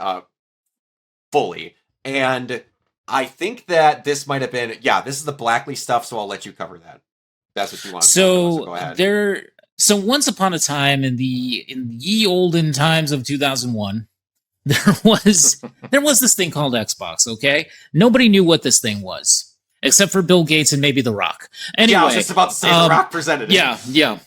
fully. And I think that this might have been, this is the Blackley stuff, so I'll let you cover that. That's what you want. So go ahead. So once upon a time in ye olden times of 2001, there was this thing called Xbox, okay? Nobody knew what this thing was, except for Bill Gates and maybe The Rock. Anyway, I was just about to say The Rock presented it. Yeah.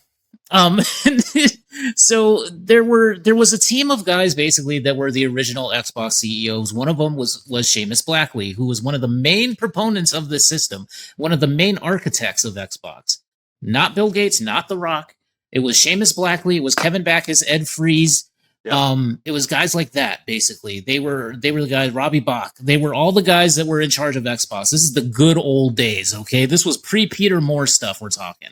So there was a team of guys basically that were the original Xbox CEOs. One of them was Seamus Blackley, who was one of the main proponents of this system, one of the main architects of Xbox. Not Bill Gates, not The Rock. It was Seamus Blackley. It was Kevin Backus, Ed Freeze. Yep. It was guys like that, basically. They were the guys, Robbie Bach. They were all the guys that were in charge of Xbox. This is the good old days, okay? This was pre-Peter Moore stuff we're talking.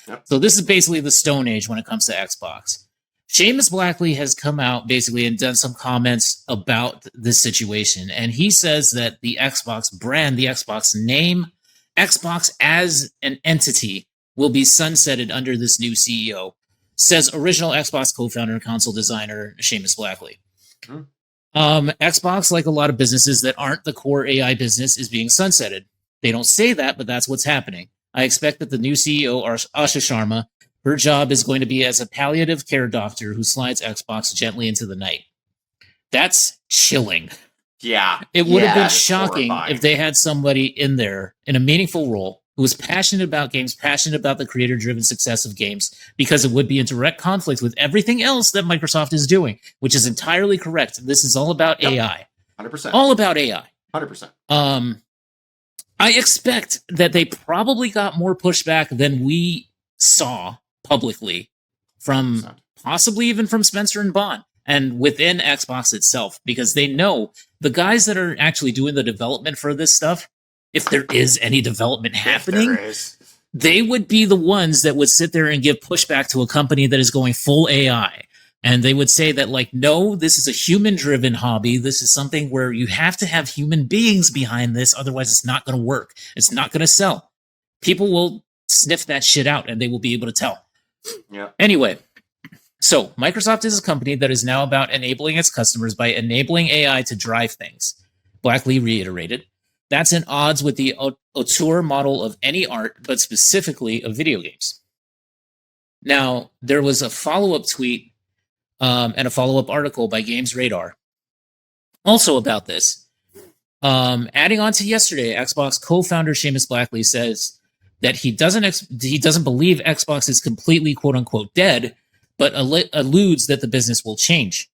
Yep. So this is basically the Stone Age when it comes to Xbox. Seamus Blackley has come out basically and done some comments about this situation. And he says that the Xbox brand, the Xbox name, Xbox as an entity will be sunsetted under this new CEO. Says original Xbox co-founder and console designer Seamus Blackley. Xbox, like a lot of businesses that aren't the core AI business, is being sunsetted. They don't say that, but that's what's happening. I expect that the new CEO, Asha Sharma, her job is going to be as a palliative care doctor who slides Xbox gently into the night. That's chilling. Yeah. It would have been shocking if they had somebody in there in a meaningful role who was passionate about games, passionate about the creator-driven success of games, because it would be in direct conflict with everything else that Microsoft is doing, which is entirely correct. This is all about AI. 100%. All about AI. 100%. I expect that they probably got more pushback than we saw publicly from possibly even from Spencer and Bond and within Xbox itself, because they know the guys that are actually doing the development for this stuff, if there is any development happening, they would be the ones that would sit there and give pushback to a company that is going full AI. And they would say that, like, no, this is a human-driven hobby. This is something where you have to have human beings behind this. Otherwise, it's not going to work. It's not going to sell. People will sniff that shit out and they will be able to tell. Yeah. Anyway, so Microsoft is a company that is now about enabling its customers by enabling AI to drive things. Blackley reiterated. That's in odds with the auteur model of any art, but specifically of video games. Now, there was a follow-up tweet and a follow-up article by Games Radar also about this. Adding on to yesterday, Xbox co-founder Seamus Blackley says that he doesn't believe Xbox is completely quote-unquote dead, but alludes that the business will change.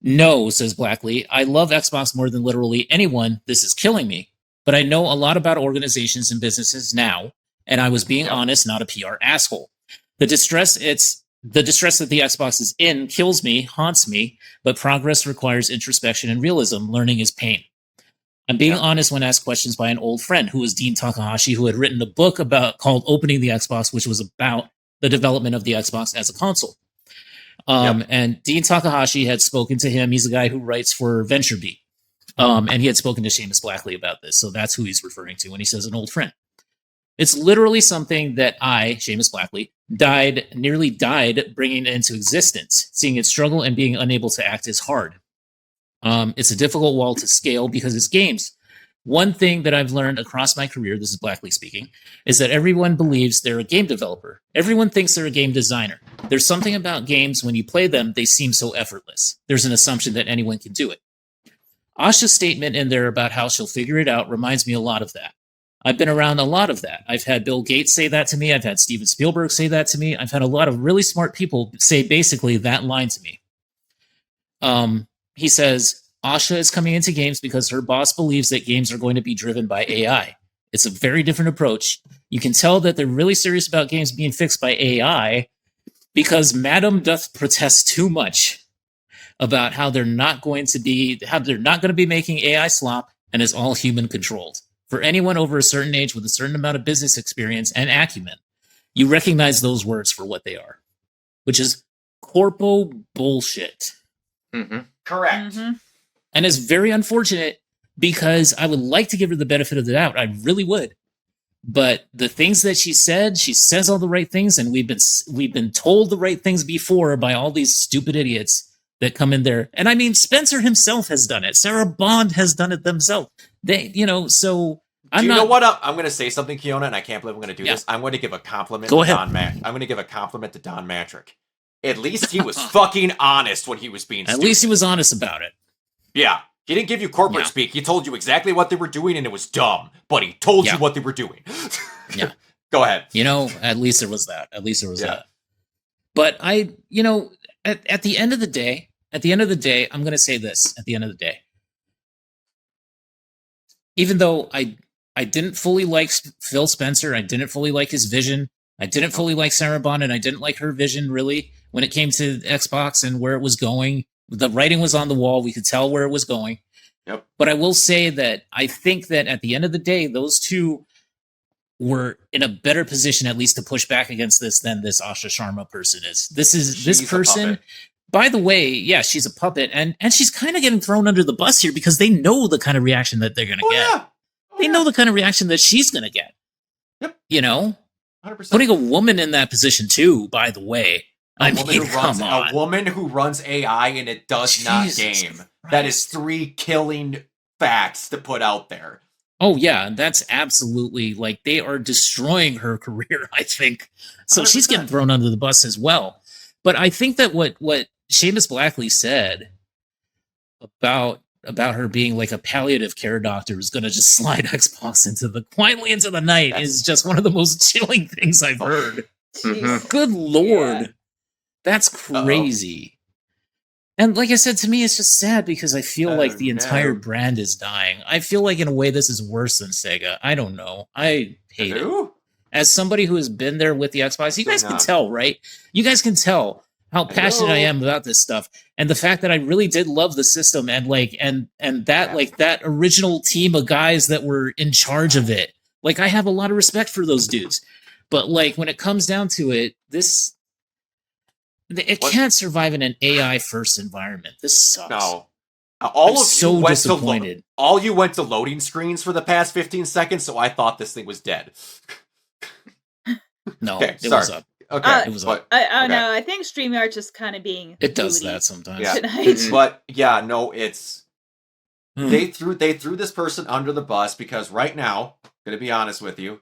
No, says Blackley, I love Xbox more than literally anyone. This is killing me. But I know a lot about organizations and businesses now, and I was being honest, not a PR asshole. The distress that the Xbox is in kills me, haunts me, but progress requires introspection and realism. Learning is pain. I'm being honest when asked questions by an old friend who was Dean Takahashi, who had written a book called Opening the Xbox, which was about the development of the Xbox as a console. And Dean Takahashi had spoken to him. He's a guy who writes for VentureBeat. And he had spoken to Seamus Blackley about this. So that's who he's referring to when he says an old friend. It's literally something that I, Seamus Blackley, nearly died bringing it into existence. Seeing it struggle and being unable to act is hard. It's a difficult wall to scale because it's games. One thing that I've learned across my career, this is Blackley speaking, is that everyone believes they're a game developer. Everyone thinks they're a game designer. There's something about games, when you play them, they seem so effortless. There's an assumption that anyone can do it. Asha's statement in there about how she'll figure it out reminds me a lot of that. I've been around a lot of that. I've had Bill Gates say that to me. I've had Steven Spielberg say that to me. I've had a lot of really smart people say basically that line to me. He says, Asha is coming into games because her boss believes that games are going to be driven by AI. It's a very different approach. You can tell that they're really serious about games being fixed by AI because Madam doth protest too much about how they're not going to be making AI slop and is all human controlled. For anyone over a certain age with a certain amount of business experience and acumen, you recognize those words for what they are, which is corpo bullshit. Mm-hmm. Correct. Mm-hmm. And it's very unfortunate because I would like to give her the benefit of the doubt. I really would. But the things that she said, she says all the right things, and we've been told the right things before by all these stupid idiots that come in there. And I mean, Spencer himself has done it. Sarah Bond has done it themselves. So I'm know what? I'm going to say something, Kiona, and I can't believe I'm going to do this. I'm going to give a compliment to Don I'm going to give a compliment to Don Matrick. At least he was fucking honest when he was being stupid. At least he was honest about it. Yeah. He didn't give you corporate speak. He told you exactly what they were doing, and it was dumb. But he told you what they were doing. Yeah. Go ahead. At least there was that. That. But at the end of the day, I'm going to say this. At the end of the day, even though I didn't fully like Phil Spencer, I didn't fully like his vision, I didn't fully like Sarah Bond, and I didn't like her vision, really, when it came to Xbox and where it was going. The writing was on the wall. We could tell where it was going. Yep. But I will say that I think that at the end of the day, those two were in a better position, at least, to push back against this than this Asha Sharma person is. This person, by the way, she's a puppet, and she's kind of getting thrown under the bus here because they know the kind of reaction that they're going to get. Yeah. They know the kind of reaction that she's going to get. Yep. 100%. Putting a woman in that position, too, by the way. A woman who runs AI and it does not game. Christ. That is 3 killing facts to put out there. Oh, yeah. That's absolutely, they are destroying her career, I think. So 100%. She's getting thrown under the bus as well. But I think that what Seamus Blackley said about her being like a palliative care doctor is going to just slide Xbox quietly into the night is just one of the most chilling things I've heard. Mm-hmm. Good Lord. Yeah. That's crazy. And like I said, to me, it's just sad because I feel like the entire brand is dying. I feel like in a way this is worse than Sega. I don't know. I hate it. as somebody who has been there with the Xbox, you guys Bring can on. tell, right? You guys can tell how passionate I know. am about this stuff, and the fact that I really did love the system, and like, and that Yeah. like that original team of guys that were in charge of it. Like, I have a lot of respect for those dudes, but like when it comes down to it, it What? can't survive in an AI first environment. This sucks. No. I'm All of so you went disappointed. all you went to loading screens for the past 15 seconds, so I thought this thing was dead. No, Okay, it was sorry. up. Okay, It was but I don't okay. know. I think StreamYard's just kind of being It does booty that sometimes. Yeah. tonight. But yeah, no, it's Hmm. they threw this person under the bus because right now, gonna be honest with you,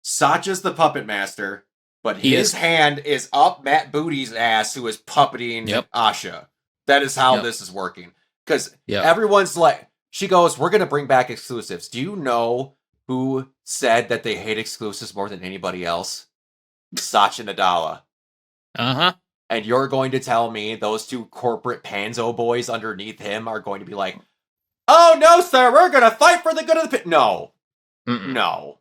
Satya's the puppet master, but He his is. hand is up Matt Booty's ass, who is puppeting Yep. Asha. That is how Yep. this is working. Because Yeah. everyone's like, she goes, "We're gonna bring back exclusives." Do you know who said that they hate exclusives more than anybody else? Satya Nadella. Uh-huh. And you're going to tell me those two corporate panzo boys underneath him are going to be like, "Oh no, sir, we're gonna fight for the good of the pit." No, Mm-mm. no.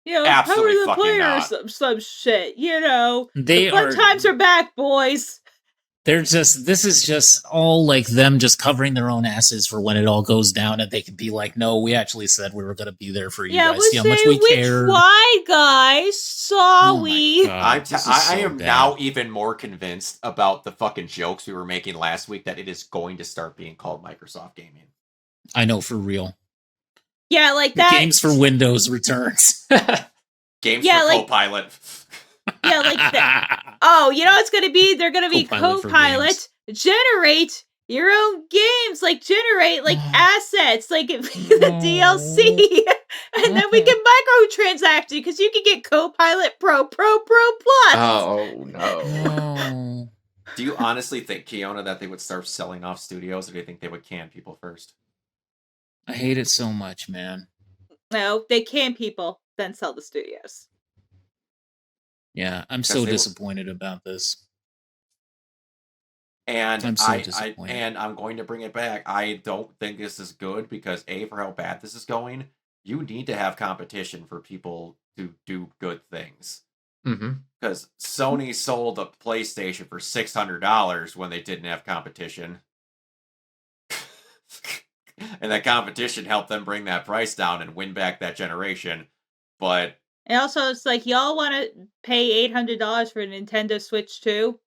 You know, Absolutely power of the fucking player or not. some shit. You know, They the fun are times are back, boys. this is just all like them just covering their own asses for when it all goes down, and they can be like, no, we actually said we were gonna be there for you Yeah, guys. See how much say we which cared. why, guys? Oh my Sorry. God, this is I so am bad. now even more convinced about the fucking jokes we were making last week that it is going to start being called Microsoft Gaming. I know, for real. Yeah, like that. Games for Windows returns. Games Yeah, for like- Copilot. Yeah, like that. Oh, you know what's gonna be? They're gonna be Copilot for Copilot. Generate your own games, like generate like assets, like it be the DLC, and then we can microtransact you because you can get Copilot Pro Plus. Oh no. No. Do you honestly think, Kiona, that they would start selling off studios, or do you think they would can people first? I hate it so much, man. No, they can people, then sell the studios. Yeah, I'm Because so they will- disappointed about this. And I'm so I disappointed. and I'm going to bring it back. I don't think this is good because A, for how bad this is going, you need to have competition for people to do good things. Mm-hmm. Because Sony sold a PlayStation for $600 when they didn't have competition. And that competition helped them bring that price down and win back that generation. But And also, it's like y'all want to pay $800 for a Nintendo Switch 2?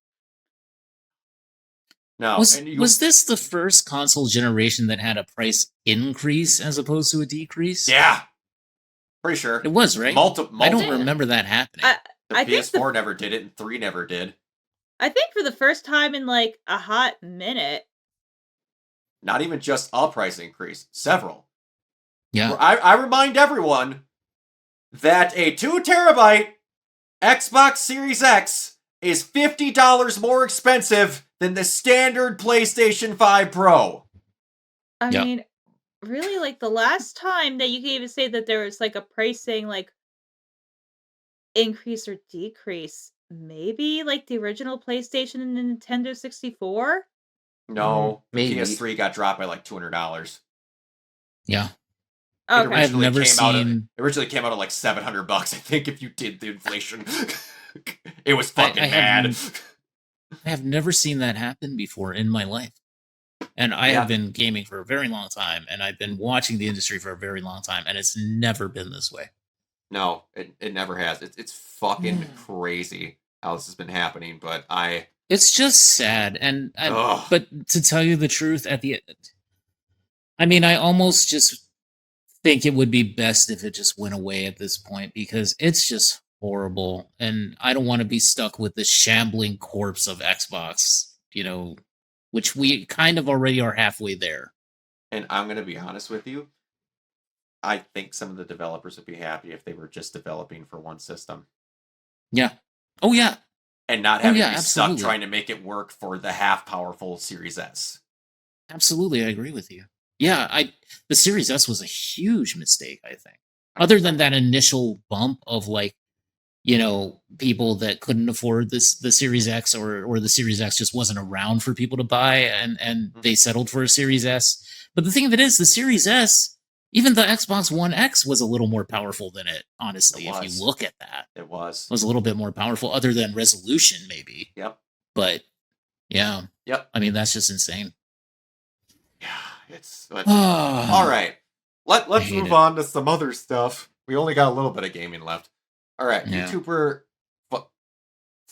no. and you, Was this the first console generation that had a price increase as opposed to a decrease? yeah. Pretty sure. It was, right? Multiple. I don't remember that happening. The I think PS4 never did it, and 3 never did. I think for the first time in like a hot minute. Not even just a price increase, several. Yeah. I remind everyone that a 2 terabyte Xbox Series X is $50 more expensive than the standard PlayStation 5 Pro. I Yeah. mean, really, like the last time that you could even say that there was like a pricing like increase or decrease, maybe like the original PlayStation and the Nintendo 64. No, Maybe. PS3 got dropped by like $200. Yeah. Okay. I have originally never came out of- seen. It originally came out at like $700, I think, if you did the inflation. It was I fucking mad. I have never seen that happen before in my life. And I Yeah. have been gaming for a very long time, and I've been watching the industry for a very long time, and it's never been this way. No, it never has. It's fucking crazy how this has been happening, but It's just sad, Ugh. but to tell you the truth, at the end, I mean, I almost just think it would be best if it just went away at this point because it's just horrible, and I don't want to be stuck with this shambling corpse of Xbox, which we kind of already are halfway there. And I'm going to be honest with you. I think some of the developers would be happy if they were just developing for one system Yeah. Oh yeah. and not having yeah, to be stuck absolutely. trying to make it work for the half powerful Series S. Absolutely, I agree with you. Yeah, the Series S was a huge mistake, I think. Other than that initial bump of people that couldn't afford the Series X or the Series X just wasn't around for people to buy and they settled for a Series S. But the thing of it is the Series S Even the Xbox One X was a little more powerful than it, honestly, It if was. you look at that. It was. It was a little bit more powerful, other than resolution, maybe. Yep. But, yeah. Yep. I mean, that's just insane. Yeah, it's... All right. Let's hate move it. on to some other stuff. We only got a little bit of gaming left. All right. Yeah. YouTuber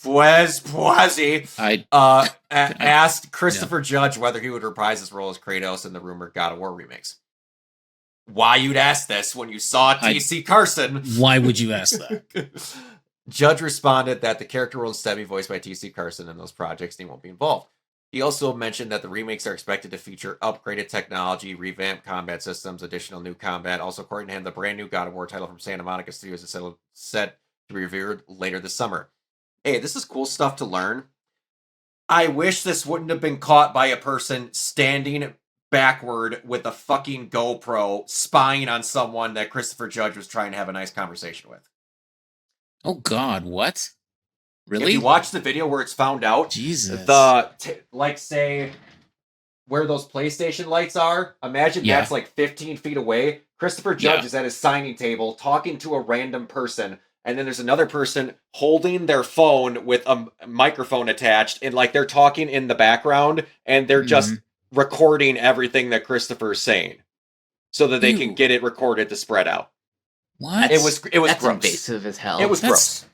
Fuez Poise I asked Christopher Judge whether he would reprise his role as Kratos in the rumored God of War remakes. Why you'd ask this when you saw T.C. Carson? Why would you ask that? Judge responded that the character will instead be voiced by T.C. Carson in those projects and he won't be involved. He also mentioned that the remakes are expected to feature upgraded technology, revamped combat systems, additional new combat. Also, according to him, the brand new God of War title from Santa Monica Studios is set to be revealed later this summer. Hey, this is cool stuff to learn. I wish this wouldn't have been caught by a person standing backward with a fucking GoPro spying on someone that Christopher Judge was trying to have a nice conversation with. Oh, God, what? Really? If you watch the video where it's found out, Jesus. Say, where those PlayStation lights are, imagine that's like 15 feet away. Christopher Judge is at his signing table talking to a random person, and then there's another person holding their phone with a microphone attached, and like they're talking in the background, and they're just recording everything that Christopher is saying, so that they can get it recorded to spread out. What? It was That's gross. invasive as hell. It was That's gross.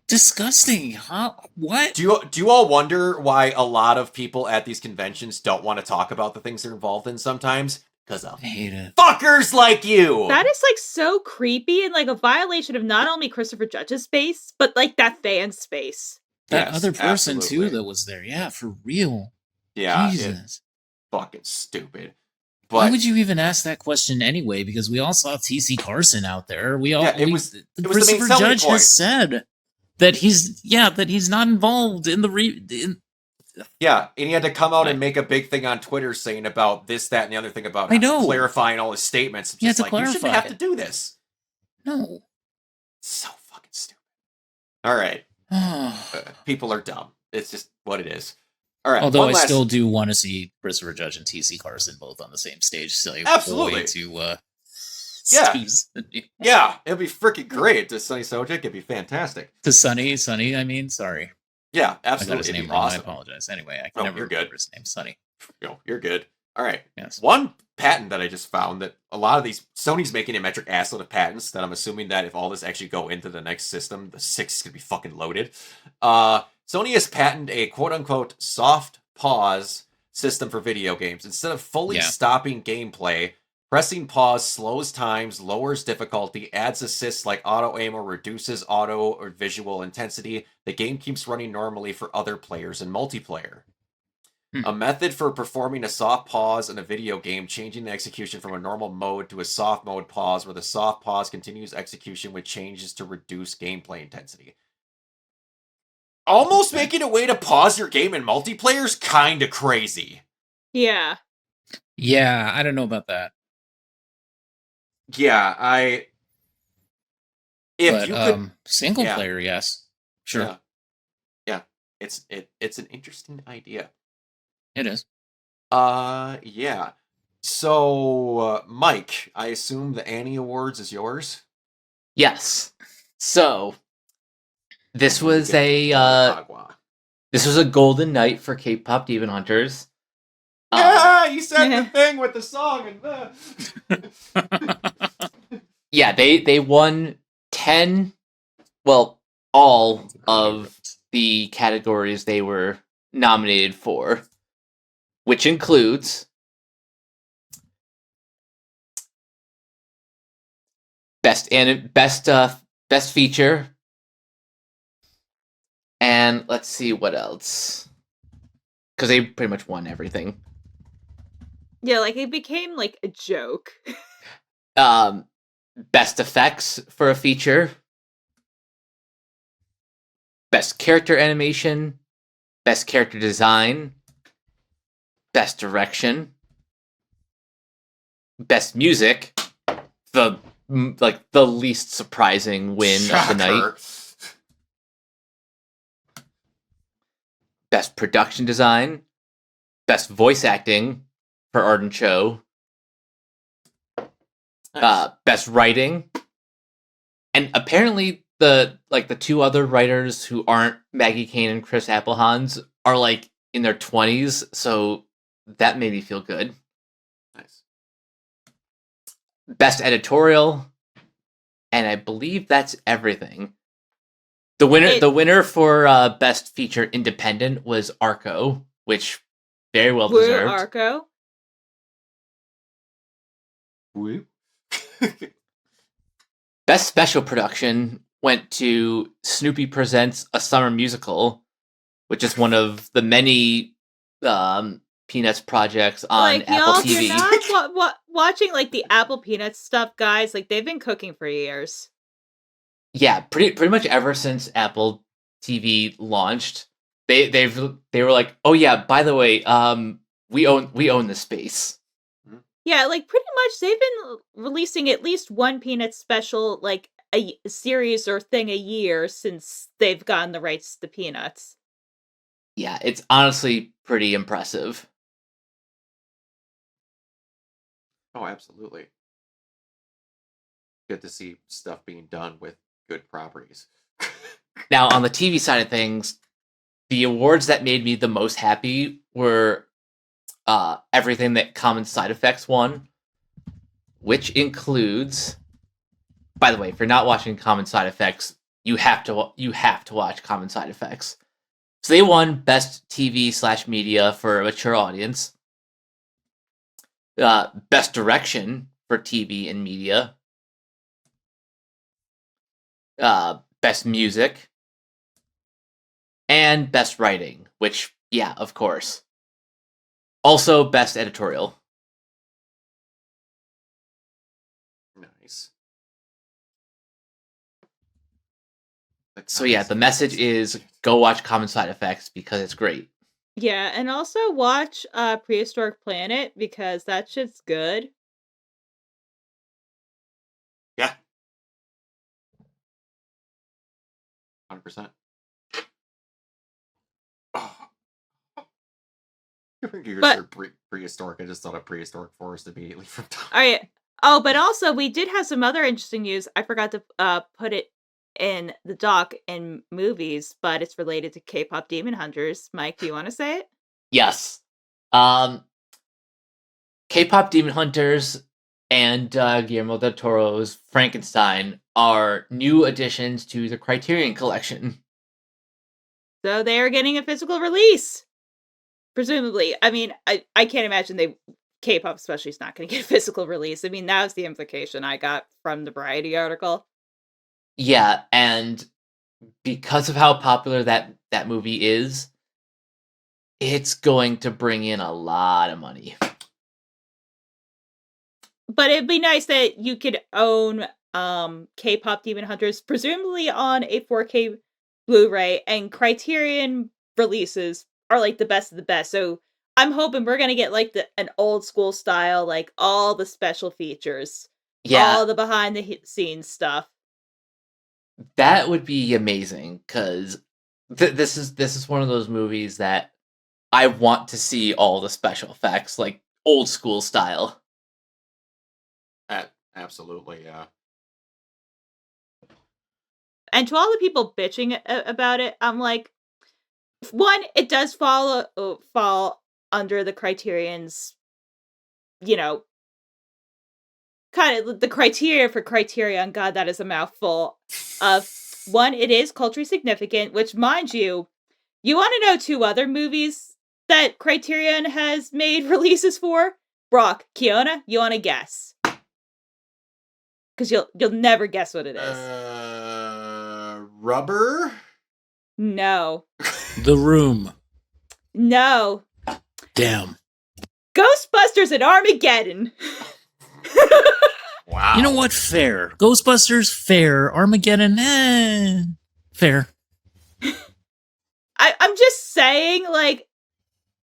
Disgusting. Huh? What? Do you all wonder why a lot of people at these conventions don't want to talk about the things they're involved in sometimes? Because of I hate it. fuckers like you! That is like so creepy and like a violation of not only Christopher Judge's space, but like that fan space. That Yes, other person, absolutely. too, that was there. Yeah, for real. Yeah, Jesus. it's fucking stupid. Why But would you even ask that question anyway? Because we all saw T.C. Carson out there. it was the main Christopher selling Judge point. has said that he's not involved in the Yeah, and he had to come out and Right. make a big thing on Twitter saying about this, that, and the other thing about I know. clarifying all his statements. It's He had just to like, you shouldn't clarify have to it. do this. No. So fucking stupid. All right. People are dumb. It's just what it is. All right. Although one I last- still do want to see Christopher Judge and T.C. Carson both on the same stage. So Absolutely. To Yeah. Steve's- Yeah, it'd be freaking great. To Sunny Sojek, it'd be fantastic. to Sonny. I mean, sorry. Yeah, I got absolutely. his It'd name be wrong. I awesome. apologize. Anyway, I Oh, can never you're good. remember his name. Sonny. No, you're good. All right. Yes. One patent that I just found that a lot of these Sony's making a metric assload of patents that I'm assuming that if all this actually go into the next system, the 6 is gonna be fucking loaded. Sony has patented a quote unquote soft pause system for video games. Instead of fully stopping gameplay, pressing pause slows times, lowers difficulty, adds assists like auto aim or reduces auto or visual intensity. The game keeps running normally for other players in multiplayer. A method for performing a soft pause in a video game, changing the execution from a normal mode to a soft mode pause, where the soft pause continues execution with changes to reduce gameplay intensity. Almost making a way to pause your game in multiplayer is kind of crazy. Yeah. Yeah, I don't know about that. Yeah, But you could, single yeah. player, yes. Sure. yeah, it's an interesting idea. It is. Yeah. So, Mike, I assume the Annie Awards is yours. Yes. So this was a golden night for K-pop Demon Hunters. Yeah, you said the thing with the song and Yeah, they won 10, well, all of the categories they were nominated for, which includes best feature, and let's see what else, because they pretty much won everything. Yeah, like it became like a joke. Best effects for a feature, best character animation, best character design, best direction, best music, the least surprising win of the night, best production design, best voice acting for Arden Cho, Best writing, and apparently the two other writers who aren't Maggie Kane and Chris Applehans are like in their 20s, so that made me feel good. Nice. Best editorial, and I believe that's everything. The winner for best feature independent was Arco, which very well Woo, deserved. Arco. Woo. Best special production went to Snoopy Presents A Summer Musical, which is one of the many Peanuts projects on Like, Apple y'all, TV. if you're not watching like the Apple Peanuts stuff, guys, like they've been cooking for years. Yeah, pretty much ever since Apple TV launched, they were like, oh yeah, by the way, we own the space. Yeah, like pretty much they've been releasing at least one Peanuts special, like a series or thing a year since they've gotten the rights to Peanuts. Yeah, it's honestly pretty impressive. Oh, absolutely. Good to see stuff being done with good properties. Now, on the TV side of things, the awards that made me the most happy were everything that Common Side Effects won, which includes, by the way, if you're not watching Common Side Effects, you have to watch Common Side Effects. So they won Best TV/Media for a mature audience, Best Direction for TV and Media, Best Music, and Best Writing, which, yeah, of course. Also, Best Editorial. Nice. So yeah, the message is go watch Common Side Effects because it's great. Yeah, and also watch Prehistoric Planet because that shit's good. Yeah. 100%. Oh. You But- said prehistoric. I just thought of prehistoric forest immediately from time. All right. Oh, but also we did have some other interesting news. I forgot to put it in the doc in movies, but it's related to K-pop Demon Hunters. Mike, do you want to say it? Yes. K-pop Demon Hunters and Guillermo del Toro's Frankenstein are new additions to the Criterion Collection. So they are getting a physical release. Presumably. I mean, I can't imagine K-pop especially is not going to get a physical release. I mean, that was the implication I got from the Variety article. Yeah, and because of how popular that movie is, it's going to bring in a lot of money. But it'd be nice that you could own K-pop Demon Hunters, presumably on a 4K Blu-ray, and Criterion releases are like the best of the best. So I'm hoping we're gonna get like an old school style, like all the special features, Yeah, all the behind the scenes stuff. that would be amazing because this is one of those movies that I want to see all the special effects, like old school style. Absolutely, yeah. And to all the people bitching about it, I'm like, one, it does fall under the Criterion's, kind of the criteria for Criterion. God, that is a mouthful. One, it is culturally significant, which, mind you, you want to know two other movies that Criterion has made releases for? Brock, Kiona, you want to guess? Because you'll never guess what it is. Rubber? No. The Room. No. Damn. Ghostbusters and Armageddon. Wow. You know what? Fair. Ghostbusters, fair. Armageddon, fair. I'm just saying, like,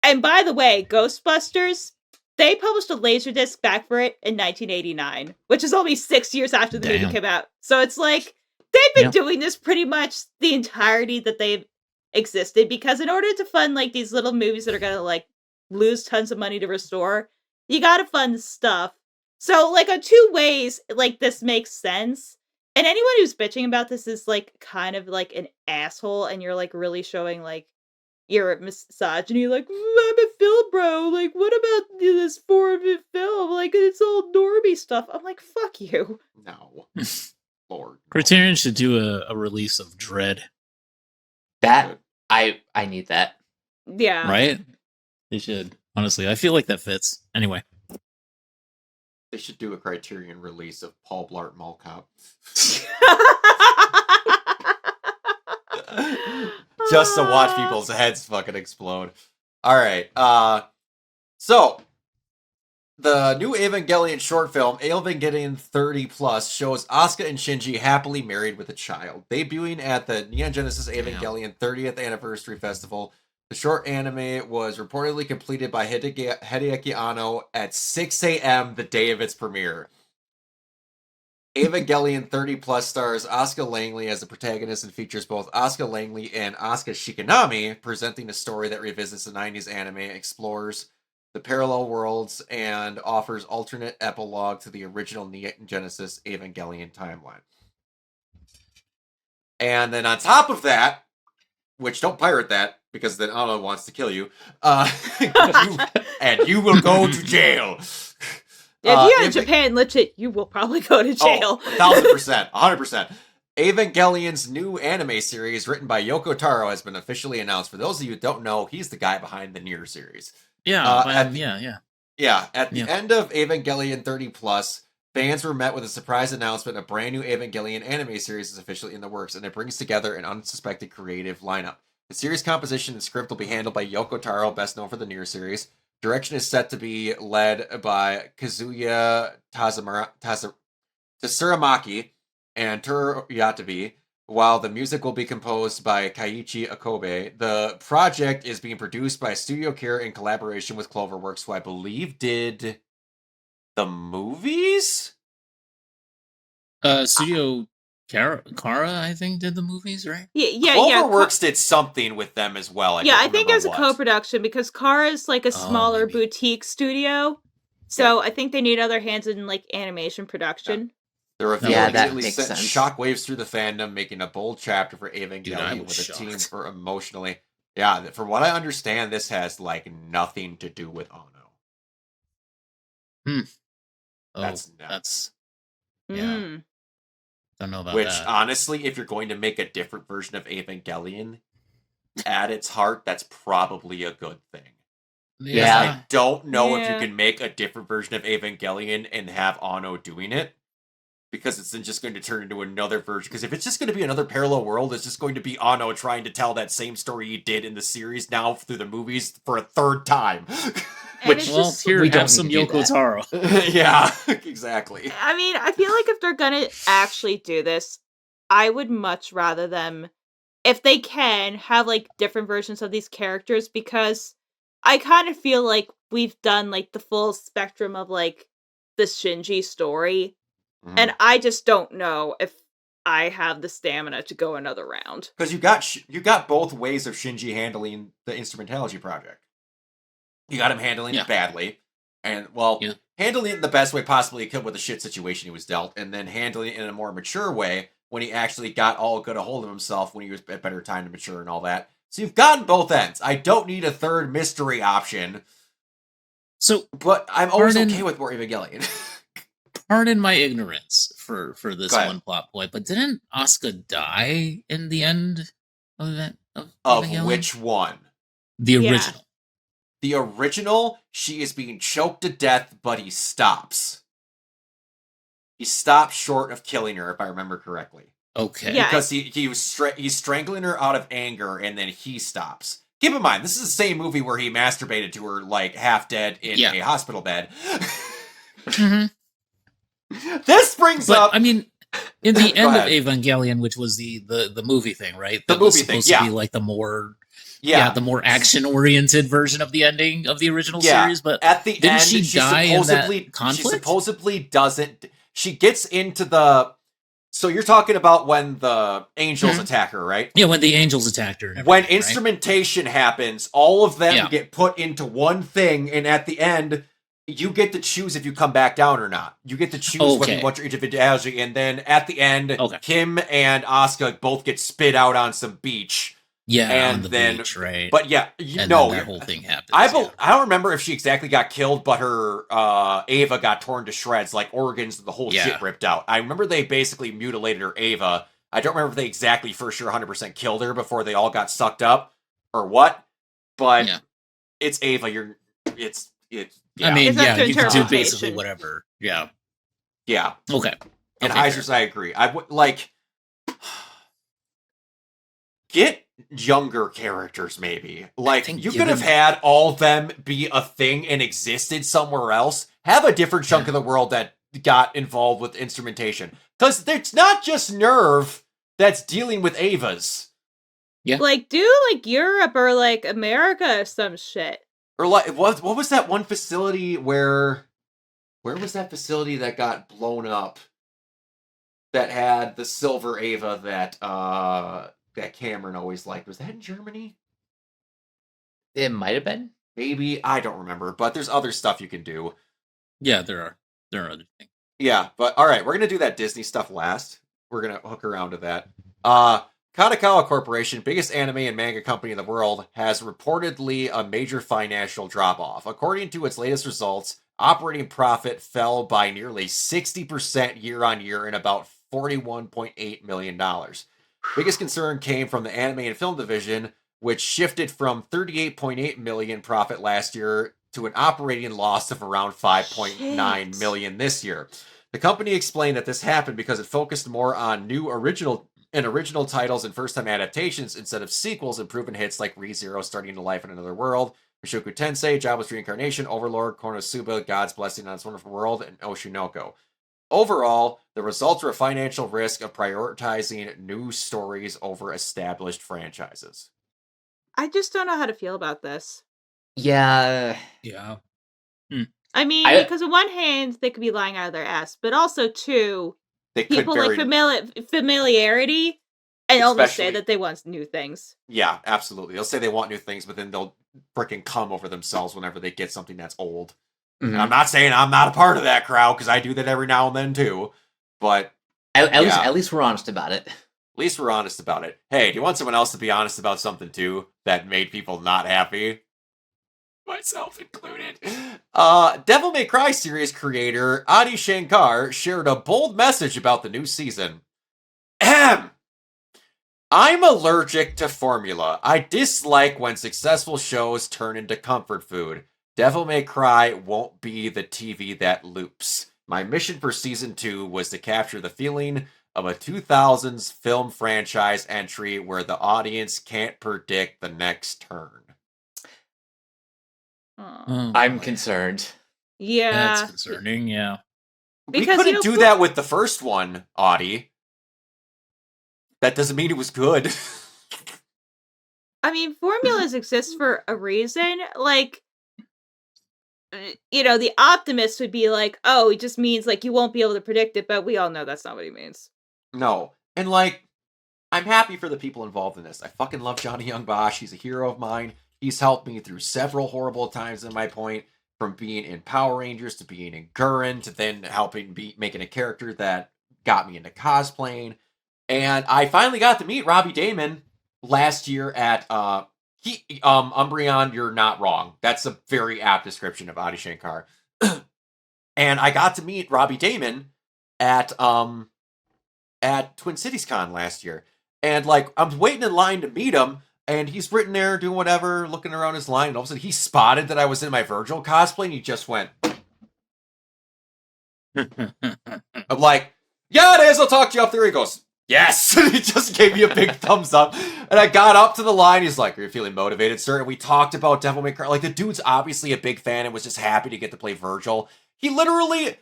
and by the way, Ghostbusters, they published a Laserdisc back for it in 1989, which is only 6 years after the movie Damn. came out. So it's like, they've been Yep. doing this pretty much the entirety that they've existed, because in order to fund, like, these little movies that are gonna, like, lose tons of money to restore, you gotta fund stuff So, like, on two ways, like, this makes sense. And anyone who's bitching about this is, like, kind of, like, an asshole, and you're, like, really showing, like, your misogyny, like, I'm a film bro, like, what about this form of film? Like, it's all normie stuff. I'm like, fuck you. No. Lord. Criterion should do a release of Dread, That I need that. Yeah. right? They should. Honestly, I feel like that fits. Anyway. They should do a Criterion release of Paul Blart Mall Cop. Just to watch people's heads fucking explode. Alright, so the new Evangelion short film, Evangelion 30 Plus, shows Asuka and Shinji happily married with a child. Debuting at the Neon Genesis Evangelion 30th Anniversary Festival, the short anime was reportedly completed by Hideaki Anno at 6 a.m. the day of its premiere. Evangelion 30 Plus stars Asuka Langley as the protagonist and features both Asuka Langley and Asuka Shikanami, presenting a story that revisits the 90s anime, explores the parallel worlds, and offers alternate epilogue to the original Neon Genesis Evangelion timeline. And then on top of that, which don't pirate that, because then Anno wants to kill you, and you will go to jail. If you're in Japan, legit, you will probably go to jail. 1,000%, 100%. Evangelions new anime series written by Yoko Taro has been officially announced. For those of you who don't know, he's the guy behind the Nier series. Yeah, at the Yeah. end of Evangelion 30 Plus, fans were met with a surprise announcement. A brand new Evangelion anime series is officially in the works, and it brings together an unsuspected creative lineup. The series composition and script will be handled by Yoko Taro, best known for the Nier series. Direction is set to be led by Kazuya Tsuramaki and Toru Yatabe, while the music will be composed by Keiichi Akobe. The project is being produced by Studio Kira in collaboration with Cloverworks, who I believe did the movies? Studio Kara, I think, did the movies, right? Yeah. Cloverworks did something with them as well. I think it was a co-production because Kara's like a smaller maybe. boutique studio. So I think they need other hands in like animation production. The reveal that immediately makes sent sense. shockwaves through the fandom, making a bold chapter for Evangelion Dude, I was with a shocked. team for emotionally. Yeah, from what I understand, this has like nothing to do with Ono. Oh, That's nuts. Yeah. Mm. Don't know about Which, that. honestly, if you're going to make a different version of Evangelion, at its heart, that's probably a good thing. Yeah. I don't know if you Yeah. can make a different version of Evangelion and have Ono doing it, because it's then just going to turn into another version. Because if it's just going to be another parallel world, it's just going to be Ono trying to tell that same story he did in the series now through the movies for a third time. And Which- it's Well, just- here, we don't have some need to do Yoko that. Taro. Yeah, exactly. I mean, I feel like if they're gonna actually do this, I would much rather them, if they can, have like different versions of these characters, because I kind of feel like we've done like the full spectrum of like the Shinji story, and I just don't know if I have the stamina to go another round. Because you got both ways of Shinji handling the instrumentality project. You got him handling Yeah. it badly, and Yeah. handling it in the best way possibly he could with the shit situation he was dealt, and then handling it in a more mature way when he actually got all good a hold of himself when he was at better time to mature and all that. So you've gotten both ends. I don't need a third mystery option, So, but I'm always Pardon- okay with more Evangelion. pardon my ignorance for this Go ahead. one plot point, but didn't Asuka die in the end of that? Of Evangelion? which one? The Yeah. original. The original, she is being choked to death, but he stops. He stops short of killing her, if I remember correctly. Okay. Yeah. Because he's strangling her out of anger, and then he stops. Keep in mind, this is the same movie where he masturbated to her, like, half dead in Yeah. a hospital bed. Mhm. This brings But up... I mean, in the Go end of ahead. Evangelion, which was the movie thing, right? The That was movie thing, supposed yeah. to be like the more yeah, the more action oriented version of the ending of the original Yeah. series. But at the didn't end, she die in that supposedly, conflict? She supposedly doesn't... She gets into the... So you're talking about when the angels Mhm. attack her, right? yeah, when the angels attacked her, and When everything, right? instrumentation happens, all of them Yeah. get put into one thing, and at the end, you get to choose if you come back down or not. You get to choose whether you want your individuality, and then at the end, Kim and Asuka both get spit out on some beach. Yeah, and on the then, beach, right? But yeah, and then that whole thing happens. I don't remember if she exactly got killed, but her Ava got torn to shreds, like organs, the whole shit ripped out. I remember they basically mutilated her Ava. I don't remember if they exactly for sure 100% killed her before they all got sucked up or what. But it's Ava. It's. I mean, you can do basically whatever. Yeah. Okay. And Heisers, I agree. I would like get younger characters, maybe. Like you could have had all of them be a thing and existed somewhere else. Have a different chunk of the world that got involved with instrumentation, because it's not just Nerve that's dealing with Avas. Yeah. Like do like Europe or like America or some shit. Or like, what was that one facility where was that facility that got blown up that had the silver Ava that Cameron always liked? Was that in Germany? It might have been. Maybe, I don't remember, but there's other stuff you can do. Yeah, there are other things. Yeah, but all right, we're going to do that Disney stuff last. We're going to hook around to that. Kadokawa Corporation, biggest anime and manga company in the world, has reportedly a major financial drop-off. According to its latest results, operating profit fell by nearly 60% year-on-year in about $41.8 million. Biggest concern came from the anime and film division, which shifted from $38.8 million profit last year to an operating loss of around $5.9 million this year. The company explained that this happened because it focused more on new original titles and first-time adaptations instead of sequels and proven hits like ReZero, Starting to Life in Another World, Mushoku Tensei, Jobless Reincarnation, Overlord, Konosuba, God's Blessing on Its Wonderful World, and Oshinoko. Overall, the results were a financial risk of prioritizing new stories over established franchises. I just don't know how to feel about this. Yeah. I mean, because on one hand, they could be lying out of their ass, but also, two, people like familiarity and almost say that they want new things. Yeah, absolutely. They'll say they want new things, but then they'll freaking come over themselves whenever they get something that's old. Mm-hmm. And I'm not saying I'm not a part of that crowd, because I do that every now and then too. But at least we're honest about it. At least we're honest about it. Hey, do you want someone else to be honest about something too that made people not happy? Myself included. Devil May Cry series creator Adi Shankar shared a bold message about the new season. I'm allergic to formula. I dislike when successful shows turn into comfort food. Devil May Cry won't be the TV that loops. My mission for season 2 was to capture the feeling of a 2000s film franchise entry where the audience can't predict the next turn. I'm concerned. Yeah. That's concerning, yeah. Because, we couldn't do that with the first one, Audie. That doesn't mean it was good. I mean, formulas exist for a reason. Like, the optimist would be like, oh, it just means, like, you won't be able to predict it, but we all know that's not what he means. No. And, like, I'm happy for the people involved in this. I fucking love Johnny Young Bosch. He's a hero of mine. He's helped me through several horrible times in my point, from being in Power Rangers to being in Gurren to then helping making a character that got me into cosplaying. And I finally got to meet Robbie Damon last year at Umbreon, You're Not Wrong. That's a very apt description of Adi Shankar. And I got to meet Robbie Damon at Twin Cities Con last year. And like I'm waiting in line to meet him. And he's written there, doing whatever, looking around his line, and all of a sudden he spotted that I was in my Virgil cosplay, and he just went... I'm like, yeah, it is, I'll talk to you up there. He goes, yes! And he just gave me a big thumbs up. And I got up to the line, he's like, are you feeling motivated, sir? And we talked about Devil May Cry. Like, the dude's obviously a big fan and was just happy to get to play Virgil. He literally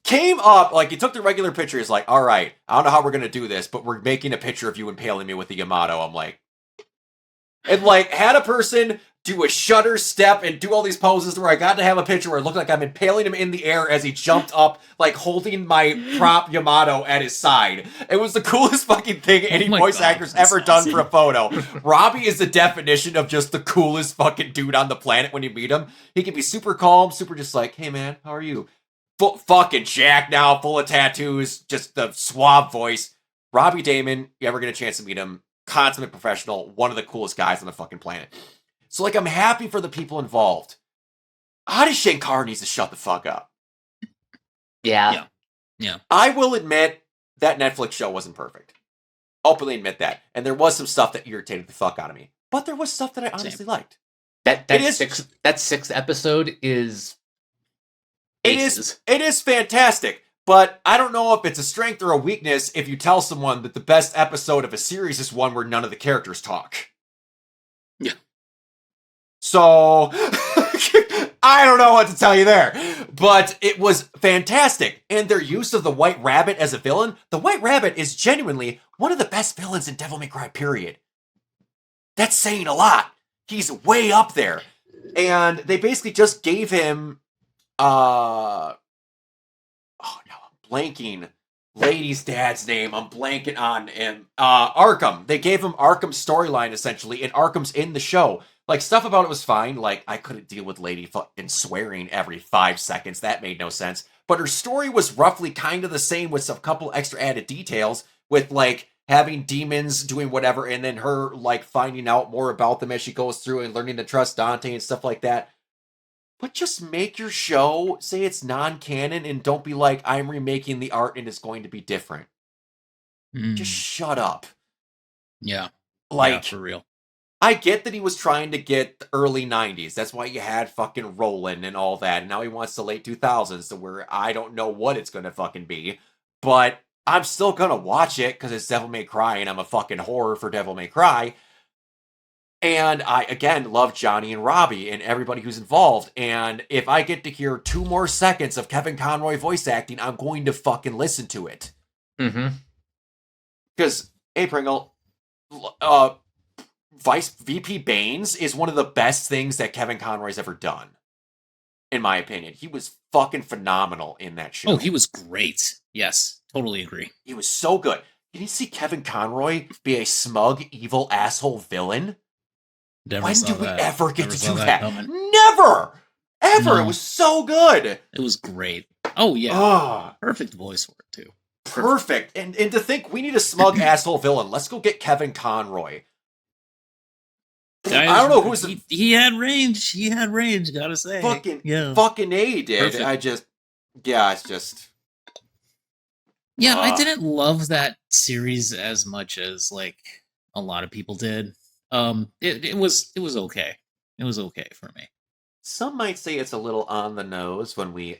came up, like, he took the regular picture, he's like, all right, I don't know how we're going to do this, but we're making a picture of you impaling me with the Yamato. I'm like... And, like, had a person do a shutter step and do all these poses where I got to have a picture where it looked like I'm impaling him in the air as he jumped up, like holding my prop Yamato at his side. It was the coolest fucking thing any voice actor's ever done for a photo. Robbie is the definition of just the coolest fucking dude on the planet when you meet him. He can be super calm, super just like, hey man, how are you? Fucking jacked now, full of tattoos, just the suave voice. Robbie Damon, you ever get a chance to meet him, consummate professional, one of the coolest guys on the fucking planet. So, like, I'm happy for the people involved. Adi Shankar needs to shut the fuck up. Yeah. I will admit that Netflix show wasn't perfect. Openly admit that. And there was some stuff that irritated the fuck out of me. But there was stuff that I honestly liked. That sixth episode is aces. It is fantastic. But I don't know if it's a strength or a weakness if you tell someone that the best episode of a series is one where none of the characters talk. Yeah. So, I don't know what to tell you there. But it was fantastic. And their use of the White Rabbit as a villain, the White Rabbit is genuinely one of the best villains in Devil May Cry, period. That's saying a lot. He's way up there. And they basically just gave him, oh no, I'm blanking lady's dad's name. I'm blanking on him. Arkham. They gave him Arkham's storyline, essentially, and Arkham's in the show. Like, stuff about it was fine. Like, I couldn't deal with Lady fucking swearing every 5 seconds. That made no sense. But her story was roughly kind of the same with a couple extra added details with, like, having demons doing whatever and then her, like, finding out more about them as she goes through and learning to trust Dante and stuff like that. But just make your show, say it's non-canon, and don't be like, I'm remaking the art and it's going to be different. Just shut up. Yeah. Like, yeah, for real. I get that he was trying to get the early 90s. That's why you had fucking Roland and all that. And now he wants the late 2000s to where I don't know what it's going to fucking be. But I'm still going to watch it because it's Devil May Cry and I'm a fucking horror for Devil May Cry. And I, again, love Johnny and Robbie and everybody who's involved. And if I get to hear 2 more seconds of Kevin Conroy voice acting, I'm going to fucking listen to it. Mm-hmm. Because, hey, Pringle, VP Baines is one of the best things that Kevin Conroy's ever done. In my opinion. He was fucking phenomenal in that show. Oh, he was great. Yes, totally agree. He was so good. You didn't see Kevin Conroy be a smug, evil, asshole villain? Never when saw do we that. ever get Never to saw do that that? coming. Never! Ever! No. It was so good! It was great. Oh, yeah. Ah, Perfect voice for it, too. perfect. And to think we need a smug asshole villain. Let's go get Kevin Conroy. I don't know who's the He had range. He had range, gotta say. fucking Yeah. fucking A did. Perfect. It's just Yeah, I didn't love that series as much as like a lot of people did. It was okay. It was okay for me. some might say it's a little on the nose when we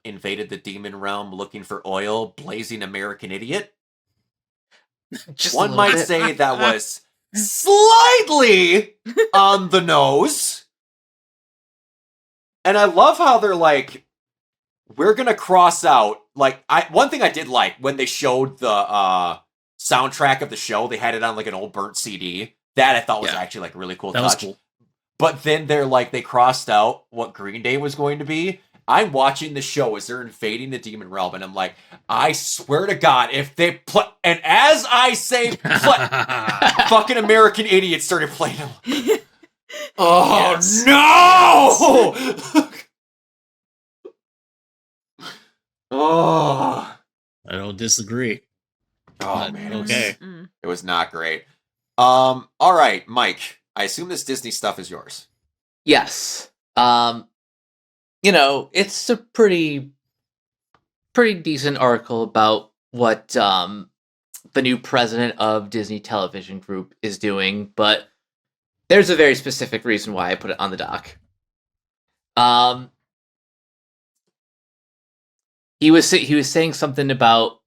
invaded the demon realm looking for oil, blazing American Idiot. Just a One little might bit. say that was slightly on the nose. And I love how they're like, we're gonna cross out, like, one thing I did like when they showed the soundtrack of the show, they had it on like an old burnt CD. That I thought was Yeah. actually like a really cool That was touch. cool. But then they're like, they crossed out what Green Day was going to be. I'm watching the show as they're invading the demon realm, and I'm like, I swear to God, if they play, and as I say, fucking American Idiot started playing. Oh Yes. no! Oh, I don't disagree. oh man, it was, Okay. it was not great. All right, Mike. I assume this Disney stuff is yours. Yes. It's a pretty decent article about what the new president of Disney Television Group is doing, but there's a very specific reason why I put it on the doc. He was saying something about,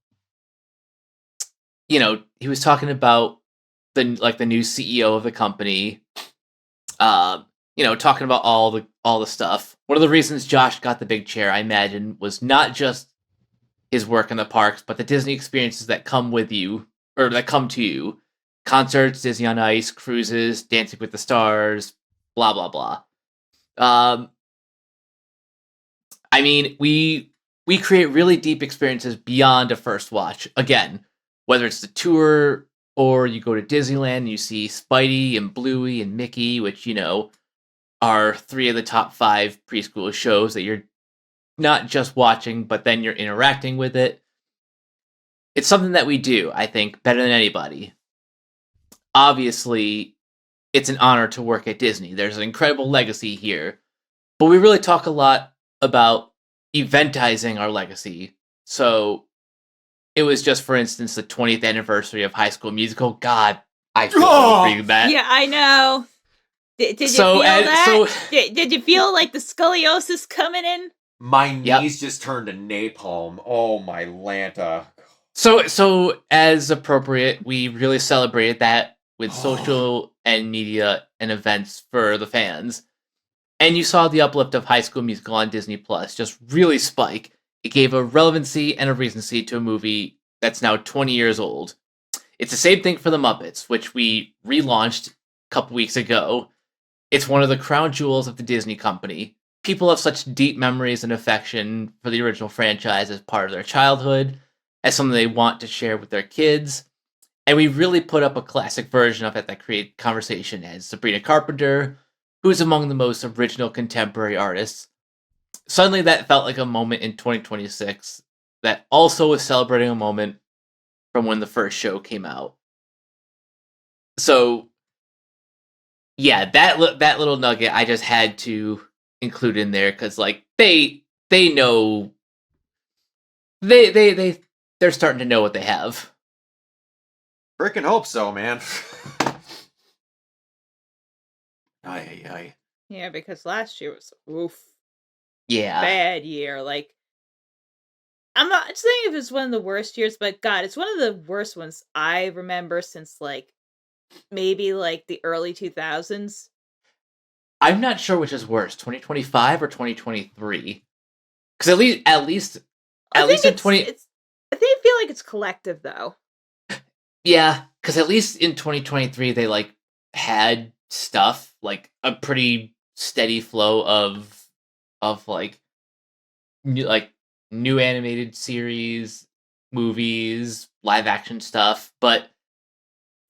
he was talking about the new CEO of the company, talking about all the stuff. One of the reasons Josh got the big chair, I imagine, was not just his work in the parks, but the Disney experiences that come with you, or that come to you. Concerts, Disney on Ice, cruises, Dancing with the Stars, blah blah blah. Um, I mean, we create really deep experiences beyond a first watch. Again, whether it's the tour or you go to Disneyland and you see Spidey and Bluey and Mickey, which, you know, are 3 of the top 5 preschool shows that you're not just watching, but then you're interacting with it. It's something that we do, I think, better than anybody. Obviously, it's an honor to work at Disney. There's an incredible legacy here. But we really talk a lot about eventizing our legacy. So it was just, for instance, the 20th anniversary of High School Musical. God, I feel Oh! reading that. Yeah, I know. Did you So, feel and- that? so- Did you feel like the scoliosis coming in? My Yep. knees just turned to napalm. Oh my Lanta. So as appropriate, we really celebrated that with social and media and events for the fans. And you saw the uplift of High School Musical on Disney Plus just really spike. It gave a relevancy and a recency to a movie that's now 20 years old. It's the same thing for The Muppets, which we relaunched a couple weeks ago. It's one of the crown jewels of the Disney company. People have such deep memories and affection for the original franchise as part of their childhood, as something they want to share with their kids. And we really put up a classic version of it that created conversation as Sabrina Carpenter, who's among the most original contemporary artists. Suddenly that felt like a moment in 2026 that also was celebrating a moment from when the first show came out. So, yeah, that little nugget I just had to include in there because, like, they know they're starting to know what they have. Freaking hope so, man. Ay. Yeah, because last year was Yeah, bad year. Like, I'm not saying if it's one of the worst years, but God, it's one of the worst ones I remember since like maybe like the early 2000s. I'm not sure which is worse, 2025 or 2023. Because at least I in think 20 I feel like it's collective though. yeah, because at least in 2023 they like had stuff like a pretty steady flow of like new animated series, movies, live action stuff. But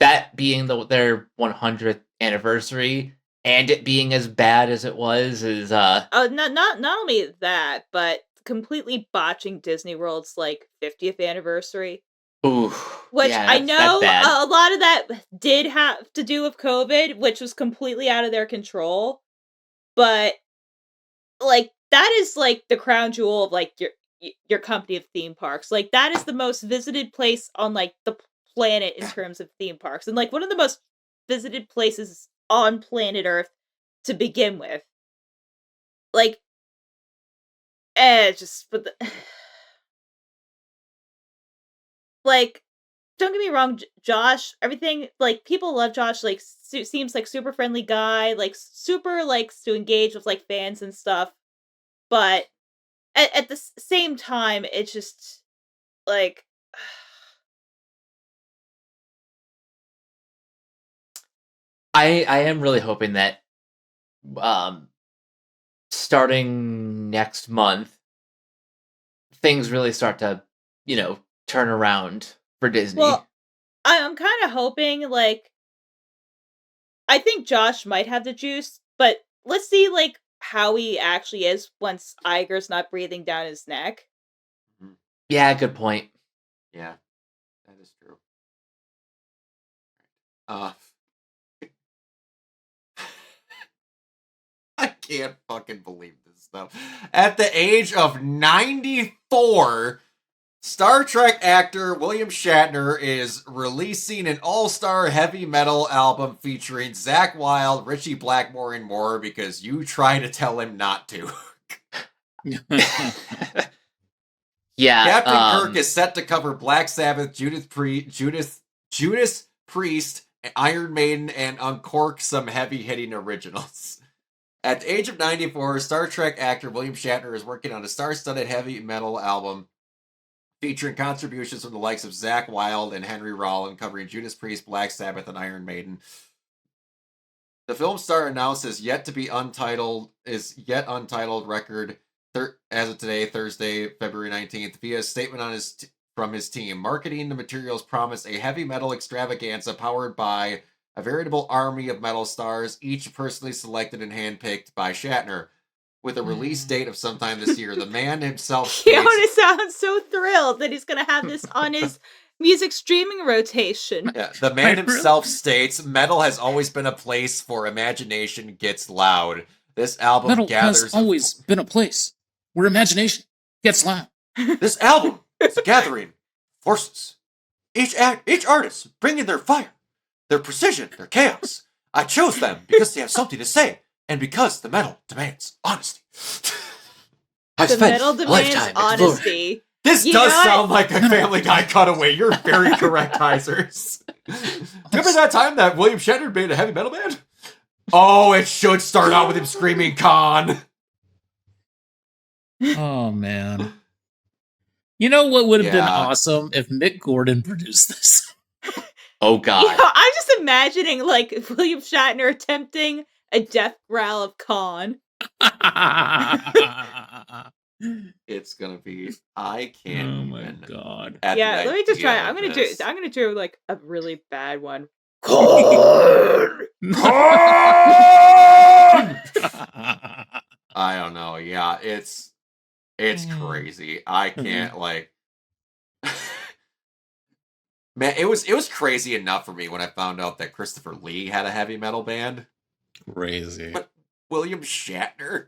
that being their 100th anniversary and it being as bad as it was is Oh, not only that, but completely botching Disney World's like 50th anniversary. ooh, Which yeah, I that's know bad. a lot of that did have to do with COVID, which was completely out of their control. But like that is like the crown jewel of like your company of theme parks. Like that is the most visited place on like the planet in terms of theme parks, and like one of the most visited places on planet Earth to begin with. Like, just but the, like, don't get me wrong, Josh. Everything like people love Josh. Like, seems like super friendly guy. Like, super likes to engage with like fans and stuff. But at the same time, it's just like I am really hoping that starting next month things really start to, turn around for Disney. well, I'm kind of hoping like I think Josh might have the juice, but let's see like how he actually is once Iger's not breathing down his neck. Yeah, good point. Yeah, that is true. I can't fucking believe this stuff. At the age of 94, Star Trek actor William Shatner is releasing an all-star heavy metal album featuring Zakk Wylde, Richie Blackmore, and more because you try to tell him not to. Yeah, Captain Kirk is set to cover Black Sabbath, Judas Priest, Iron Maiden, and uncork some heavy-hitting originals. At the age of 94, Star Trek actor William Shatner is working on a star-studded heavy metal album featuring contributions from the likes of Zakk Wylde and Henry Rollin, covering Judas Priest, Black Sabbath, and Iron Maiden. The film star announced his yet untitled record as of today, Thursday, February 19th, via a statement on from his team. Marketing the materials promised a heavy metal extravaganza powered by a veritable army of metal stars, each personally selected and handpicked by Shatner. With a release date of sometime this year, the man himself states... Keanu sounds so thrilled that he's going to have this on his music streaming rotation. Yeah, the man himself states, metal has always been a place for imagination gets loud. This album Metal gathers... has always been a place where imagination gets loud. This album is a gathering of forces. Each artist bringing their fire, their precision, their chaos. I chose them because they have something to say, and because the metal demands honesty. I've The spent metal a demands lifetime honesty. This You does know what? sound like a Family Guy cutaway. You're very correct, Heisers. Remember that time that William Shatner made a heavy metal band? Oh, it should start out with him screaming "Con." Oh man. You know what would have been Yeah. awesome if Mick Gordon produced this? Oh God. You know, I'm just imagining like William Shatner attempting a death growl of Khan. It's gonna be. I can't. Oh my even god. at Yeah, the let me just try it. idea I'm of gonna this. do. I'm gonna do like a really bad one. I don't know. Yeah, it's crazy. I can't like. Man, it was crazy enough for me when I found out that Christopher Lee had a heavy metal band. Crazy. But William Shatner.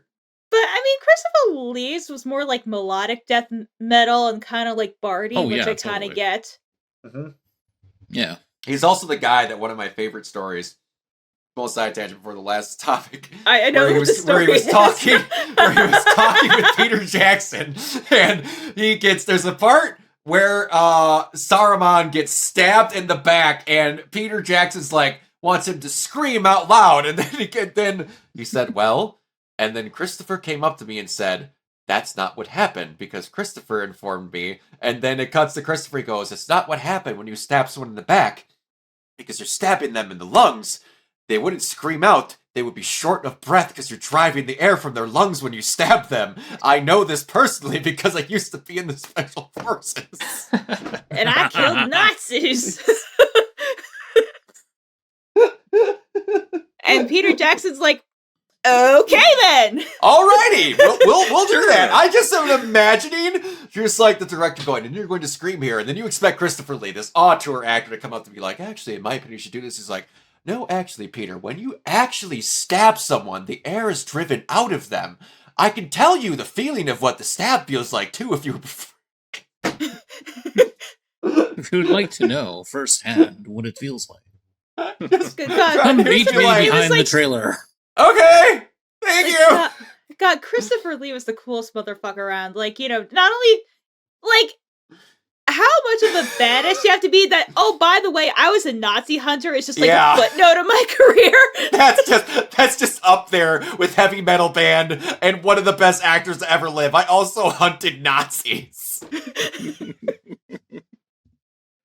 But I mean, Christopher Lee's was more like melodic death metal and kind of like bardy, Oh, which yeah, I kind of totally. get. Yeah. He's also the guy that one of my favorite stories. Small side tangent before the last topic. I know where he what the was where he story was is. talking with Peter Jackson, and there's a part where Saruman gets stabbed in the back, and Peter Jackson's like wants him to scream out loud, and then he said, "Well," and then Christopher came up to me and said, "That's not what happened, because Christopher informed me." And then it cuts to Christopher. He goes, "It's not what happened when you stab someone in the back, because you're stabbing them in the lungs. They wouldn't scream out. They would be short of breath because you're driving the air from their lungs when you stab them. I know this personally because I used to be in the special forces." And I killed Nazis. And Peter Jackson's like, okay then. Alrighty, we'll do that. I just am imagining just like the director going, and you're going to scream here, and then you expect Christopher Lee, this auteur actor, to come up to be like, "Actually, in my opinion, you should do this." He's like, "No, actually, Peter, when you actually stab someone, the air is driven out of them. I can tell you the feeling of what the stab feels like too if you." If you would like to know firsthand what it feels like, God, come meet me Christopher Lee was behind the like- trailer. Okay, thank Like, you. God, Christopher Lee was the coolest motherfucker around. Like, you know, not only like how much of a badass you have to be that, oh, by the way, I was a Nazi hunter is just like Yeah. a footnote of my career. That's just up there with heavy metal band and one of the best actors to ever live. I also hunted Nazis.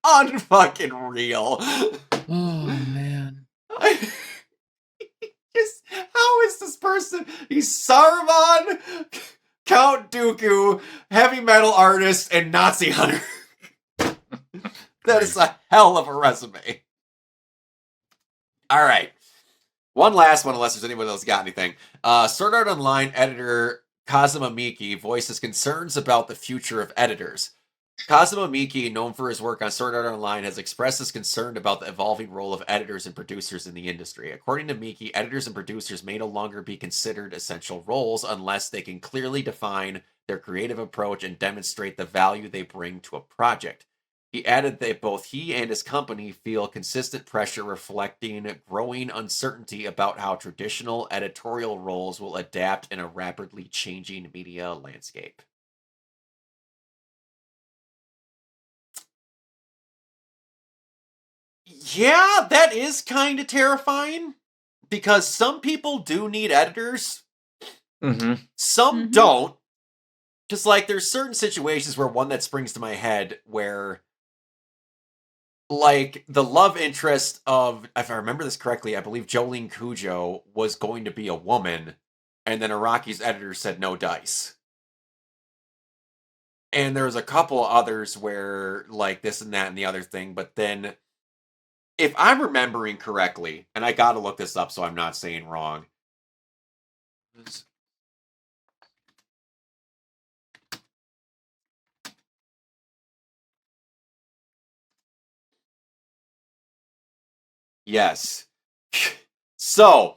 Unfucking real. Oh man. Just how is this person? He's Saruman, Count Dooku, heavy metal artist, and Nazi hunter. That is a hell of a resume. All right. One last one, unless there's anyone else got anything. Sword Art Online editor Kazuma Miki voices concerns about the future of editors. Kazuma Miki, known for his work on Sword Art Online, has expressed his concern about the evolving role of editors and producers in the industry. According to Miki, editors and producers may no longer be considered essential roles unless they can clearly define their creative approach and demonstrate the value they bring to a project. He added that both he and his company feel consistent pressure reflecting growing uncertainty about how traditional editorial roles will adapt in a rapidly changing media landscape. Yeah, that is kind of terrifying because some people do need editors. Mm-hmm. Some Mhm. don't. Just like there's certain situations where one that springs to my head where like the love interest of, if I remember this correctly, I believe Jolene Cujo was going to be a woman, and then Araki's editor said no dice. And there was a couple others where like this and that and the other thing, but then if I'm remembering correctly, and I gotta look this up so I'm not saying wrong. Yes. So,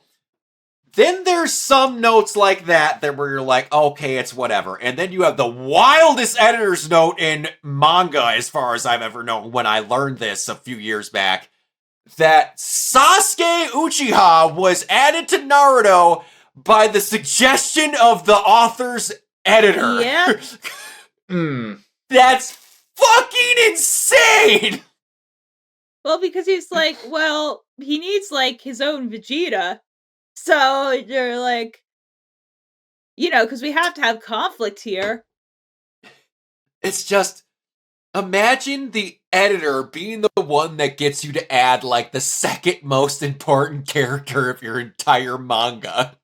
then there's some notes like that where you're like, okay, it's whatever. And then you have the wildest editor's note in manga, as far as I've ever known, when I learned this a few years back, that Sasuke Uchiha was added to Naruto by the suggestion of the author's editor. Yep. That's fucking insane! Well, because he's like, well, he needs like his own Vegeta. So you're like, you know, because we have to have conflict here. It's just, imagine the editor being the one that gets you to add like the second most important character of your entire manga.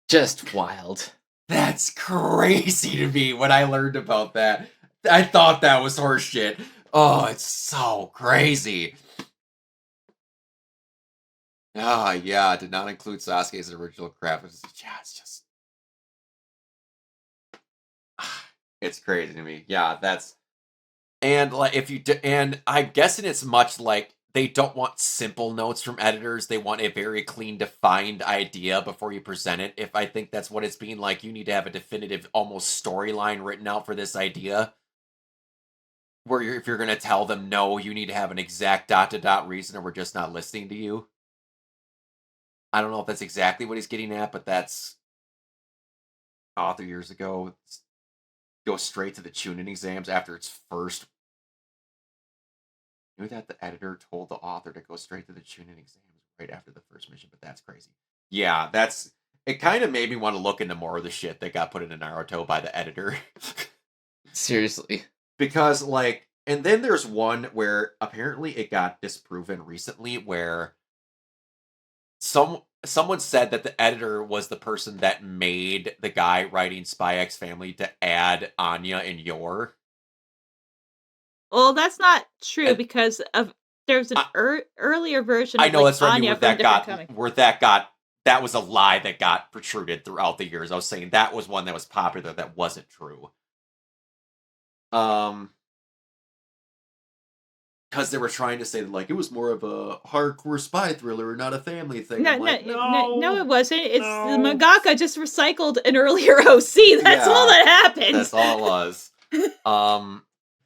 Just wild. That's crazy to me when I learned about that. I thought that was horseshit. Oh, it's so crazy. Ah, yeah, did not include Sasuke's original craft. It's just... It's crazy to me. Yeah, that's... And like, if you and I'm guessing it's much like they don't want simple notes from editors. They want a very clean, defined idea before you present it. If I think that's what it's being like, you need to have a definitive, almost storyline written out for this idea. Where if you're going to tell them no, you need to have an exact ... reason, or we're just not listening to you. I don't know if that's exactly what he's getting at, but that's author years ago. Go straight to the Chunin exams after its first. I knew that the editor told the author to go straight to the Chunin exams right after the first mission, but that's crazy. Yeah, that's... It kind of made me want to look into more of the shit that got put into Naruto by the editor. Seriously. Because, like... And then there's one where apparently it got disproven recently, where someone said that the editor was the person that made the guy writing Spy X Family to add Anya and Yor. Well, that's not true And- because of there's an earlier version. I of, know, like, that's what I mean, Anya where from that different got comic. where that was a lie that got protruded throughout the years. I was saying that was one that was popular that wasn't true. Because they were trying to say that, like, it was more of a hardcore spy thriller, not a family thing. No, I'm like, no, it wasn't. It's no. the mangaka just recycled an earlier OC. That's Yeah, all that happened. That's all it was.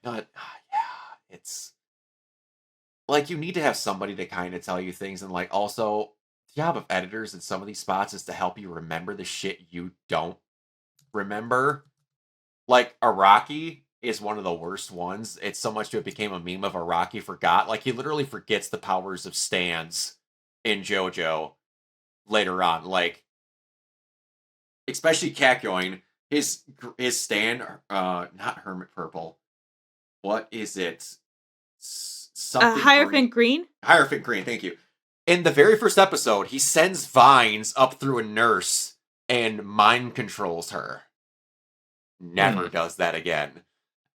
But yeah, it's like you need to have somebody to kind of tell you things, and like also the job of editors in some of these spots is to help you remember the shit you don't remember. Like Araki is one of the worst ones. It's so much that it became a meme of Araki forgot. Like he literally forgets the powers of stands in JoJo later on. Like especially Kakyoin, his stand, not Hermit Purple. What is it? Something Hierophant Green. Hierophant Green, thank you. In the very first episode, he sends vines up through a nurse and mind controls her. Never does that again.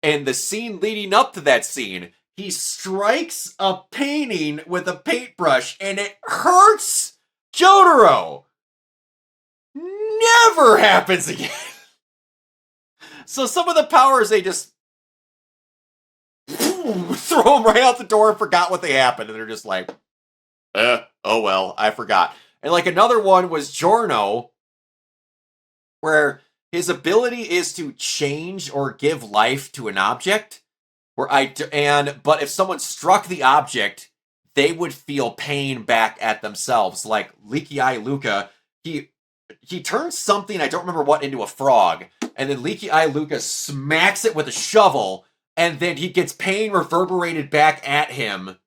And the scene leading up to that scene, he strikes a painting with a paintbrush and it hurts Jotaro. Never happens again. So some of the powers, they just throw them right out the door and forgot what they happened. And they're just like, oh well, I forgot. And like another one was Giorno, where his ability is to change or give life to an object. But if someone struck the object, they would feel pain back at themselves. Like Leaky Eye Luca, he turns something, I don't remember what, into a frog, and then Leaky Eye Luca smacks it with a shovel, and then he gets pain reverberated back at him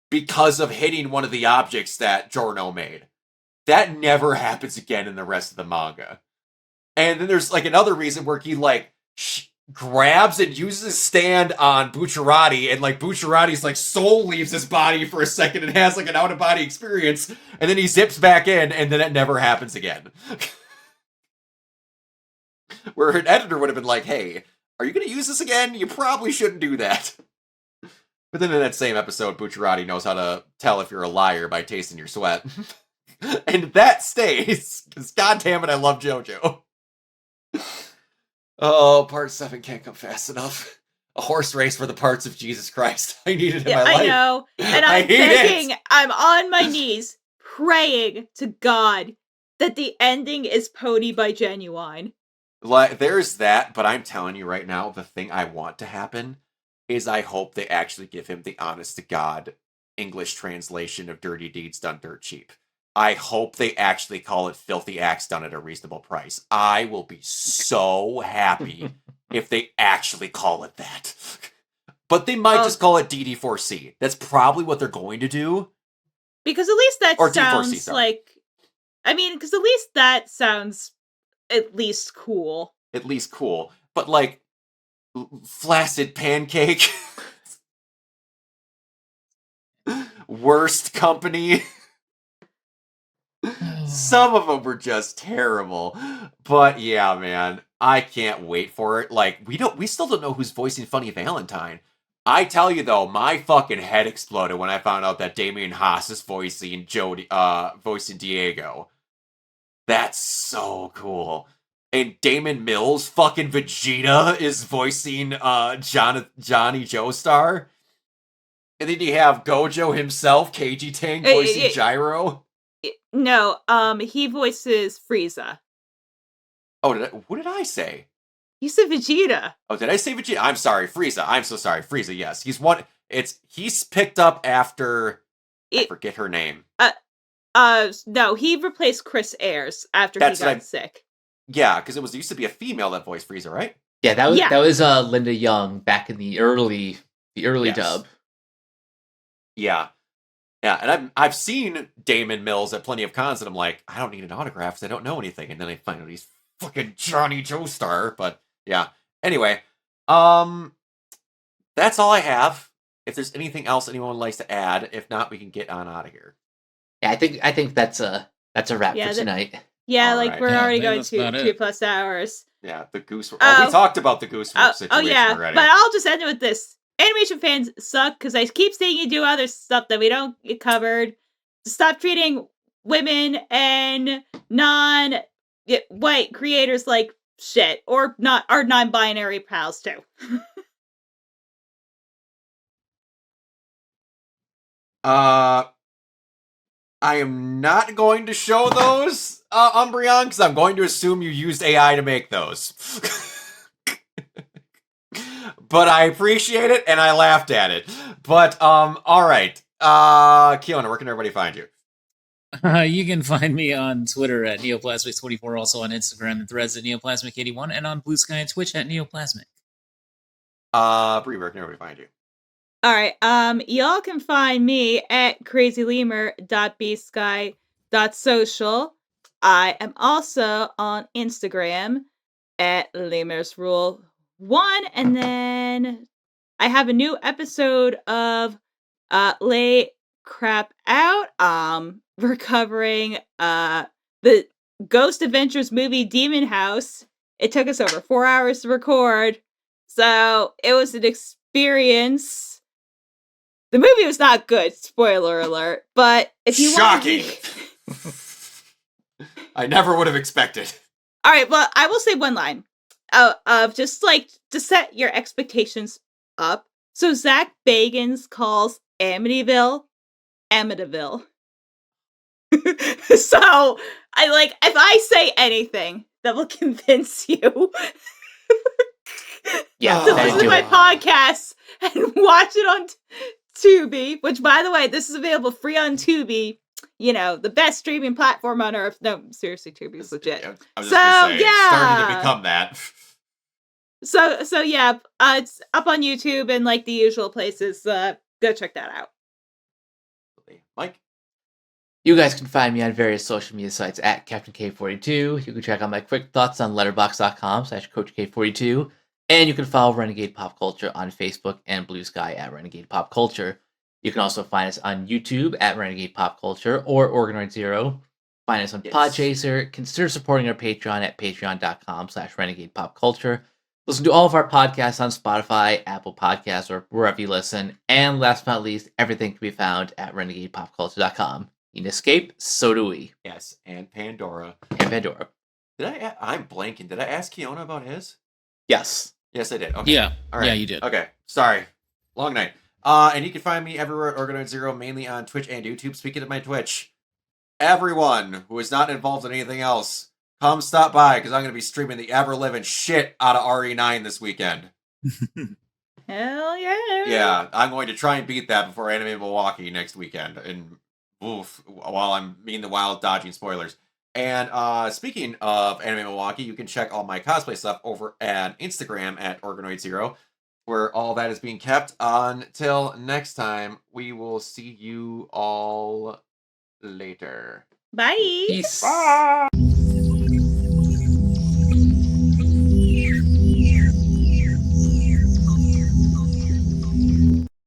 because of hitting one of the objects that Giorno made. That never happens again in the rest of the manga. And then there's like another reason where he like grabs and uses his stand on Bucciarati, and like Bucciarati's like soul leaves his body for a second and has like an out of body experience, and then he zips back in, and then it never happens again. Where an editor would have been like, "Hey, are you going to use this again? You probably shouldn't do that." But then in that same episode, Bucciarati knows how to tell if you're a liar by tasting your sweat. And that stays, because goddamn it, I love JoJo. Oh, part 7 can't come fast enough. A horse race for the parts of Jesus Christ. I need it in my life. I know. And I'm begging, I'm on my knees, praying to God that the ending is Pony by Genuine. Like, there's that, but I'm telling you right now, the thing I want to happen is I hope they actually give him the honest-to-God English translation of Dirty Deeds Done Dirt Cheap. I hope they actually call it Filthy Acts Done at a Reasonable Price. I will be so happy if they actually call it that. But they might just call it DD4C. That's probably what they're going to do. Because at least that or sounds D4C, like... I mean, because at least that sounds at least cool. At least cool. But like, Flaccid Pancake... Worst Company... Some of them were just terrible. But yeah, man, I can't wait for it. Like, we still don't know who's voicing Funny Valentine. I tell you though, my fucking head exploded when I found out that Damian Haas is voicing voicing Diego. That's so cool. And Damon Mills, fucking Vegeta, is voicing Johnny Joestar. And then you have Gojo himself, KG Tang, voicing Gyro. No, he voices Frieza. Oh, what did I say? You said Vegeta. Oh, did I say Vegeta? I'm sorry, Frieza. I'm so sorry, Frieza. Yes, he's picked up after I forget her name. No, he replaced Chris Ayres after he got sick. Yeah, because it used to be a female that voiced Frieza, right? Yeah, that was Linda Young back in the early dub. Yeah. Yeah, and I've seen Damon Mills at plenty of cons, and I'm like, I don't need an autograph because I don't know anything. And then I find out he's fucking Johnny Joestar. But yeah. Anyway, that's all I have. If there's anything else anyone likes to add, if not, we can get on out of here. Yeah, I think that's a wrap for tonight. Yeah, all like right. we're already going 2+ hours. Yeah, the goose. We talked about the goose situation already. But I'll just end it with this. Animation fans suck because I keep seeing you do other stuff that we don't get covered. Stop treating women and non-white creators like shit, or not our non-binary pals too. I am not going to show those, Umbreon, because I'm going to assume you used AI to make those. But I appreciate it, and I laughed at it. But, all right. Keona, where can everybody find you? You can find me on Twitter at Neoplasmic24, also on Instagram and Threads at Neoplasmic81, and on Blue Sky and Twitch at Neoplasmic. Brie, where can everybody find you? All right. Y'all can find me at crazylemur.bsky.social. I am also on Instagram at lemursrule1, and then I have a new episode of Lay Crap Out. We're covering the Ghost Adventures movie Demon House. It took us over 4 hours to record, so it was an experience. The movie was not good, spoiler alert, but if you Shocking! I never would have expected. Alright, well, I will say one line of just like to set your expectations up. So Zach Bagans calls Amityville Amityville. So I like, if I say anything that will convince you to listen to my podcast and watch it on Tubi, which by the way, this is available free on Tubi. You know, the best streaming platform on earth. No, seriously, Tubi is legit. Yeah, I was just gonna say, it's starting to become that. So yeah, it's up on YouTube and like the usual places. Go check that out. Mike? You guys can find me on various social media sites at Captain K42. You can check out my quick thoughts on letterboxd.com/CoachK42. And you can follow Renegade Pop Culture on Facebook and Blue Sky at Renegade Pop Culture. You can also find us on YouTube at Renegade Pop Culture or Organoid Zero. Find us on Podchaser. Consider supporting our Patreon at patreon.com/Renegade Pop Culture. Listen to all of our podcasts on Spotify, Apple Podcasts, or wherever you listen. And last but not least, everything can be found at renegadepopculture.com. You can escape, so do we. Yes, and Pandora. And Pandora. I'm blanking. Did I ask Kiona about his? Yes. Yes, I did. Okay. Yeah. All right. Yeah, you did. Okay. Sorry. Long night. And you can find me everywhere at Organoid Zero, mainly on Twitch and YouTube. Speaking of my Twitch, everyone who is not involved in anything else, come stop by, because I'm going to be streaming the ever-living shit out of RE9 this weekend. Hell yeah. Yeah, I'm going to try and beat that before Anime Milwaukee next weekend. And while I'm mean the wild dodging spoilers. And speaking of Anime Milwaukee, you can check all my cosplay stuff over at Instagram at Organoid Zero, where all that is being kept. Until next time, we will see you all later. Bye. Peace. Bye!